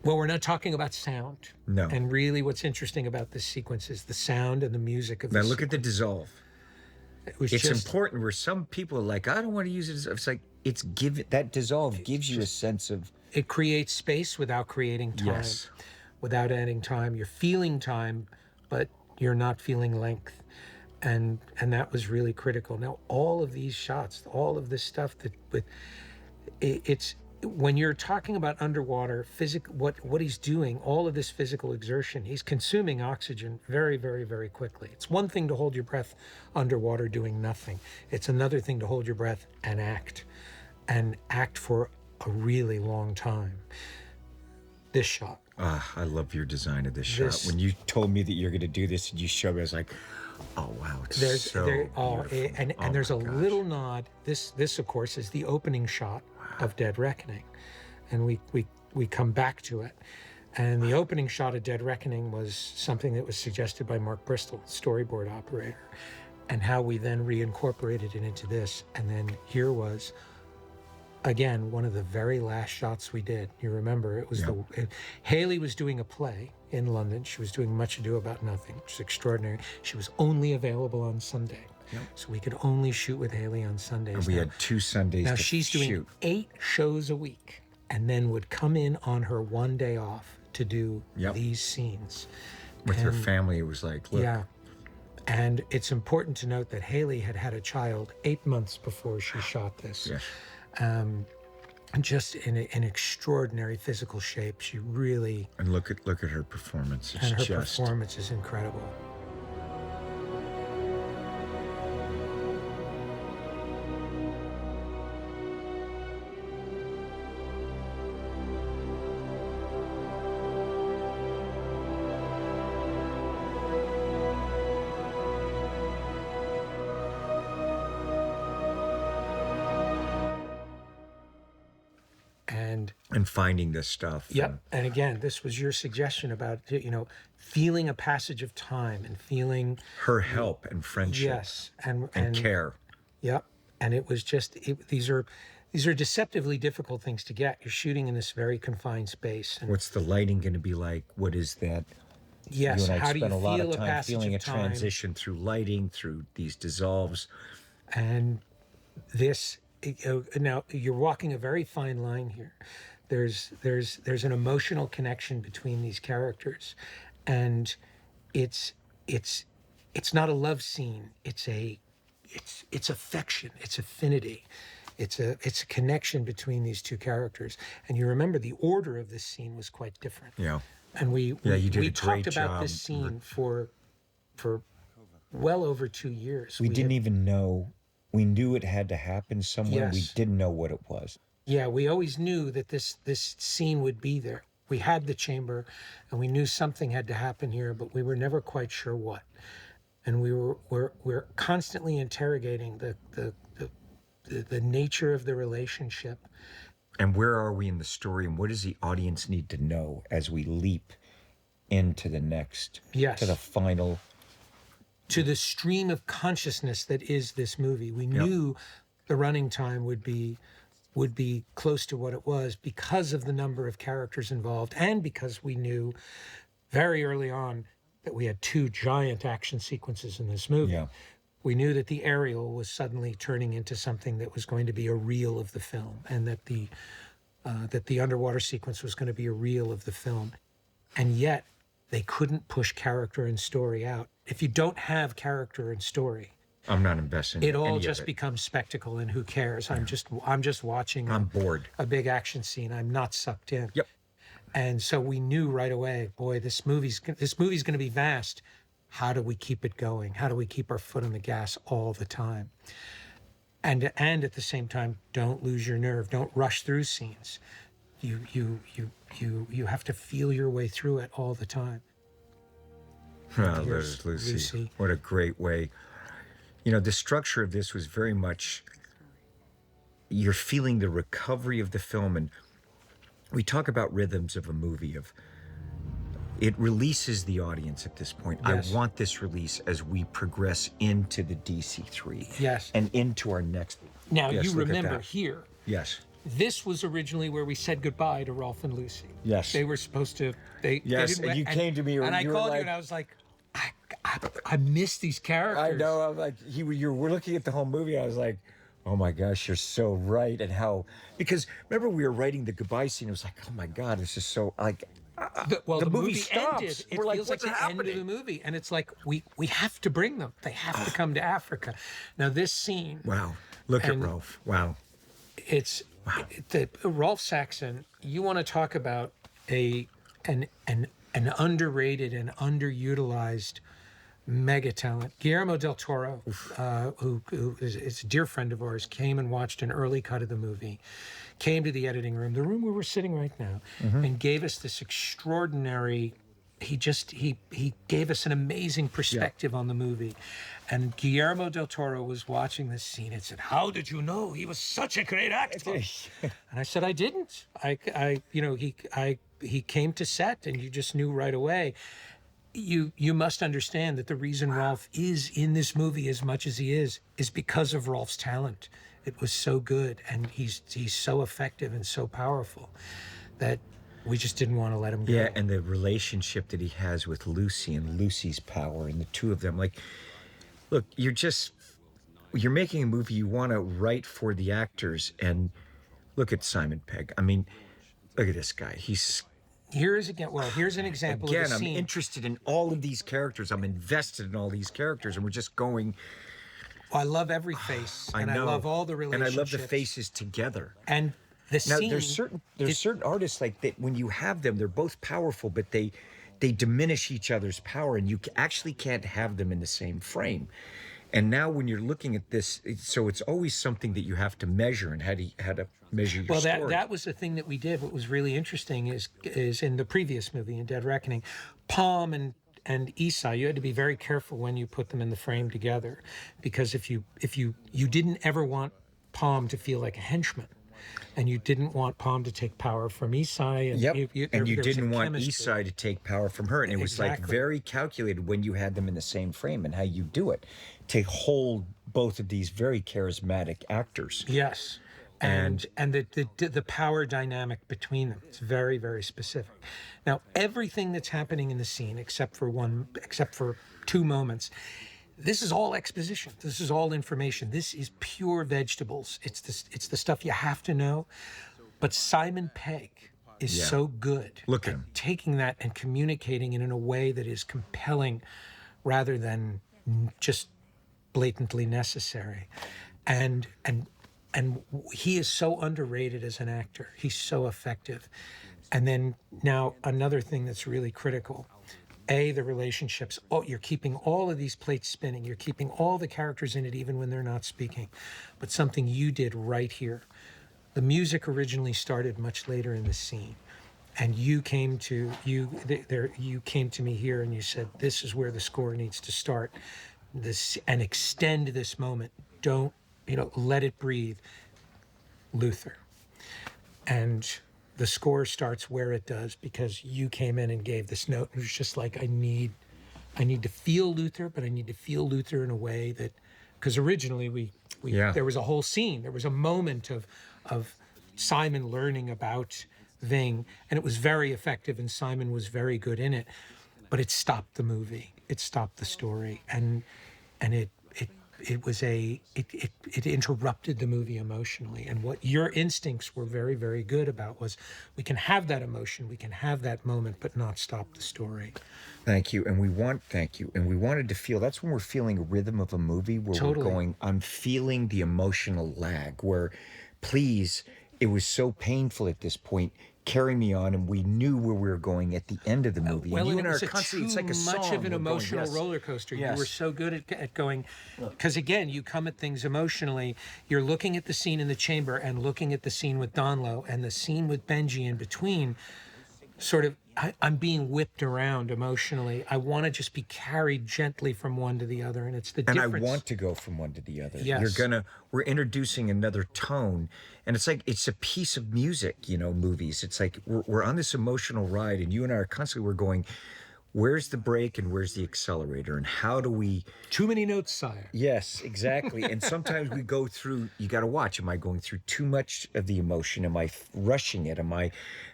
well, we're not talking about sound. No. And really, what's interesting about this sequence is the sound and the music of Now this. look at the dissolve. It was It's just, important where some people are like, I don't want to use it. It's like, that dissolve gives you a sense of. It creates space without creating time. Yes. Without adding time. You're feeling time, but you're not feeling length. And that was really critical. Now, all of these shots, all of this stuff it's when you're talking about underwater what he's doing, all of this physical exertion, he's consuming oxygen very, very, very quickly. It's one thing to hold your breath underwater doing nothing. It's another thing to hold your breath and act for a really long time. This shot. I love your design of this shot. This- When you told me that you're going to do this and you showed me, I was like, oh, wow. It's so beautiful. And Oh there's my a gosh. little nod. This of course is the opening shot of Dead Reckoning, and we come back to it. And the opening shot of Dead Reckoning was something that was suggested by Mark Bristol, storyboard operator, and how we then reincorporated it into this. And then here was, again, one of the very last shots we did. You remember, it was Haley was doing a play in London. She was doing Much Ado About Nothing, which is extraordinary. She was only available on Sunday. So we could only shoot with Haley on Sundays. And we Now- had 2 Sundays now to she's doing shoot. 8 shows a week, and then would come in on her one day off to do Yep. these scenes. With her And- family, it was like, look. Yeah. And it's important to note that Haley had had a child 8 months before she shot this. Yes. Just in an extraordinary physical shape. She really, And look at her performance. It's and her just. performance is incredible. and finding this stuff. Yep. And again, this was your suggestion about, feeling a passage of time and feeling, Her help and friendship. yes, and care. Yep. And it was just these are deceptively difficult things to get. You're shooting in this very confined space. And What's the lighting going to be like? What is that? yes, You and I how do you spent a lot feel of a time passage feeling a of time? transition through lighting, through these dissolves. And this now you're walking a very fine line here. There's an emotional connection between these characters, and it's not a love scene. It's affection. It's affinity. It's a connection between these two characters. And you remember the order of this scene was quite different. Yeah. And you did a we talked great about job. this scene for well over 2 years. We didn't had- even know. We knew it had to happen somewhere. We Yes. didn't know what it was. Yeah, we always knew that this scene would be there. We had the chamber, and we knew something had to happen here, but we were never quite sure what. And we're constantly interrogating the nature of the relationship. And where are we in the story? And what does the audience need to know as we leap into the next, Yes. to the final? To the stream of consciousness that is this movie. We knew the running time would be close to what it was because of the number of characters involved, and because we knew very early on that we had 2 giant action sequences in this movie. Yeah. We knew that the aerial was suddenly turning into something that was going to be a reel of the film, and that the underwater sequence was going to be a reel of the film. And yet they couldn't push character and story out. If you don't have character and story, I'm not investing it in all any just of it. becomes spectacle, and who cares? I'm just watching I'm bored. a big action scene. I'm not sucked in. Yep. And so we knew right away, boy, this movie's going to be vast. How do we keep it going? How do we keep our foot on the gas all the time? And at the same time, don't lose your nerve. Don't rush through scenes. You have to feel your way through it all the time. Oh, Here's there's Lucy. Lucy. What a great way. The structure of this was very much, you're feeling the recovery of the film. And we talk about rhythms of a movie, it releases the audience at this point. Yes. I want this release as we progress into the DC3. Yes. And into our next. Now, Yes, you look at remember that. here, Yes. this was originally where we said goodbye to Rolf and Lucy. Yes. They were supposed to. Yes, didn't- and you came to me, and I you were called like- you, and I was like, I miss these characters. I know. I'm like, we're looking at the whole movie. I was like, oh my gosh, you're so right. And how, because remember we were writing the goodbye scene. It was like, oh my God, this is so like. The movie stops. ended. It We're like, feels like what's the end of happening? the movie, and it's like we have to bring them. They have to come to Africa. Now this scene, Wow. Look at And- Rolf. Wow. it's Rolf Saxon. You want to talk about an underrated and underutilized mega talent. Guillermo del Toro, who is a dear friend of ours, came and watched an early cut of the movie, came to the editing room, the room where we're sitting right now, and gave us this extraordinary. He gave us an amazing perspective on the movie. And Guillermo del Toro was watching this scene and said, "How did you know he was such a great actor?" And I said, "I didn't. He came to set, and you just knew right away." You must understand that the reason Rolf is in this movie as much as he is because of Rolf's talent. It was so good, and he's so effective and so powerful that we just didn't want to let him go. Yeah, and the relationship that he has with Lucy and Lucy's power and the two of them. Like, look, you're making a movie, you want to write for the actors, and look at Simon Pegg. I mean, look at this guy. Here's an example Again, of a I'm scene. interested in all of these characters. I'm invested in all these characters, and we're just going. I love every face, and I love all the and relationships. I love the faces together. And the Now, scene. there's certain artists like that. When you have them, they're both powerful, but they diminish each other's power, and you actually can't have them in the same frame. And now, when you're looking at this, so it's always something that you have to measure, and how to measure your Well, story. that was the thing that we did. What was really interesting is in the previous movie, in Dead Reckoning, Palm and Esau, you had to be very careful when you put them in the frame together, because if you didn't ever want Palm to feel like a henchman. and you didn't want Palm to take power from Isai. And Yep. there And you was a didn't want chemistry. Isai to take power from her. And it was like Exactly. very calculated when you had them in the same frame and how you do it to hold both of these very charismatic actors. Yes. And the power dynamic between them. It's very, very specific. Now, everything that's happening in the scene, except for 2 moments, this is all exposition. This is all information. This is pure vegetables. It's the stuff you have to know. But Simon Pegg is Yeah. so good Look at him. taking that and communicating it in a way that is compelling rather than just blatantly necessary. And he is so underrated as an actor. He's so effective. And then now another thing that's really critical. The relationships. Oh, you're keeping all of these plates spinning. You're keeping all the characters in it even when they're not speaking. But something you did right here. The music originally started much later in the scene. And you came to me here and you said, this is where the score needs to start. This and extend this moment. Don't, let it breathe. Luther. And the score starts where it does because you came in and gave this note. It was just like, I need to feel Luther, but I need to feel Luther in a way that, because originally there was a whole scene. There was a moment of Simon learning about Ving, and it was very effective, and Simon was very good in it. But it stopped the movie. It stopped the story, and it interrupted the movie emotionally. And what your instincts were very, very good about was we can have that emotion, we can have that moment, but not stop the story. Thank you. And we wanted to feel, that's when we're feeling a rhythm of a movie where Totally. we're going, I'm feeling the emotional lag where, please, it was so painful at this point. Carry me on, and we knew where we were going at the end of the movie. Well, and you and and it I was are constantly, it's like a too much song. of an We're going, emotional yes. roller coaster. Yes. You were so good at going, because again, you come at things emotionally. You're looking at the scene in the chamber and looking at the scene with Donlo and the scene with Benji in between. Sort of, I'm being whipped around emotionally. I want to just be carried gently from one to the other, and it's the And difference. I want to go from one to the other. Yes. We're introducing another tone, and it's like, it's a piece of music, movies. It's like, we're on this emotional ride, and you and I are constantly, we're going, where's the brake and where's the accelerator, and how do we... Too many notes, sire. Yes, exactly. And sometimes we go through, you got to watch, am I going through too much of the emotion? Am I rushing it?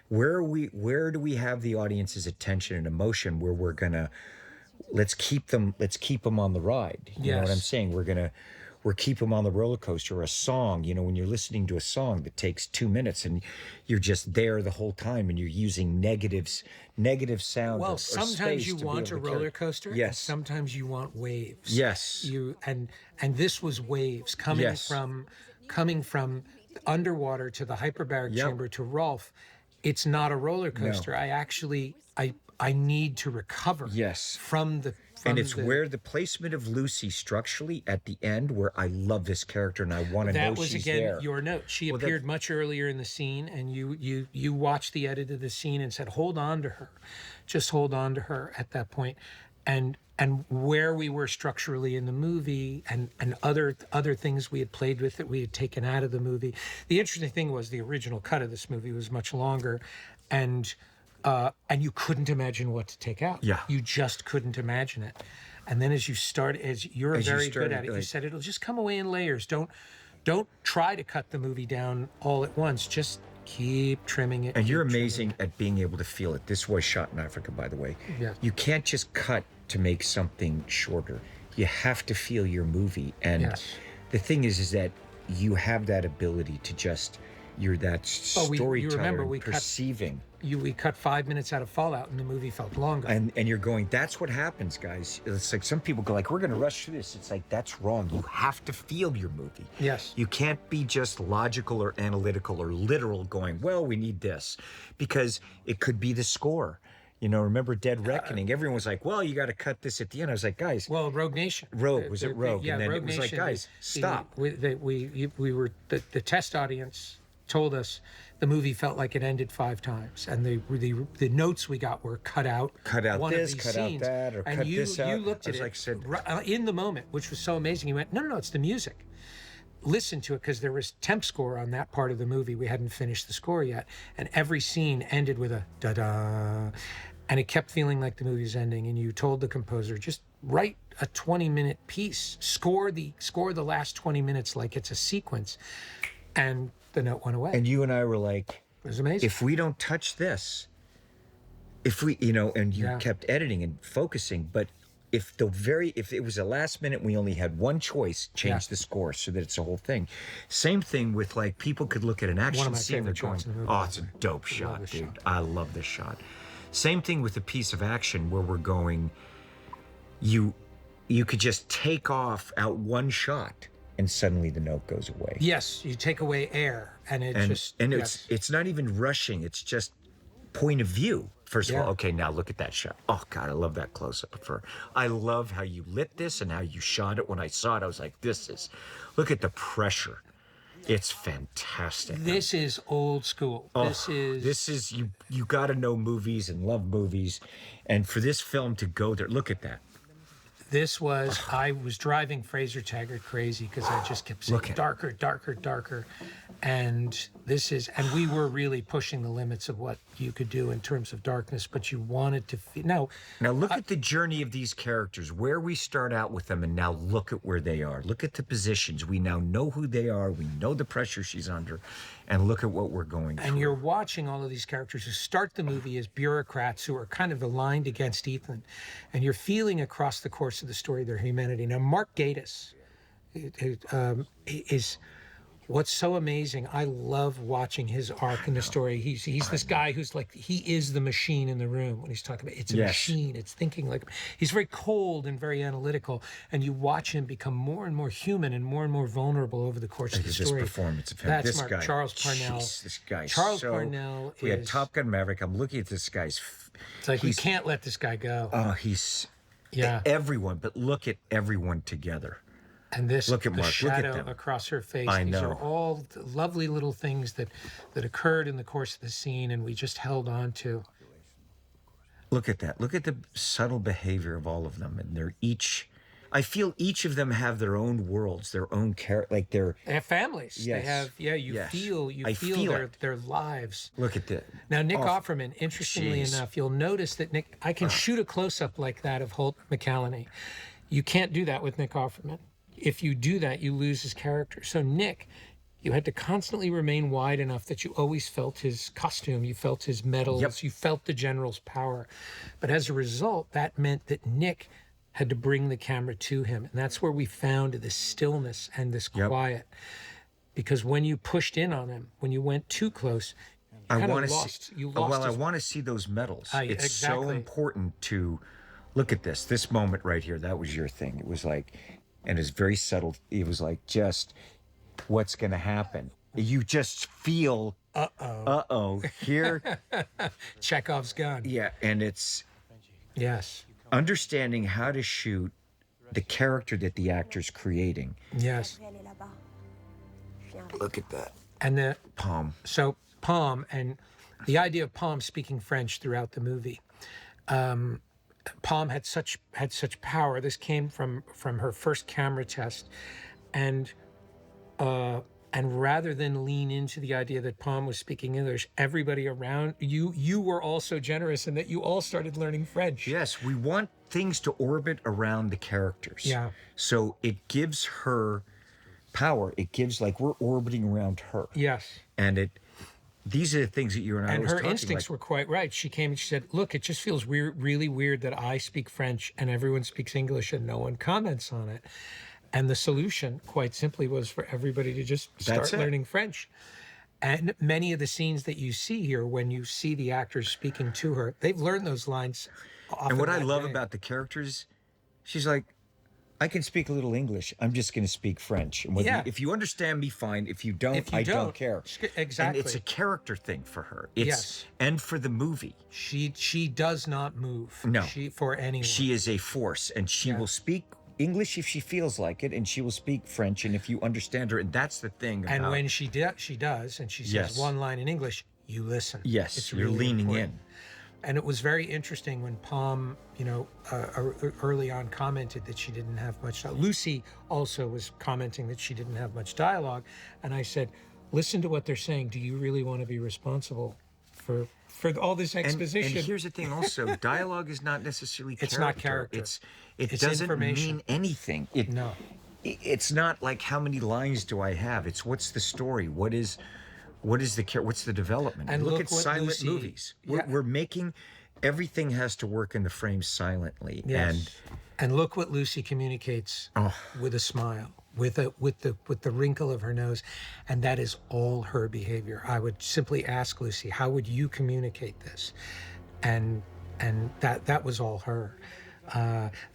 Where do we have the audience's attention and emotion where we're going to, let's keep them on the ride. You know what I'm Yes. saying? We're keep them on the roller coaster. Or a song, when you're listening to a song that takes 2 minutes and you're just there the whole time and you're using negative sound. Well, or sometimes space you to be want a able to roller carry. coaster. And Yes. sometimes you want waves. Yes. And this was waves coming Yes. from underwater to the hyperbaric Yep. chamber to Rolf. It's not a roller coaster. I need to recover. Yes. From And it's the, where the placement of Lucy structurally at the end, where I love this character and I want to know that was she's again there. your note. She Well, that- appeared much earlier in the scene, and you watched the edit of the scene and said, "Hold on to her, just hold on to her." At that point, and where we were structurally in the movie, and other things we had played with that we had taken out of the movie. The interesting thing was the original cut of this movie was much longer, and you couldn't imagine what to take out. Yeah. You just couldn't imagine it. And then as you're As you very good started, at it, you like- said it'll just come away in layers. Don't try to cut the movie down all at once. Just keep trimming it. And you're keep trimming amazing at being able to feel it. This was shot in Africa, by the way. Yeah. You can't just cut to make something shorter. You have to feel your movie. And Yes. the thing is that you have that ability to just, you're that Oh, you storyteller remember and we cut- perceiving. We cut 5 minutes out of Fallout, and the movie felt longer. And you're going, that's what happens, guys. It's like some people go like, we're going to rush through this. It's like, that's wrong. You have to feel your movie. Yes. You can't be just logical or analytical or literal going, well, we need this. Because it could be the score. Remember Dead Reckoning? Everyone was like, well, you got to cut this at the end. I was like, guys, Well, Rogue Nation. Rogue, was it Rogue? Yeah, And then Rogue it was like, Nation. guys, stop. The test audience told us the movie felt like it ended 5 times, and the notes we got were cut out. Cut out one this, of these cut out scenes. that, or and cut you, this out. You looked I at was it like, said- in the moment, which was so amazing. You went, no, it's the music. listen to it because there was temp score on that part of the movie. We hadn't finished the score yet, and every scene ended with a da-da, and it kept feeling like the movie was ending. And you told the composer, just write a 20-minute piece, score the last 20 minutes like it's a sequence, and the note went away. And you and I were like, It was amazing. if we don't touch this, if we, and you Yeah. kept editing and focusing, but if it was a last minute, we only had one choice, change Yeah. the score so that it's a whole thing. Same thing with like, people could look at an action my scene and they're favorite going, shots in the movie. oh, it's a dope shot, this dude. shot. I love this shot. Same thing with a piece of action where we're going, you could just take off out one shot and suddenly the note goes away. Yes, you take away air, and it just yes. It's not even rushing, it's just point of view. First of Yeah. all, okay, now look at that shot. Oh God, I love that close-up of her. I love how you lit this and how you shot it. When I saw it, I was like, look at the pressure. It's fantastic. This is old school. Oh, This is you got to know movies and love movies, and for this film to go there, look at that. This was, I was driving Fraser Taggart crazy because I just kept saying Look at it. darker, darker, darker. And we were really pushing the limits of what you could do in terms of darkness, but you wanted to feel. Now Look at the journey of these characters, where we start out with them, and now look at where they are. Look at the positions. We now know who they are. We know the pressure she's under, and look at what we're going through. and you're watching all of these characters who start the movie as bureaucrats who are kind of aligned against Ethan, and you're feeling across the course of the story their humanity. Now, Mark Gatiss is what's so amazing. I love watching his arc in the story. He's this guy who's like, he is the machine in the room when he's talking about it's a Yes. machine. It's thinking like, he's very cold and very analytical, and you watch him become more and more human and more vulnerable over the course of the This story. performance of him. That's This Mark, guy, Charles Parnell. jeez, this guy. Charles so, Parnell We had is- Top Gun Maverick. I'm looking at this guy's. It's like, you he's- can't let this guy go. He's Yeah. everyone. But look at everyone together. And this, Look at the Mark, look at shadow them. across her face. I These know. are all the lovely little things that occurred in the course of the scene, and we just held on to. Look at that. Look at the subtle behavior of all of them, and they're each. I feel each of them have their own worlds, their own character, like they're. They have families. Yes. They have, you Yes. feel I feel their, it. their lives. Look at that. Now, Nick Oh, Offerman, interestingly jeez. enough, you'll notice that I can shoot a close-up like that of Holt McCallany. You can't do that with Nick Offerman. If you do that, you lose his character. So Nick, you had to constantly remain wide enough that you always felt his costume, you felt his medals, Yep. you felt the general's power. But as a result, that meant that Nick had to bring the camera to him. And that's where we found this stillness and this Yep. quiet. Because when you pushed in on him, when you went too close, I kind of want to lost. see. You Oh, lost well, I his- want to see those medals. It's so exactly. important to look at this. This moment right here. That was your thing. It was like, and it's very subtle. It was like just what's going to happen. You just feel. Here. Chekhov's gun. Yeah, and it's Yes. understanding how to shoot the character that the actor's creating. Yes. Look at that And palm. so Palm, and the idea of Palm speaking French throughout the movie. Palm had such power. This came from her first camera test, and rather than lean into the idea that Palm was speaking English, everybody around you were also generous in that you all started learning French. Yes, we want things to orbit around the characters. Yeah. So it gives her power. It gives like we're orbiting around her. Yes. And these are the things that you and I And was her talking instincts were quite right. She came and she said, "Look, it just feels really weird that I speak French and everyone speaks English and no one comments on it." And the solution, quite simply, was for everybody to just That's start it. learning French. And many of the scenes that you see here, when you see the actors speaking to her, they've learned those lines. And what I often that love day. about the characters, she's like, I can speak a little English. I'm just going to speak French. And Yeah. if you understand me, fine. If you don't, If you I don't don't, care. exactly. And it's a character thing for her. It's, Yes. And for the movie. she does not move. No. For anyone. She is a force, and she will speak English if she feels like it, and she will speak French, and if you understand her. And that's the thing. and about- when she does, and she says Yes. one line in English, you listen. Yes, It's you're really leaning important. And it was very interesting when Palm, early on commented that she didn't have much. Lucy also was commenting that she didn't have much dialogue, and I said, "Listen to what they're saying. Do you really want to be responsible for all this exposition?" And here's the thing, also, dialogue is not necessarily character. It's not character. It It's doesn't information. mean anything. No. It's not like how many lines do I have. It's what's the story. What's the development? And look look at what silent Lucy- movies. Yeah. We're making everything has to work in the frame silently. Yes. And look what Lucy communicates with a smile, with the wrinkle of her nose, and that is all her behavior. I would simply ask Lucy, "How would you communicate this?" And that was all her.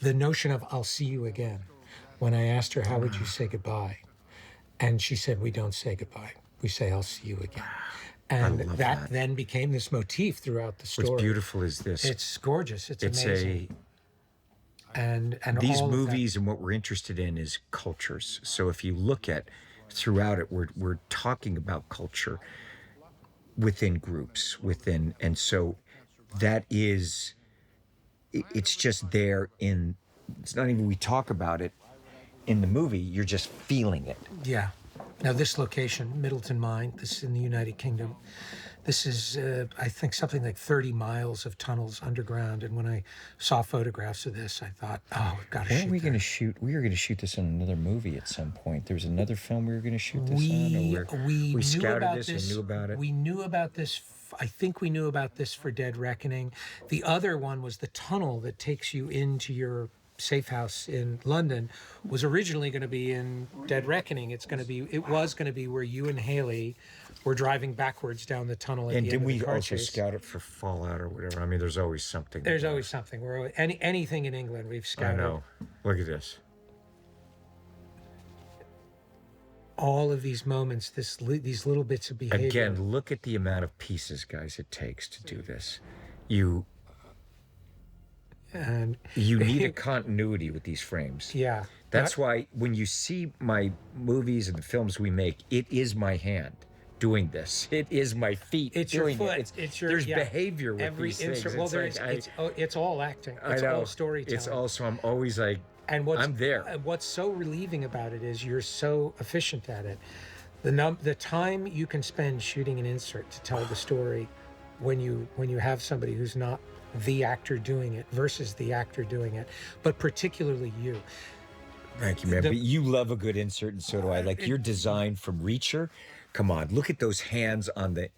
The notion of "I'll see you again." When I asked her, "How would you say goodbye?" And she said, "We don't say goodbye. We say, 'I'll see you again.'" And love that that. then became this motif throughout the story. What's beautiful is this. It's gorgeous. It's It's amazing. And these all of that- movies and what we're interested in is cultures. So if you look at throughout it, we're talking about culture within groups, and so that is, it's just there in, it's not even we talk about it in the movie, you're just feeling it. Yeah. Now this location, Middleton Mine, this is in the United Kingdom. This is, I think, something like 30 miles of tunnels underground. And when I saw photographs of this, I thought, oh, we've got to Where shoot are we that. going to shoot? We were going to shoot this in another movie at some point. There was another film we were going to shoot this We on. we knew scouted about this. this. We knew about it. We knew about this. I think we knew about this for Dead Reckoning. The other one was the tunnel that takes you into your safe house in London. Was originally going to be in Dead Reckoning. It was going to be where you and Haley were driving backwards down the tunnel at And the did end of we the car also chase. scout it for Fallout or whatever? I mean, there's always something. There's always something. Anything in England we've I scouted. know. Look at this. All of these moments, these little bits of behavior. Again, look at the amount of pieces, guys, it takes to do this. You And need a continuity with these frames. yeah, That's why when you see my movies and the films we make, it is my hand doing this. It is my feet it's your doing foot. it. It's your There's yeah. behavior with Every these insert. things. Well, It's there's like, it's all acting. I It's know. all storytelling. It's also, I'm always like, And I'm there. What's so relieving about it is you're so efficient at it. The time you can spend shooting an insert to tell the story, when you have somebody who's not the actor doing it versus the actor doing it, but particularly you. Thank you, man. But you love a good insert, and so do I. Like your design from Reacher. Come on, look at those hands on the.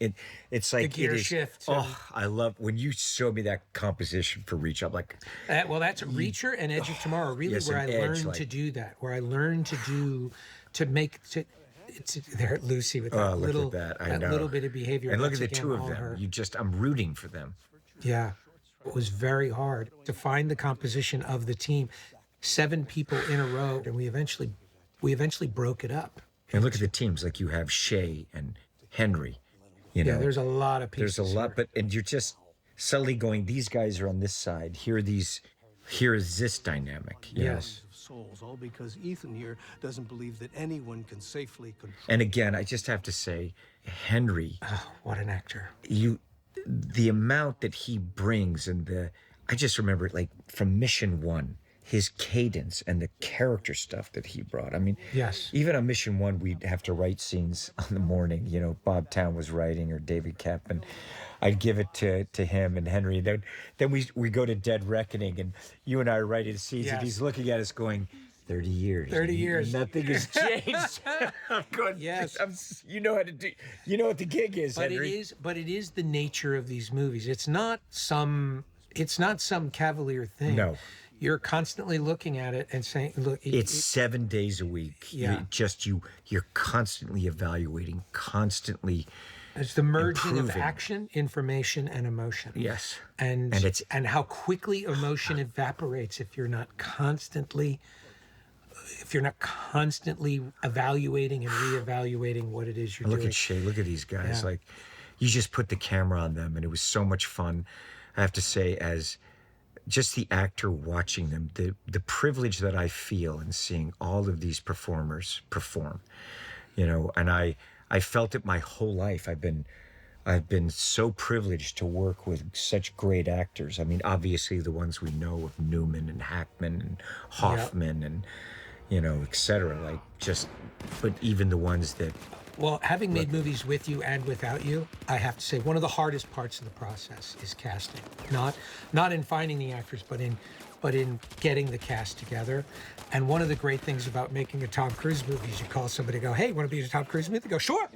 It's like gear it is. shift Oh, I love when you showed me that composition for Reacher. I'm like, Well, that's Reacher and Edge of Tomorrow. Really, yes, where I and Edge, learned like- to do that. Where I learned to make. It's there at Lucy with that oh, look little at that. I know. little bit of behavior. And look at That's, the again, two of all them. her. I'm rooting for them. Yeah, it was very hard to find the composition of the team. 7 people in a row, and we eventually broke it up. And look at the teams. Like you have Shay and Henry. You know, Yeah, there's a lot of pieces. there's a lot, here. and you're just suddenly going. These guys are on this side. Here is this dynamic. you know? Yes. Souls, all because Ethan here doesn't believe that anyone can safely control. And again, I just have to say, Henry. Oh, what an actor. The amount that he brings I just remember it like from Mission 1, his cadence and the character stuff that he brought. I mean, Yes. even on Mission 1, we'd have to write scenes on the morning, Bob Town was writing or David Kep, and I'd give it to him and Henry. Then we go to Dead Reckoning, and you and I are writing scenes, and Yes. he's looking at us going, 30 years. 30 years. Nothing has changed. I'm going, Yes. you know how to do, you know what the gig is, But Henry. it is the nature of these movies. It's not some cavalier thing. No. You're constantly looking at it and saying, look, It's 7 days a week. Yeah. You're constantly evaluating, constantly. it's the merging of improving. action, information, and emotion. Yes. And it's how quickly emotion evaporates if you're not constantly evaluating and reevaluating what it is you're Look doing. at Shay. Look at these guys. Yeah. Like, you just put the camera on them, and it was so much fun. I have to say, as just the actor watching them, the privilege that I feel in seeing all of these performers perform, and I felt it my whole life. I've been I've been so privileged to work with such great actors. I mean, obviously the ones we know of Newman and Hackman and Hoffman and, et cetera. Like but even the ones that, Well, having made movies with you and without you, I have to say one of the hardest parts of the process is casting. Not in finding the actors, but in getting the cast together. And one of the great things about making a Tom Cruise movie is you call somebody and go, "Hey, want to be in a Tom Cruise movie?" They go, "Sure."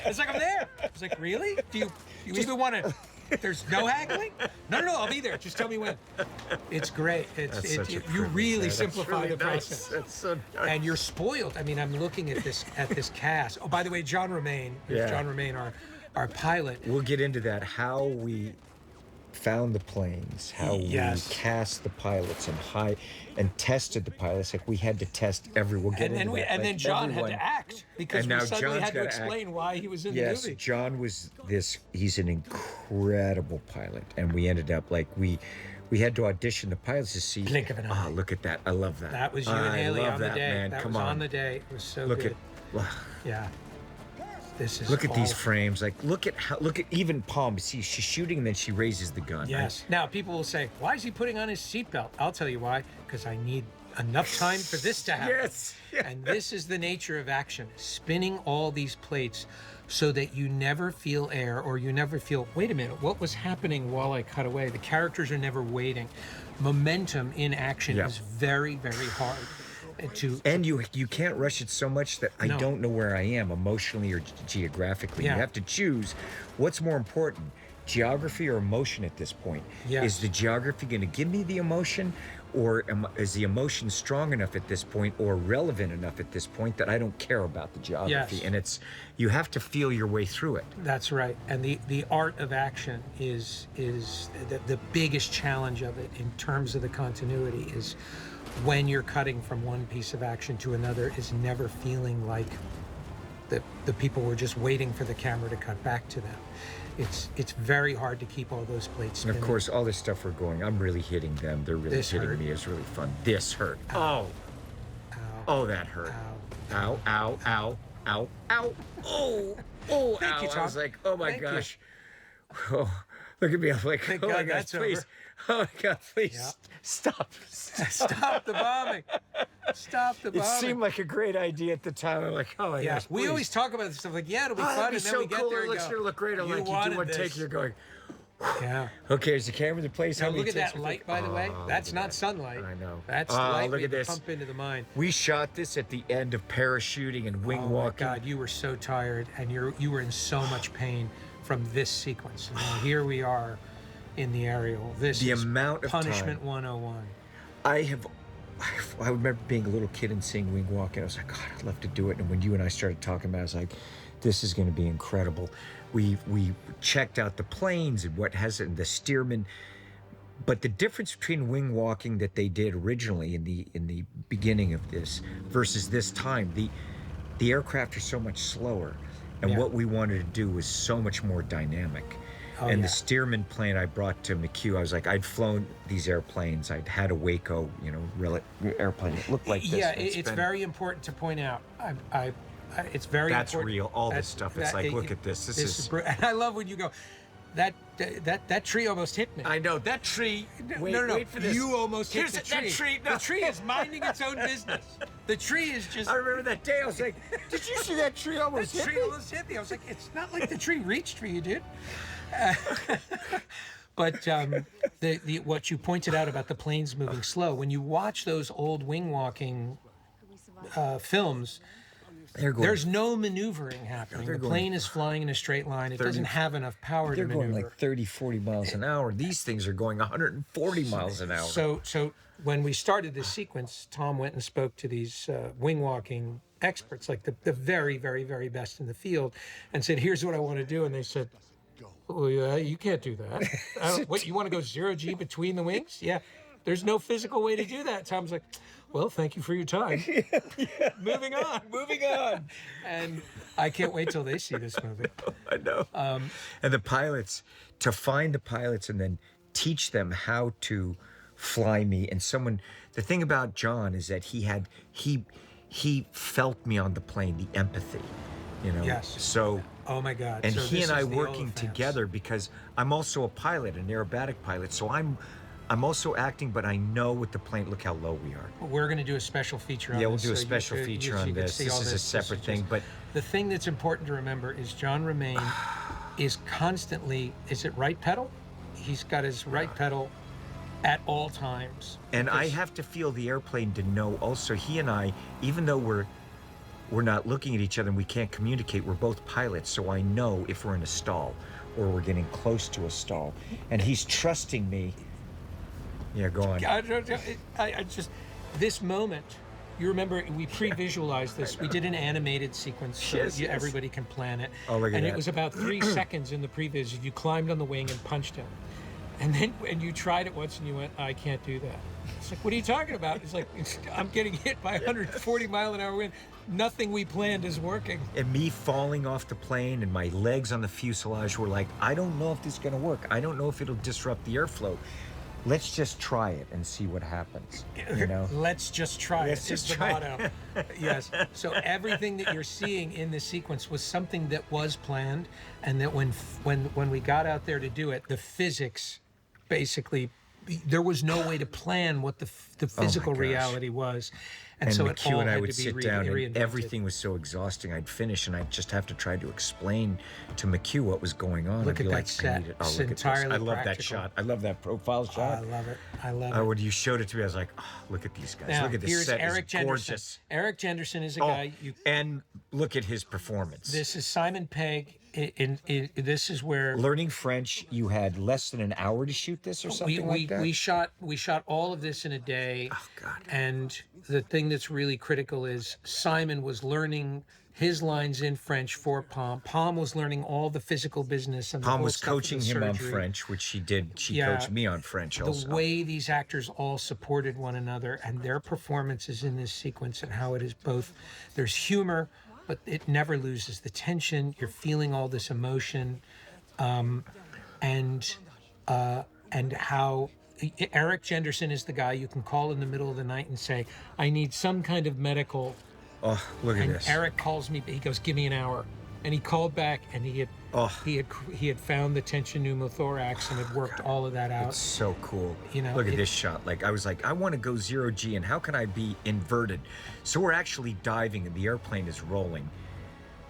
It's like, I'm there. It's like, really? Do you even want to? There's no haggling? No, I'll be there. Just tell me when. It's great. You really simplify the process. That's so nice. And you're spoiled. I mean, I'm looking at this cast. Oh, by the way, John Romaine. Yeah. John Romaine, our pilot. We'll get into that. How we found the planes, how Yes. we cast the pilots and tested the pilots. Like we had to test every. We'll get into that. And then Like, John everyone- had to act because And we now suddenly John's had to gotta act. explain why he was in Yes, the movie. John was this. He's an incredible pilot, and we ended up like we had to audition the pilots to see. Blink of an eye. Oh, look at that! I love that. That was you and I Haley love on that, the day. man. That Come was on. the day. It was so Look good. at. Yeah. This is Look at these all- frames. Like, look at even Palm. See, she's shooting and then she raises the gun. Yes. Now people will say, "Why is he putting on his seatbelt?" I'll tell you why. Because I need enough time for this to happen. Yes. And this is the nature of action: spinning all these plates, so that you never feel air, or you never feel, "Wait a minute, what was happening while I cut away?" The characters are never waiting. Momentum in action Yeah. is very, very hard to. And you can't rush it so much that I No. don't know where I am emotionally or geographically. Yeah. You have to choose what's more important, geography or emotion at this point. Yes. Is the geography going to give me the emotion, or is the emotion strong enough at this point or relevant enough at this point that I don't care about the geography? Yes. And you have to feel your way through it. That's right. And the art of action is the biggest challenge of it in terms of the continuity is when you're cutting from one piece of action to another is never feeling like the people were just waiting for the camera to cut back to them. It's very hard to keep all those plates And spinning. of course, all this stuff we're going, I'm really hitting them. They're really This hitting hurt. me. It's really fun. This hurt. Oh. Oh, that hurt. Ow, ow, ow, ow, ow. Oh, oh, Thank ow. you, I Tom. was like, oh my Thank you. gosh. Oh, look at me. I'm like, Thank oh my God gosh, that's please. over. Oh my God, please. Yeah. Stop. Stop the bombing. Stop the It bombing. seemed like a great idea at the time. I'm like, oh my yeah, gosh. we please. always talk about this stuff like, yeah, it'll be Oh, fun, that'd be and then so we get cool. there It and looks go, gonna look great. I'm you like, you wanted do one this. take, you're going, Yeah. okay, is the camera the place? Now How many look at takes that we light, take? by the way. Oh, That's look at not that. sunlight. I know. That's the Oh, light look we at this. pump into the mind. We shot this at the end of parachuting and wing Oh walking. my God, you were so tired, and you were in so much pain from this sequence. And now here we are in the aerial. This The is amount of punishment time. 101. I remember being a little kid and seeing wing walking. I was like, God, I'd love to do it. And when you and I started talking about it, I was like, this is going to be incredible. We checked out the planes and what has it, and the steerman. But the difference between wing walking that they did originally in the beginning of this versus this time, the aircraft are so much slower, and Yeah. what we wanted to do was so much more dynamic. Oh, And yeah. the Stearman plane I brought to McHugh, I was like, I'd flown these airplanes. I'd had a Waco, airplane. It looked like this. Yeah, and it's been- very important to point out. It's very That's important. real. All this stuff. It's like, look at this. This is. And I love when you go, that tree almost hit me. I know that tree. Wait, no. wait for this. You almost hit Here's the that tree. tree. No. The tree is minding its own business. The tree is just. I remember that day. I was like, did you see that tree The almost hit tree me? almost hit me. I was like, it's not like the tree reached for you, dude. But what you pointed out about the planes moving slow, when you watch those old wing walking films, They're going. there's no maneuvering happening. they're The going plane is flying in a straight line. It 30 doesn't have enough power They're to going maneuver. like 30, 40 miles an hour. These things are going 140 miles an hour. So when we started this sequence, Tom went and spoke to these wing walking experts, like the very, very, very best in the field, and said, "Here's what I want to do." And they said, "Oh yeah, you can't do that. What, you want to go 0G between the wings? Yeah, there's no physical way to do that." Tom's like, "Well, thank you for your time. Moving on, moving on." And I can't wait till they see this movie. I know. And the pilots, to find the pilots and then teach them how to fly me. And the thing about John is that he felt me on the plane, the empathy. You know. Yes. So. Oh my God. And So he this and I is the working Oliphants. together because I'm also a pilot, an aerobatic pilot. So I'm also acting, but I know with the plane. Look how low we are. We're going to do a special feature on Yeah, this. we'll do a so you special could- feature you on could this. see This all is a separate just- thing, but the thing that's important to remember is John Remain is constantly, is it right pedal? He's got his right pedal at all times. and I Because- have to feel the airplane to know. Also, he and I, even though we're not looking at each other and we can't communicate, we're both pilots. So I know if we're in a stall or we're getting close to a stall, and he's trusting me. Yeah, go on. I just, this moment, you remember we pre-visualized this. We did an animated sequence so Yes, yes. everybody can plan it. Oh, look at and that. it was about 3 seconds in the previs. You climbed on the wing and punched him. And then when you tried it once and you went, I can't do that. It's like, what are you talking about? It's like, I'm getting hit by 140 mile an hour wind. Nothing we planned is working. And me falling off the plane and my legs on the fuselage were like, I don't know if this is going to work. I don't know if it'll disrupt the airflow. Let's just try it and see what happens. You know? Let's just try Let's it. Is just the try motto. Yes. So everything that you're seeing in this sequence was something that was planned, and that when we got out there to do it, the physics, basically, there was no way to plan what the physical gosh. reality was, and, And so it McHugh all and I had would to be sit down, and reinvented. everything was so exhausting. I'd finish, and I'd just have to try to explain to McHugh what was going on. Look I'd be at that like, set. I need it. Oh, It's look at this. entirely I love that practical. shot. I love that profile I shot. love it. I love it. When you showed it to me, I was like, oh, look at these guys. Now, Look at this here's set. Eric It's Jenderson. gorgeous. Eric Jenderson is a Oh, guy you. and look at his performance. This is Simon Pegg. This is where Learning French, you had less than an hour to shoot this or something like that? we shot all of this in a day. Oh, God. And the thing that's really critical is Simon was learning his lines in French for Palm. Palm was learning all the physical business and the Palm whole was stuff with coaching the him on surgery. French, which she did. She Yeah. coached me on French also. The way these actors all supported one another and their performances in this sequence, and how it is both, there's humor, but it never loses the tension. You're feeling all this emotion, and how Eric Jenderson is the guy you can call in the middle of the night and say, I need some kind of medical. Oh, look at And this. Eric calls me. He goes, "Give me an hour," and he called back, and he had found the tension pneumothorax and had worked all of that out. It's so cool. You know, look at it- this shot. Like, I was like, I want to go 0G, and how can I be inverted? So we're actually diving, and the airplane is rolling.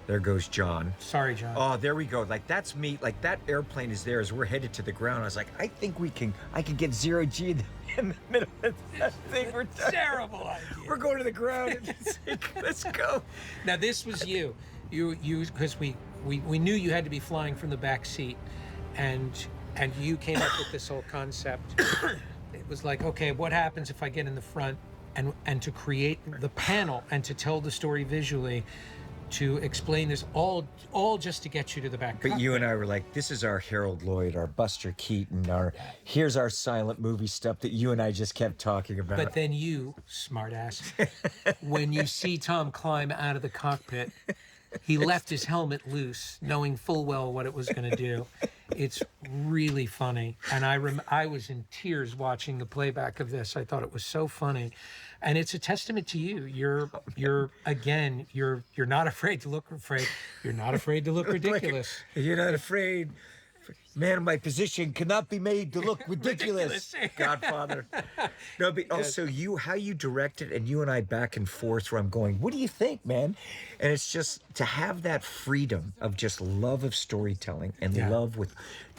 There goes John. Sorry, John. Oh, there we go. Like, that's me. Like, that airplane is there as we're headed to the ground. I was like, I think I can get 0G in the middle of that thing. We're done. Terrible idea. We're going to the ground. It's like, let's go. Now this was you because we knew you had to be flying from the back seat, and you came up with this whole concept. It was like, okay, what happens if I get in the front, and to create the panel and to tell the story visually, to explain this all just to get you to the back. But you and I were like, this is our Harold Lloyd, our Buster Keaton, here's our silent movie stuff that you and I just kept talking about. But then you, smartass, when you see Tom climb out of the cockpit, he left his helmet loose, knowing full well what it was going to do. It's really funny, and I was in tears watching the playback of this. I thought it was so funny, and it's a testament to you. You're not afraid to look afraid. You're not afraid to look ridiculous. You're not afraid. Man in my position cannot be made to look ridiculous. Godfather. No, but also how you direct it, and you and I back and forth where I'm going, what do you think, man? And it's just to have that freedom of just love of storytelling and love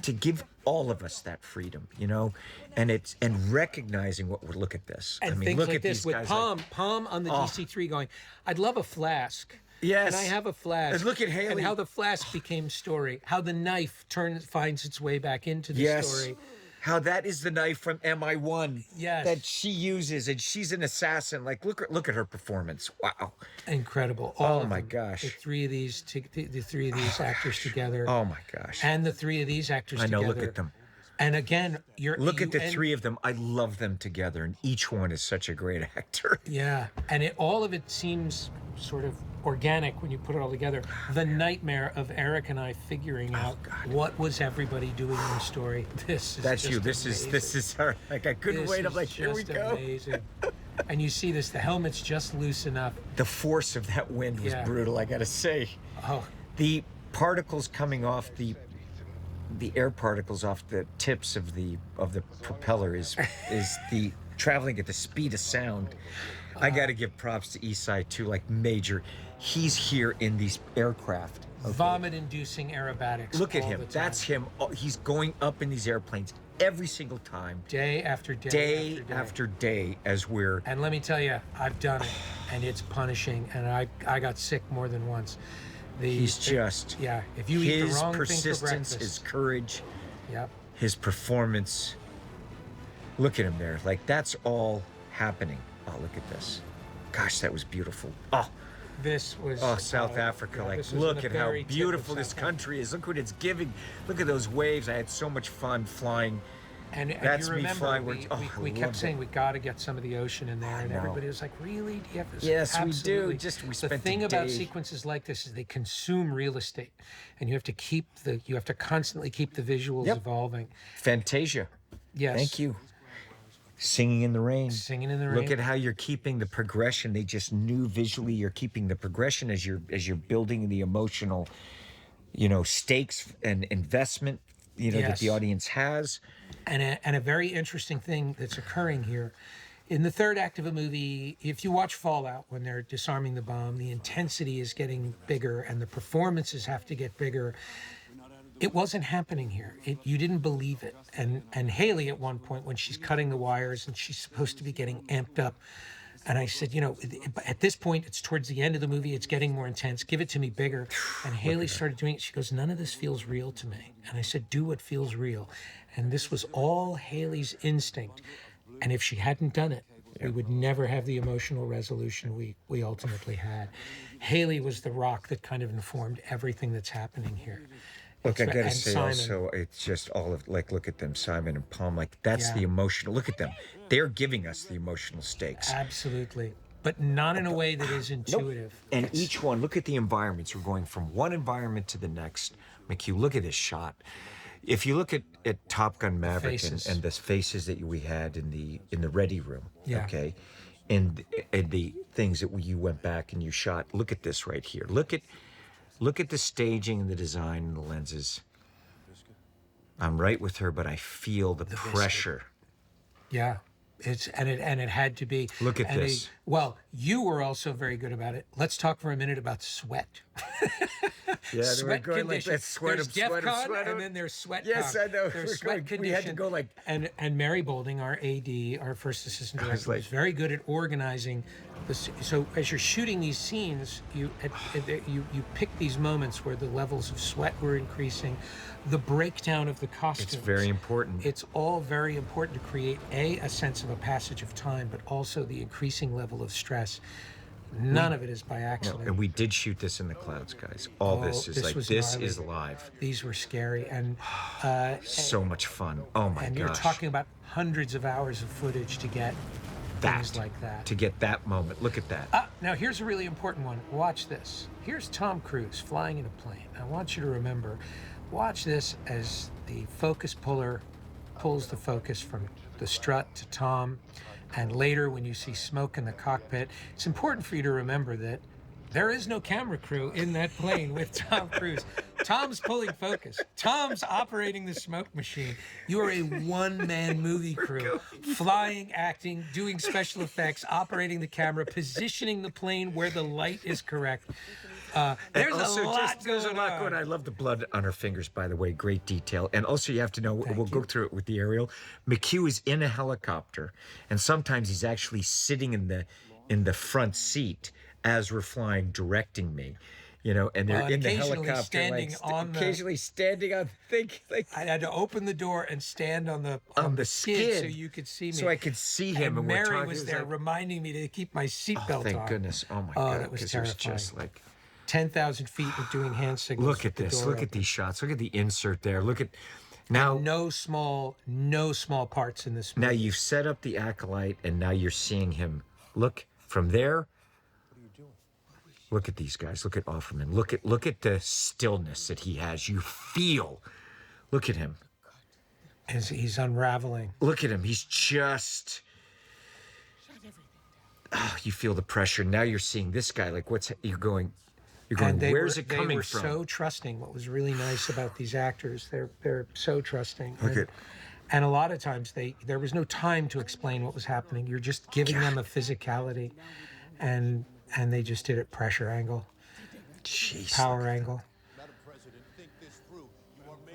to give all of us that freedom, you know? And recognizing look at this. And I mean, things look like at this these with guys. Palm on the DC-3 going, I'd love a flask. Yes. And I have a flask. And look at Haley. And how the flask became story. How the knife finds its way back into the Yes. story. How that is the knife from MI1 Yes. that she uses, and she's an assassin. Like, look at her performance. Wow. Incredible. Oh All of my them. gosh. The three of these actors together. Oh my gosh. And the three of these actors I know, together. look at them. And again, Look at the three of them. I love them together, and each one is such a great actor. Yeah, and all of it seems sort of organic when you put it all together. The nightmare of Eric and I figuring out what was everybody doing in the story. That's you. This is our. Like, I couldn't wait. I'm like, here we go. Amazing. and you see this, the helmet's just loose enough. The force of that wind was Yeah. brutal, I gotta say. Oh, The particles coming off the air particles off the tips of the propeller is the traveling at the speed of sound. I got to give props to Esai too, like major. He's here in these aircraft. vomit-inducing aerobatics. Look at all him. the time. That's him. Oh, he's going up in these airplanes every single time, Day after day, day after day. after day, as we're. And let me tell you, I've done it, and it's punishing. And I got sick more than once. He's just. Yeah. If you eat the his wrong thing for persistence, breakfast. his courage, Yep. his performance. Look at him there. Like, that's all happening. Oh, look at this. Gosh, that was beautiful. Oh, This was. South Africa. yeah, Like, this was look in at the how very tip of beautiful this South Africa. country is. Look what it's giving. Look at those waves. I had so much fun flying. And That's you me remember, flying we, where- oh, we I kept love saying it. we got to get some of the ocean in there, and know. everybody was like, "Really? Do you have to?" Yes, we do. Absolutely. Just we the spent thing a about day- sequences like this is they consume real estate, and you have to constantly keep the visuals Yep. evolving. Fantasia. Yes. Thank you. Singing in the rain. Singing in the rain. Look at how you're keeping the progression. They just knew visually you're keeping the progression as you're building the emotional, stakes and investment, that Yes. the audience has. And a very interesting thing that's occurring here. In the third act of a movie, if you watch Fallout when they're disarming the bomb, the intensity is getting bigger and the performances have to get bigger. It wasn't happening here. You didn't believe it. And Haley at one point when she's cutting the wires and she's supposed to be getting amped up. And I said, at this point, it's towards the end of the movie. It's getting more intense. Give it to me bigger. And Haley started doing it. She goes, none of this feels real to me. And I said, do what feels real. And this was all Haley's instinct. And if she hadn't done it, we would never have the emotional resolution we ultimately had. Haley was the rock that kind of informed everything that's happening here. Look, I gotta and say Simon. also, it's just all of, like, look at them, Simon and Palm, like, that's Yeah. the emotional, look at them. They're giving us the emotional stakes. Absolutely. But not in a way that is intuitive. And It's- each one, look at the environments. We're going from one environment to the next. McHugh, look at this shot. If you look at Top Gun Maverick faces. and the faces that we had in the ready room, Yeah. okay, and the things that you went back and you shot. Look at this right here. Look at the staging and the design and the lenses. I'm right with her, but I feel the pressure. Yeah. It had to be. Look at and this. Well, you were also very good about it. Let's talk for a minute about sweat. Yeah, Sweat condition. There's sweat DEFCON, and then there's sweat. Yes, I know. There's We're sweat going- we had to condition. go like- And Mary Boulding, our AD, our first assistant director, was, like- very good at organizing this. So as you're shooting these scenes, you pick these moments where the levels of sweat were increasing, the breakdown of the costumes. It's very important. It's all very important to create a sense of a passage of time, but also the increasing level of stress. None of it is by accident. And we did shoot this in the clouds, guys. All this is like, was this gnarly. is live. These were scary, and So much fun. Oh my and gosh. you're talking about hundreds of hours of footage to get things like that. To get that moment. Look at that. Now here's a really important one. Watch this. Here's Tom Cruise flying in a plane. I want you to remember, watch this as the focus puller pulls the focus from the strut to Tom, and later when you see smoke in the cockpit, it's important for you to remember that there is no camera crew in that plane with Tom Cruise. Tom's pulling focus. Tom's operating the smoke machine. You are a one-man movie crew, flying, acting, doing special effects, operating the camera, positioning the plane where the light is correct. There's Also, a lot there's a going lot on. going on. I love the blood on her fingers, by the way. Great detail. And also, you have to know, we'll go through it with the aerial. McHugh is in a helicopter, and sometimes he's actually sitting in the front seat as we're flying, directing me. And they're in the occasionally helicopter, standing like, on the- occasionally standing on the thing, like I had to open the door and stand on the on the skid so skid, you could see me. so I could see him. And we're Mary talking, was it there like, reminding me to keep my seatbelt thank on. goodness. Oh my Oh, God. that was 'cause it was terrifying. just like, 10,000 feet of doing hand signals. look at with the this. door Look at open. these shots. Look at the insert there. Look at now. No small parts in this movie. Now you've set up the acolyte, and now you're seeing him. Look from there. Look at these guys. Look at Offerman. Look at the stillness that he has. You feel. Look at him. As he's unraveling. Look at him. He's just. you feel the pressure. Now you're seeing this guy. Like, you're going, And where's it coming they were from? so trusting. What was really nice about these actors, they're so trusting. Look at- And a lot of times there was no time to explain what was happening. You're just giving them a physicality, and they just did it pressure angle, Jeez. power angle.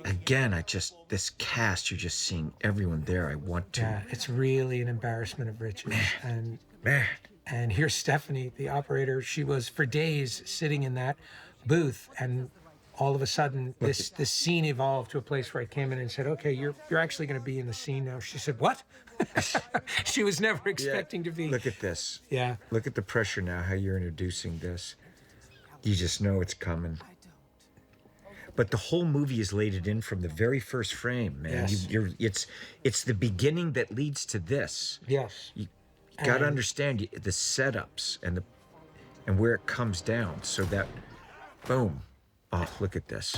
Again, this cast, you're just seeing everyone there. I want to. Yeah, it's really an embarrassment of riches. Man. And here's Stephanie, the operator. She was for days sitting in that booth, and all of a sudden, this scene evolved to a place where I came in and said, "Okay, you're actually going to be in the scene now." She said, "What?" She was never expecting to be. Look at this. Yeah. Look at the pressure now, how you're introducing this. You just know it's coming. But the whole movie is laid it in from the very first frame, man. Yes. It's the beginning that leads to this. Yes. You got to understand the setups and where it comes down, so that, boom. Oh, look at this.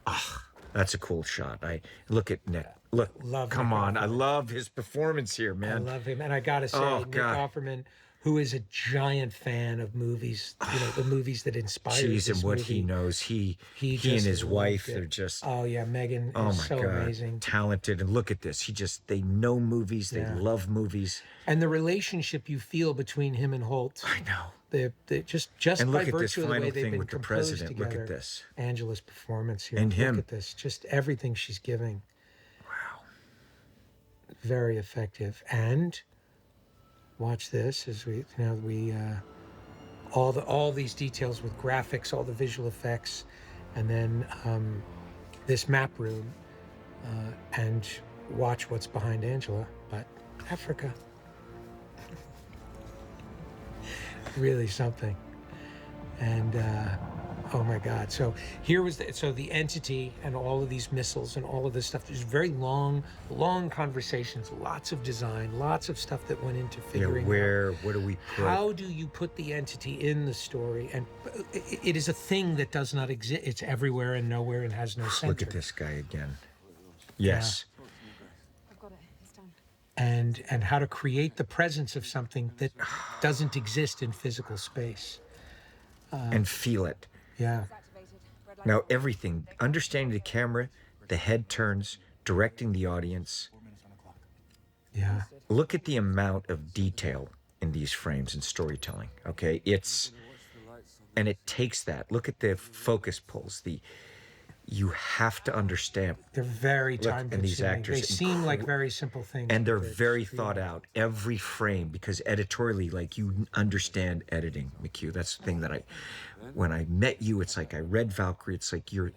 Ah, that's a cool shot. Look at Nick. Look, Love come Nick on. I Offerman. love his performance here, I man. love him, and I gotta say, Oh, Nick God. Offerman, who is a giant fan of movies, the movies that inspired Jeez, this and what movie. he knows, he and just his wife, loved it. they're just, Oh yeah, Megan oh is my so God, amazing. talented. And look at this. They know movies. They Yeah. love movies. And the relationship you feel between him and Holt. I know. They just And by look at this virtue of the way final they've thing been with the composed president. Look together. at this. Angela's performance here. And him. Look at this. Just everything she's giving. Wow. Very effective. And watch this as we all these details with graphics, all the visual effects, and then this map room, and watch what's behind Angela. But Africa. Really something. And oh my God. So here was the entity and all of these missiles and all of this stuff. There's very long conversations, lots of design, lots of stuff that went into figuring out What do we put? how do you put the entity in the story. And it is a thing that does not exist. It's everywhere and nowhere and has no center. Look at this guy again. Yes. I've got it. It's done. And how to create the presence of something that doesn't exist in physical space. And feel it. Yeah. Now, everything, understanding the camera, the head turns, directing the audience. Yeah. Look at the amount of detail in these frames and storytelling, okay? And it takes that. Look at the focus pulls. You have to understand. They're very Look, time and these consuming. actors They seem like very simple things. And they're but it's very really- thought out, every frame, because editorially, like, you understand editing, McHugh. That's the thing that when I met you, it's like I read Valkyrie. It's like you're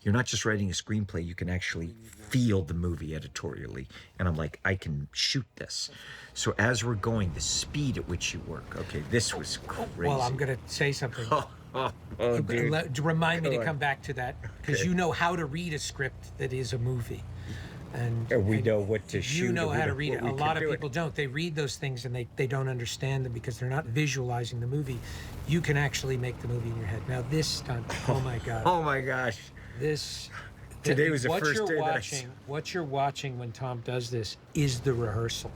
not just writing a screenplay. You can actually feel the movie editorially. And I'm like, I can shoot this. So as we're going, the speed at which you work. Okay, this was crazy. Well, I'm going to say something. Dude. Remind me Go to on. come back to that because you know how to read a script that is a movie. And we know what to shoot. You know and we how to know read what it. we A can lot of do it. people don't. They read those things and they don't understand them because they're not visualizing the movie. You can actually make the movie in your head. Now this stunt, oh my God. Oh my gosh. This Today was the what first you're day that I watching, what you're watching when Tom does this is the rehearsal.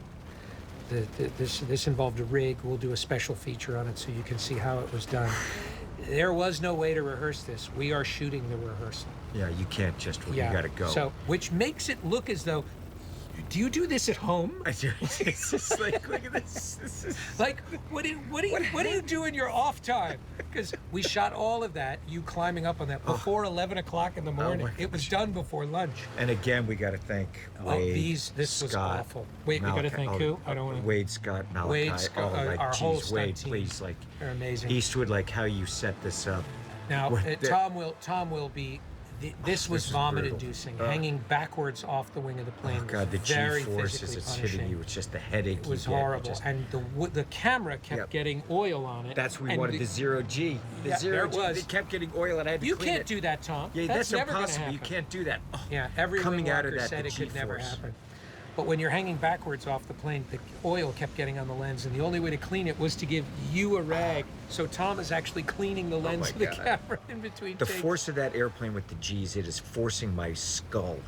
This involved a rig. We'll do a special feature on it so you can see how it was done. There was no way to rehearse this. We are shooting the rehearsal. Yeah, you can't just, you gotta go. So, which makes it look as though, do you do this at home? I do. It's just like, look at this. This is... Like, what do you do in your off time? Because we shot all of that, you climbing up on that before 11 o'clock in the morning. my It was done before lunch. And again, we got to thank Wade, This was Scott, awful. Wait, we got to Malachi- thank who? I don't want to. Wade, Scott, Malachi. Wade, Scott, like, our whole geez, stunt Wade, team. please, like, They're amazing. Eastwood, like how you set this up. Now, What the- Tom will be. This was This is vomit-inducing. brutal. Hanging backwards off the wing of the plane Oh God, the was very G-force as physically it's punishing. hitting you. It's just the headache It was you get. horrible, Just- and the camera kept Yep. getting oil on it. that's we and wanted the zero G. The Yeah, zero there G. was. They kept getting oil, and I had to You clean can't it. do that, Tom. Yeah, that's that's never gonna impossible. You happen. can't do that. Oh, Yeah, every coming out of wingwalker that, said the it could never G-force. happen. But when you're hanging backwards off the plane, the oil kept getting on the lens, and the only way to clean it was to give you a rag. So Tom is actually cleaning the lens my of the God. camera in between The takes. force of that airplane with the G's, it is forcing my skull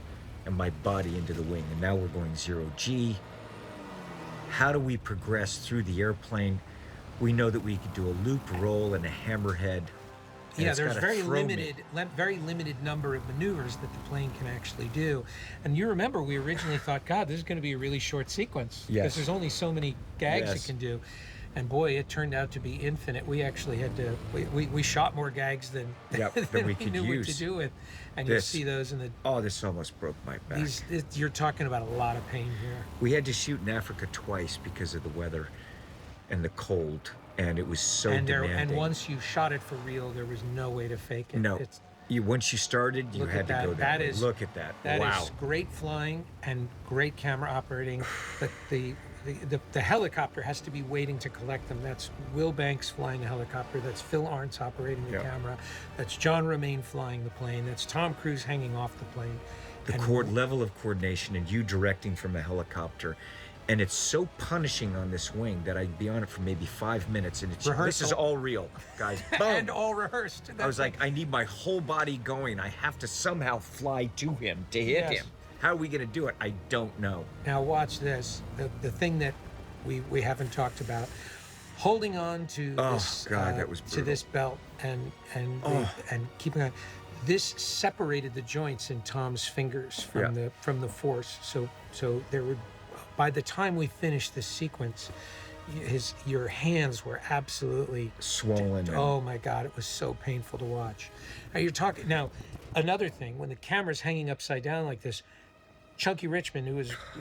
and my body into the wing. And now we're going zero G. how do we progress through the airplane? We know that we could do a loop roll and a hammerhead. and Yeah, it's there's gotta very throw me. very limited number of maneuvers that the plane can actually do. And you remember we originally thought, God, this is going to be a really short sequence because Yes. there's only so many gags Yes. it can do. And boy, it turned out to be infinite. We actually had to we shot more gags than Yep, than than we we could knew what to use. do with. And you'll This- see those in the Oh, this almost broke my back. you're talking about a lot of pain here. We had to shoot in Africa twice because of the weather and the cold, and it was so and demanding. once you shot it for real, there was no way to fake it. No, It's, once you started, you Look had at to that. go down. That there. is- Look at that. That is Wow. great flying and great camera operating. But the helicopter has to be waiting to collect them. That's Will Banks flying the helicopter. That's Phil Arntz operating the Yeah. camera. That's John Romaine flying the plane. That's Tom Cruise hanging off the plane. The And level of coordination and you directing from a helicopter. And it's so punishing on this wing that I'd be on it for maybe 5 minutes, and this is Rehearsal. all real, guys. Boom. and all rehearsed. I was like, I need my whole body going. I have to somehow fly to him to hit Yes. him. How are we going to do it? I don't know. Now watch this. The thing that we haven't talked about, holding on to Oh, this God, that was to brutal. this belt and keeping on. This separated the joints in Tom's fingers from Yeah. the force. So there would, by the time we finished this sequence, your hands were absolutely Swollen. and- Oh my God, it was so painful to watch. Now you're talking now. Another thing, when the camera's hanging upside down like this, Chunky Richmond, who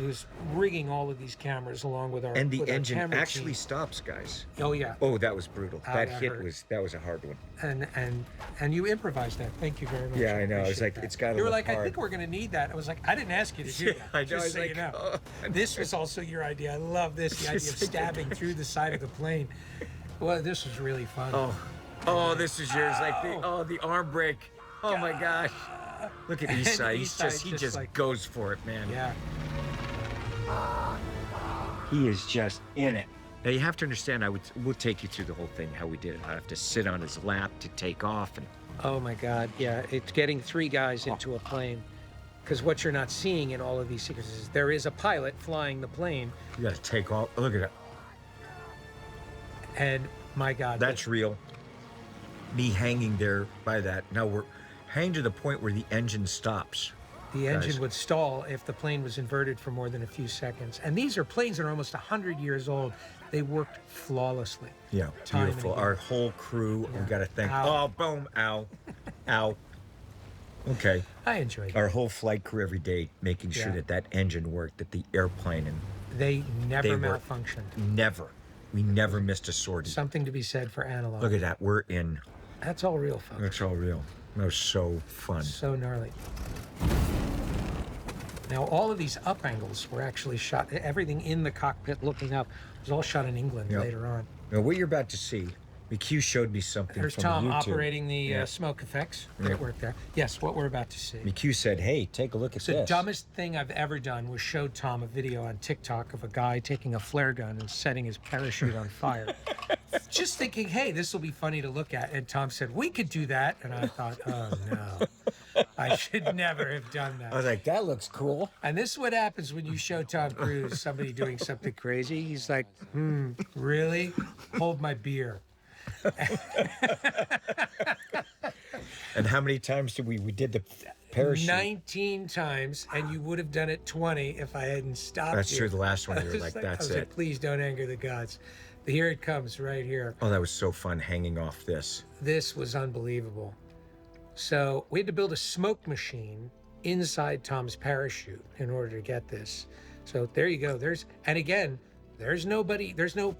was rigging all of these cameras along with our And the with our engine camera actually team. stops, guys. Oh yeah, Oh, that was brutal. Oh, that that hit hurt. was a hard one. and you improvised that. Thank you very much. Yeah, I know. I was appreciate like, that. it's gotta You were look like, I hard. think we're gonna need that. I was like, I didn't ask you to do that. I know, Just I was so like, you know. oh. This was also your idea. I love this. The idea of stabbing through the side of the plane. Well, this was really fun. Oh, this is yours. Like the arm break. Oh my gosh. Look at Eastside. He just like- goes for it, man. Yeah. He is just in it. Now you have to understand. We'll take you through the whole thing how we did it. I have to sit on his lap to take off, and Oh my God. Yeah, it's getting 3 guys into a plane. Because what you're not seeing in all of these sequences is there is a pilot flying the plane, you got to take off. Look at that. and my God, That's real. Me hanging there by that. Now we're hanging to the point where the engine stops. the engine guys. would stall if the plane was inverted for more than a few seconds. And these are planes that are almost 100 years old. They worked flawlessly. Yeah, Time and beautiful. again. Our whole crew. We got to thank. Ow. Oh, boom! Ow, ow. Okay. I enjoyed it. Our whole flight crew every day making sure Yeah. that engine worked, that the airplane and They never They were- malfunctioned. we never missed a sortie. Something to be said for analog. Look at that. We're in. That's all real, folks. That's all real. That was so fun. So gnarly. Now, all of these up angles were actually shot. Everything in the cockpit looking up was all shot in England Yep. later on. Now, what you're about to see, McHugh showed me something There's from Tom YouTube. operating the Yeah. smoke effects. Great Yep. work there. Yes, what we're about to see. McHugh said, "Hey, take a look at The this." dumbest thing I've ever done was show Tom a video on TikTok of a guy taking a flare gun and setting his parachute on fire. Just thinking, hey, this will be funny to look at. And Tom said, we could do that. And I thought, oh no, I should never have done I was that. like, "That looks cool." And this is what happens when you show Tom Cruise somebody doing something crazy. He's like, really? Hold my beer. And how many times did we did the parachute? 19 times, and you would have done it 20 if I hadn't stopped That's you. true. The last one, I you were was like, I "That's was it." like, please don't anger the gods. Here it comes, right here. Oh, that was so fun hanging off this. This was unbelievable. So we had to build a smoke machine inside Tom's parachute in order to get this. So there you go. And again, there's no carrying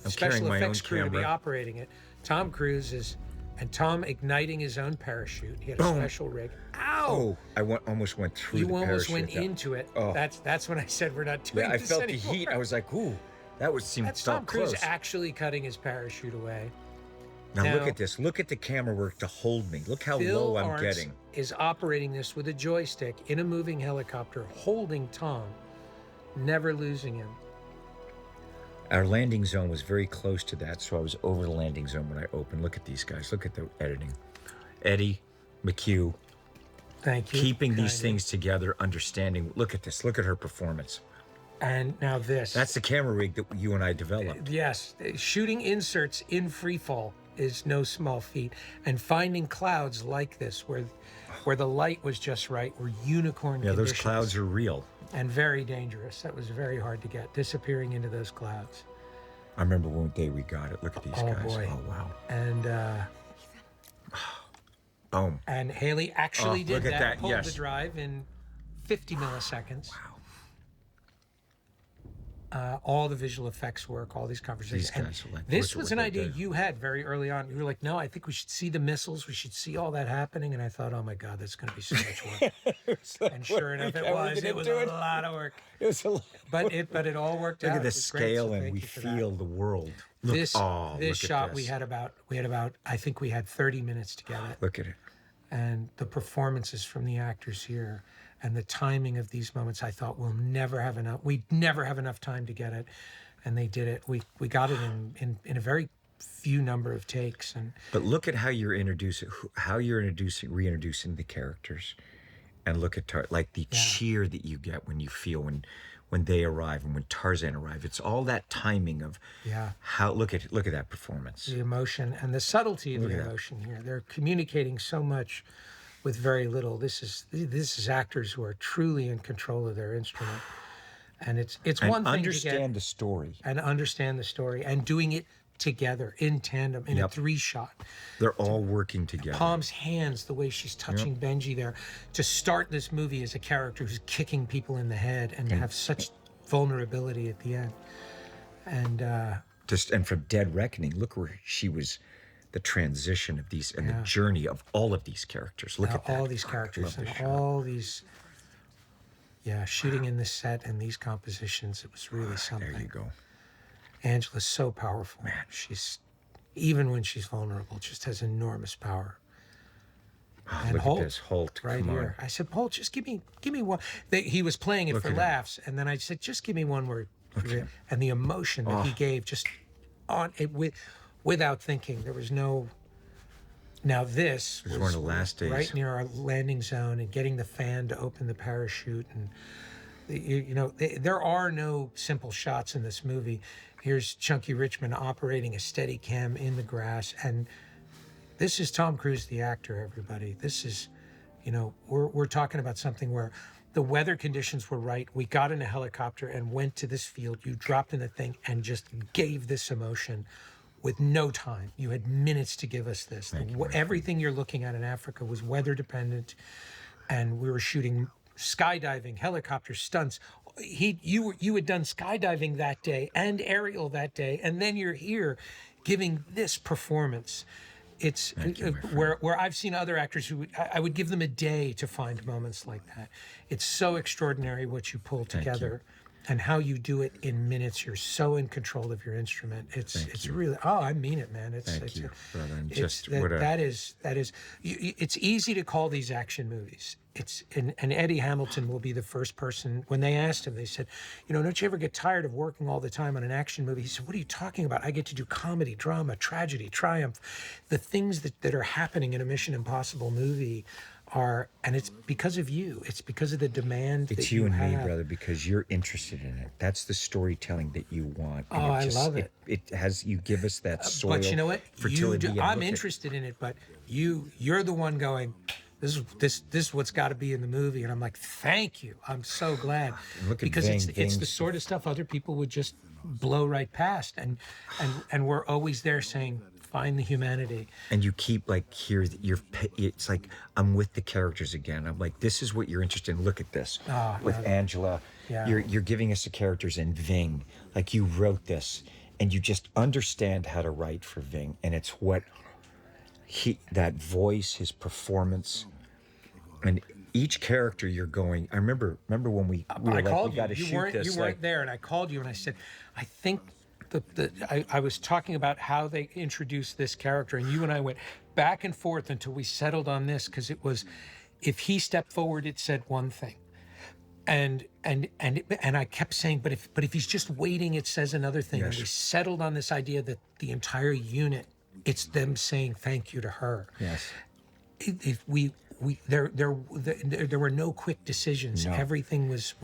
special my effects own crew to be camera. operating it. Tom Cruise is, and Tom igniting his own parachute. He had a Boom. special rig. Ow! Oh, I almost went through You the almost parachute. went into it. Oh. That's when I said we're not doing Yeah, I this felt the anymore. heat. I was like, "Ooh, that seemed That's felt Tom Cruise close." actually cutting his parachute away. Now look Now- at this. Look at the camera work to hold me. Look how Phil low I'm Arntz getting. is operating this with a joystick in a moving helicopter, holding Tom, never losing him. Our landing zone was very close to that, so I was over the landing zone when I opened. Look at these guys. Look at the editing. Eddie, McHugh, Thank you. keeping these Kindly. things together, understanding. Look at this. Look at her performance. And now this. That's the camera rig that you and I developed. Yes, shooting inserts in free fall is no small feat, and finding clouds like this where the light was just right were unicorn Yeah, those conditions, clouds are real. and very dangerous. That was very hard to get, disappearing into those clouds. I remember one day we got it. Look at these guys. Boy. Oh, wow. And Boom. and Haley actually Oh, did look at that, pulled yes. the drive in 50 milliseconds. Wow. All the visual effects work, all these conversations. These guys are like, this look at was what an they idea did. you had very early on. You were like, no, I think we should see the missiles. We should see all that happening. And I thought, oh my God, that's going to be so much work. And sure enough, it was. It was a lot of work. It was a lot. But it all worked out. Look at It the was great, scale, so and thank we you for that. feel the world. Look, This oh, this look shot at we this. had about I think we had 30 minutes to get it. Look at it. And the performances from the actors here and the timing of these moments, I thought we'd never have enough time to get it. And they did it. We got it in a very few number of takes. And But look at how you're reintroducing the characters, and look at like the cheer that you get when you feel when they arrive and when Tarzan arrives. It's all that timing of how. Look at that performance. the emotion and the subtlety of Look the at that. emotion here. They're communicating so much with very little. This is actors who are truly in control of their instrument. And it's And one thing understand to get the story. and understand the story and doing it together in tandem in a 3-shot. They're all working together. Palm's hands, the way she's touching Benji there, to start this movie as a character who's kicking people in the head and have such vulnerability at the end. And And from Dead Reckoning, look where she was. The transition of these and the journey of all of these characters. Look at that. all these characters love and this shot. all these, shooting in the set and these compositions, it was really something. There you go. Angela's so powerful. Man, she's, even when she's vulnerable, just has enormous power. Oh, And look Holt, at this. Holt, right come here. I said, Holt, just give me one. He was playing it Look for at him. laughs, and then I said, just give me one word. And the emotion that he gave, just on it without thinking. There was no. Now this was one of the last days. right near our landing zone, and getting the fan to open the parachute, and there are no simple shots in this movie. Here's Chunky Richmond operating a steady cam in the grass, and this is Tom Cruise, the actor, everybody. This is, we're talking about something where the weather conditions were right. We got in a helicopter and went to this field. You dropped in the thing and just gave this emotion with no time. You had minutes to give us this. Everything you're looking at in Africa was weather dependent, and we were shooting skydiving, helicopter stunts. You had done skydiving that day and aerial that day, and then you're here giving this performance. It's where I've seen other actors who I would give them a day to find moments like that. It's so extraordinary what you pull together and how you do it in minutes. You're so in control of your instrument. It's really, I mean it, man. Thank you, brother. And It's just what a that is it's easy to call these action movies. And Eddie Hamilton will be the first person. When they asked him, they said, don't you ever get tired of working all the time on an action movie? He said, what are you talking about? I get to do comedy, drama, tragedy, triumph. The things that are happening in a Mission Impossible movie and it's because of you. It's because of the demand It's that you and have. me, brother, because you're interested in it. That's the storytelling that you want. And I love it. It has you give us that soil. But you know what? Fertility. and I'm look at- interested in it, but you're the one going, this is what's got to be in the movie, and I'm like, thank you. I'm so glad Look at because Ving. it's the Ving's- sort of stuff other people would just blow right past, and we're always there saying, find the humanity. And you keep here. It's like I'm with the characters again. I'm like, this is what you're interested in. Look at this with Angela. Yeah. You're giving us the characters and Ving. Like you wrote this, and you just understand how to write for Ving, and it's what that voice, his performance, and each character you're going. I remember when we were I like, called we you. got to You shoot weren't this. there, and I called you and I said, I think I was talking about how they introduced this character, and you and I went back and forth until we settled on this, because it was, if he stepped forward, it said one thing, and I kept saying, but if he's just waiting, it says another thing. And Yes. we settled on this idea that the entire unit, it's them saying thank you to her. Yes. If we there were no quick decisions. No. Everything was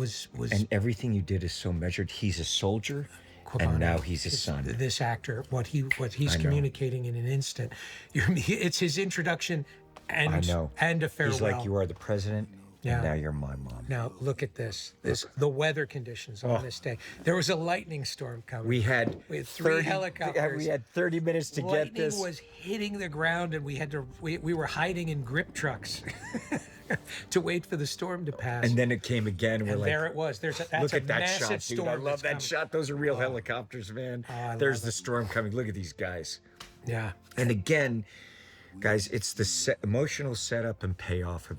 And everything you did is so measured. He's a soldier, Quavani, and now he's his son. This actor, what he's I know. communicating in an instant. It's his introduction and I know. and a farewell. He's like, you are the president, Yeah. and now you're my mom. Now look at this. The weather conditions on this day. There was a lightning storm coming. We had 3 helicopters. We had 30 minutes to Lightning get this. was hitting the ground, and we were hiding in grip trucks to wait for the storm to pass. And then it came again. We're And like, there it was. That's look a at that massive shot, dude. storm I love that's that coming. shot. Those are real helicopters, man. I There's love the it. storm coming. Look at these guys. Yeah. And again, guys, it's the emotional setup and payoff of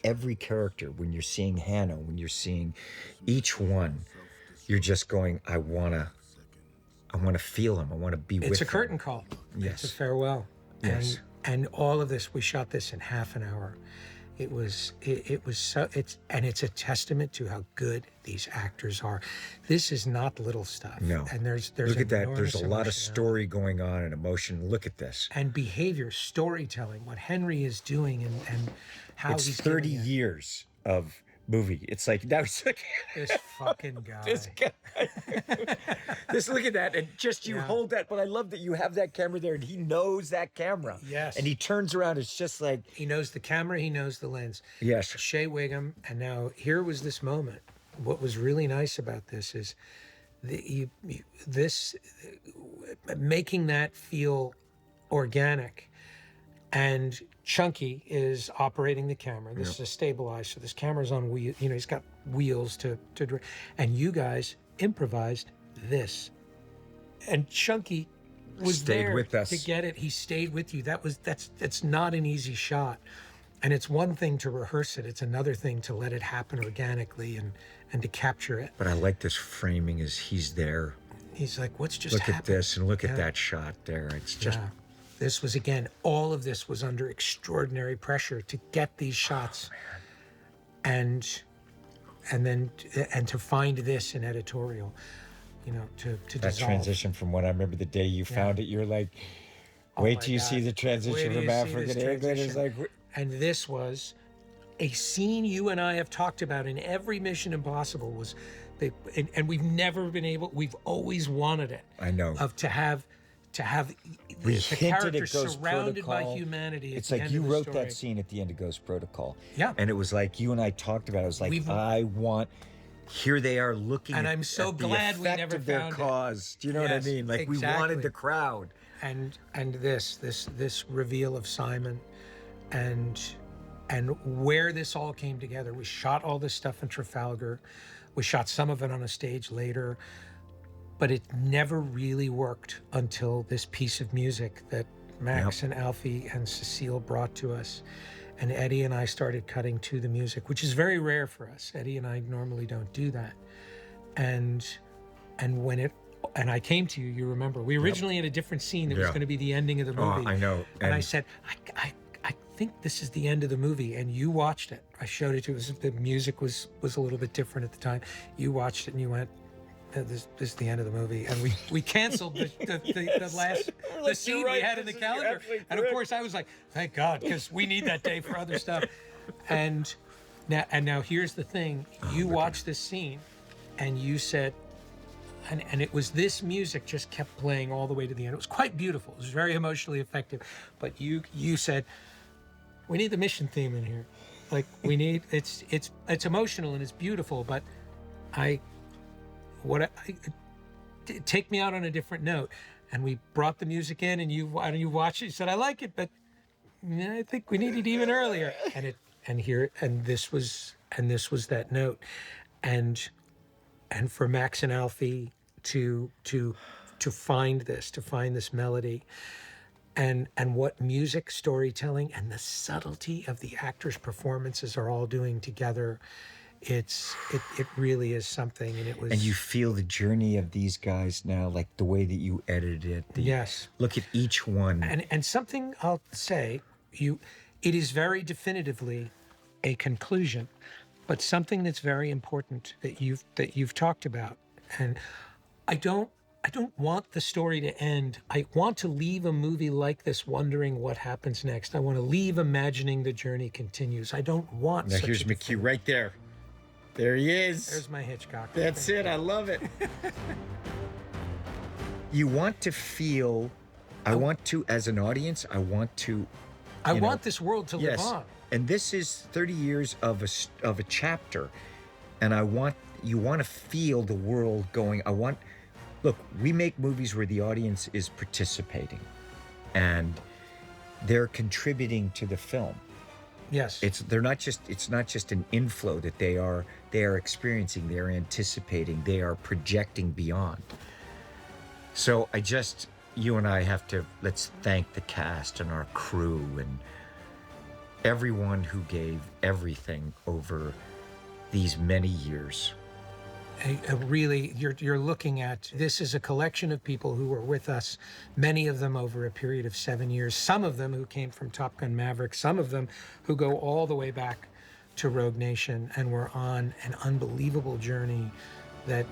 every character. When you're seeing Hannah, when you're seeing each one, you're just going, I wanna feel him. I wanna be with him. It's a curtain call. Yes. It's a farewell. Yes. And all of this, we shot this in half an hour. It was so it's a testament to how good these actors are. This is not little stuff. No. And there's Look at that. There's enormous a lot of emotion story going on and emotion. Look at this. and behavior, storytelling, what Henry is doing and how It's he's 30 giving it. years of movie. It's like now it's like This fucking guy. this guy. Just look at that, and just you Yeah. hold that. But I love that you have that camera there, and he knows that camera. Yes. And he turns around. It's just like He knows the camera, he knows the lens. yes. Shea Wiggum, and now here was this moment. What was really nice about this is making that feel organic. And Chunky is operating the camera. This is a stabilized, so this camera's on wheel. You know, he's got wheels to and you guys improvised this. And Chunky was Stayed there with us. to get it. He stayed with you. That's not an easy shot. And it's one thing to rehearse it. It's another thing to let it happen organically and to capture it. But I like this framing. Is he's there? He's like, what's just Look happened? at this and look Yeah. at that shot there. It's just Yeah. This was, again, all of this was under extraordinary pressure to get these shots. And to find this in editorial, you know, to that dissolve. transition from when I remember the day you found it. You're like, wait my till you see God. the Wait transition till from you see African this to England. It's transition. like And this was a scene you and I have talked about in every Mission Impossible was, and we've never been able, we've always wanted it. I know. To have We the hinted character at Ghost surrounded by Protocol. humanity. At It's the like end you of the wrote story. that scene at the end of Ghost Protocol. Yeah. And it was like you and I talked about it. It was like, We've- I want, here they are looking And at, I'm so at the glad we effect never of their found it. cause. Do you know what I Yes, mean? Like we exactly. wanted the crowd. and this reveal of Simon, and where this all came together. We shot all this stuff in Trafalgar. We shot some of it on a stage later, but it never really worked until this piece of music that Max and Alfie and Cecile brought to us. And Eddie and I started cutting to the music, which is very rare for us. Eddie and I normally don't do that. And I came to you, you remember, we originally had a different scene that was Yeah. going to be the ending of the movie. Oh, I know. And I said, I think this is the end of the movie. And you watched it. I showed it to you. The music was a little bit different at the time. You watched it and you went, this is the end of the movie. And we canceled the last Like, scene you're right, we had in the this is- you're calendar. absolutely And of correct. course I was like, thank God, because we need that day for other stuff. And now here's the thing. You watched this scene and you said, and it was this music just kept playing all the way to the end. It was quite beautiful. It was very emotionally effective. But you said, we need the mission theme in here. Like we need it's emotional and it's beautiful, but take me out on a different note. And we brought the music in and you watched it. You said, I like it, but I think we need it even earlier. And this was that note. And for Max and Alfie to find this melody and what music, storytelling, and the subtlety of the actors' performances are all doing together, it really is something. And it was. And you feel the journey of these guys now, like the way that you edited it. Yes. Look at each one. And something I'll say, it is very definitively a conclusion, but something that's very important that you've talked about. And I don't I don't want the story to end. I want to leave a movie like this wondering what happens next. I want to leave imagining the journey continues. I don't want Now such here's a McHugh right there. There he is. There's my Hitchcock. That's it. I love it. You want to feel, I want to, as an audience, I want to. I you know, want this world to live on. And this is 30 years of a chapter, and you want to feel the world going. Look, we make movies where the audience is participating, and they're contributing to the film. Yes. It's not just an inflow that they are experiencing, they are anticipating, they are projecting beyond. So you and I let's thank the cast and our crew and everyone who gave everything over these many years. Really, you're looking at, this is a collection of people who were with us, many of them over a period of 7 years, some of them who came from Top Gun Maverick, some of them who go all the way back to Rogue Nation, and we're on an unbelievable journey that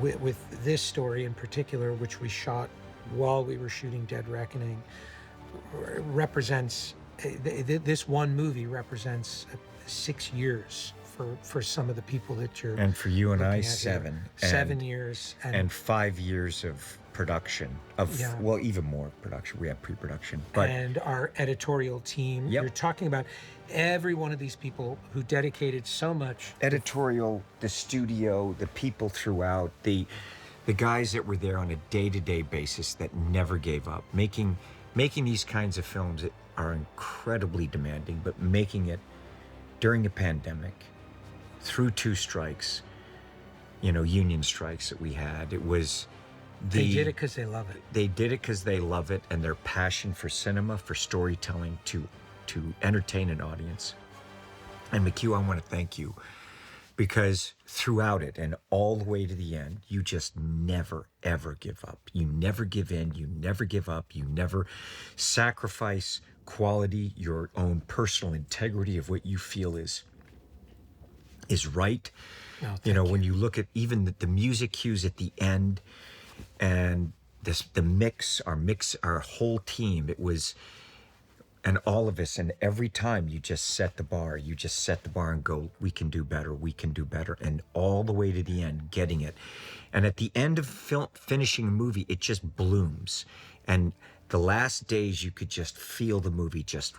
with this story in particular, which we shot while we were shooting Dead Reckoning, represents, this one movie represents 6 years for some of the people that you're, and for you and I, looking at here. 7 years and 5 years of production well, even more production. We have pre-production, but and our editorial team. Yep. You're talking about every one of these people who dedicated so much. editorial, the studio, the people throughout, the guys that were there on a day-to-day basis that never gave up, making these kinds of films that are incredibly demanding, but making it during a pandemic, through 2 strikes, union strikes that we had. It was They did it because they love it. They did it because they love it, and their passion for cinema, for storytelling, to entertain an audience. And McHugh, I want to thank you, because throughout it and all the way to the end, you just never, ever give up. You never give in. You never give up. You never sacrifice quality, your own personal integrity of what you feel is right. No, When you look at even the music cues at the end, and the mix, our whole team, it was, and all of us, and every time you just set the bar and go, we can do better, and all the way to the end, getting it. And at the end of finishing a movie, it just blooms. And the last days, you could just feel the movie just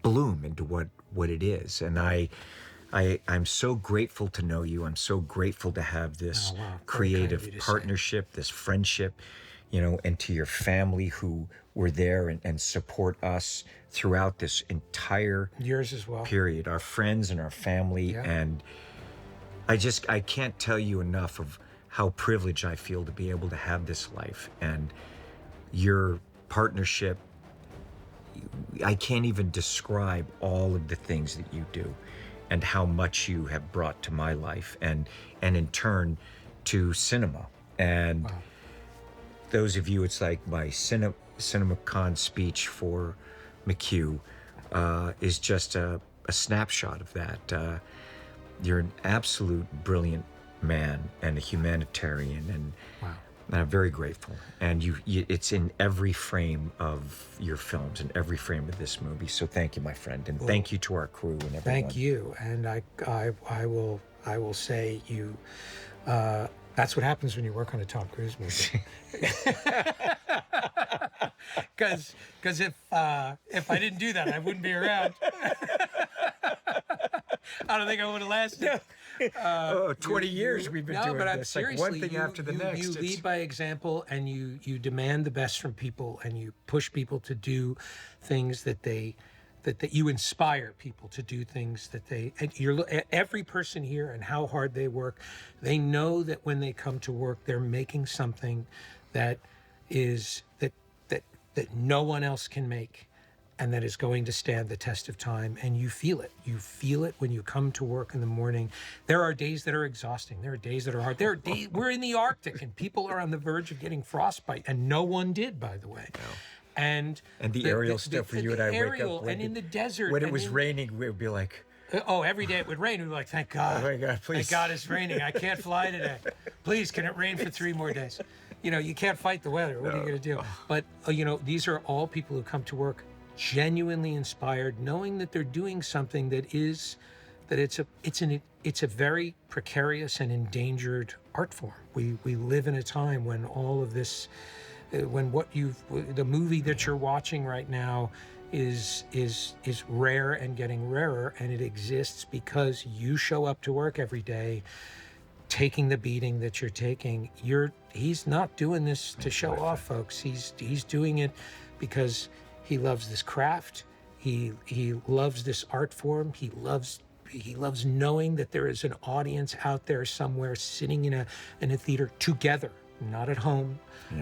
bloom into what it is. And I'm so grateful to know you. I'm so grateful to have this creative partnership, this friendship, and to your family who were there and support us throughout this entire Yours as well. period, our friends and our family. Yeah. And I can't tell you enough of how privileged I feel to be able to have this life. And your partnership, I can't even describe all of the things that you do and how much you have brought to my life and in turn to cinema. And those of you, it's like my CinemaCon speech for McHugh is just a snapshot of that. You're an absolute brilliant man and a humanitarian, and I'm very grateful. And it's in every frame of your films, in every frame of this movie. So thank you, my friend, and thank you to our crew and everyone. Thank you, and I will say you. That's what happens when you work on a Tom Cruise movie. Because if I didn't do that, I wouldn't be around. I don't think I would have lasted. 20 years we've been doing but I'm this, like seriously, one thing after the next. You lead by example, and you demand the best from people, and you push people to do things that you inspire people to do things that every person here and how hard they work. They know that when they come to work, they're making something that no one else can make, and that is going to stand the test of time. And you feel it. You feel it when you come to work in the morning. There are days that are exhausting. There are days that are hard. There are days we're in the Arctic and people are on the verge of getting frostbite, and no one did, by the way. No. And the aerial stuff for you and I wake up and in the desert when it was raining, we would be like, Oh, every day it would rain. We'd be like, thank God. Oh my God, please. Thank God it's raining. I can't fly today. Please, can it rain for 3 more days? You know, you can't fight the weather. What are you going to do? But, you know, these are all people who come to work genuinely inspired, knowing that they're doing something that it's a very precarious and endangered art form. We live in a time when all of this, when the movie that you're watching right now is rare and getting rarer, and it exists because you show up to work every day taking the beating that you're taking. He's not doing this to show off, folks. He's doing it because he loves this craft. He loves this art form. He loves knowing that there is an audience out there somewhere sitting in a theater together, not at home,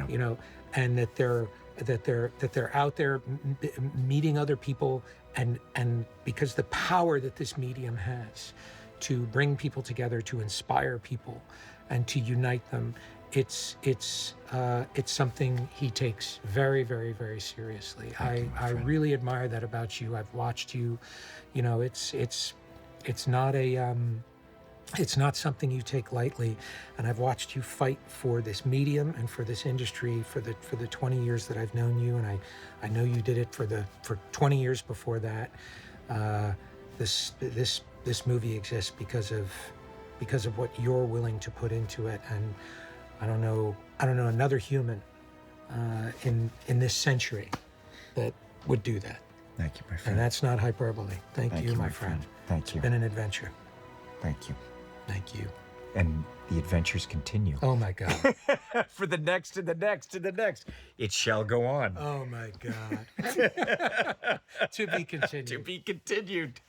you know, and that they're out there meeting other people, and because the power that this medium has to bring people together, to inspire people, and to unite them, it's something he takes very, very, very seriously. I really admire that about you. I've watched you, you know, it's not something you take lightly, and I've watched you fight for this medium and for this industry for the 20 years that I've known you, and I know you did it for 20 years before that. This movie exists because of what you're willing to put into it, and I don't know another human in this century that would do that. Thank you, my And friend. that's not hyperbole. Thank you, my friend. Thank you. It's been an adventure. Thank you. Thank you. And the adventures continue. Oh my God. For the next and the next and the next. It shall go on. Oh my God. To be continued. To be continued.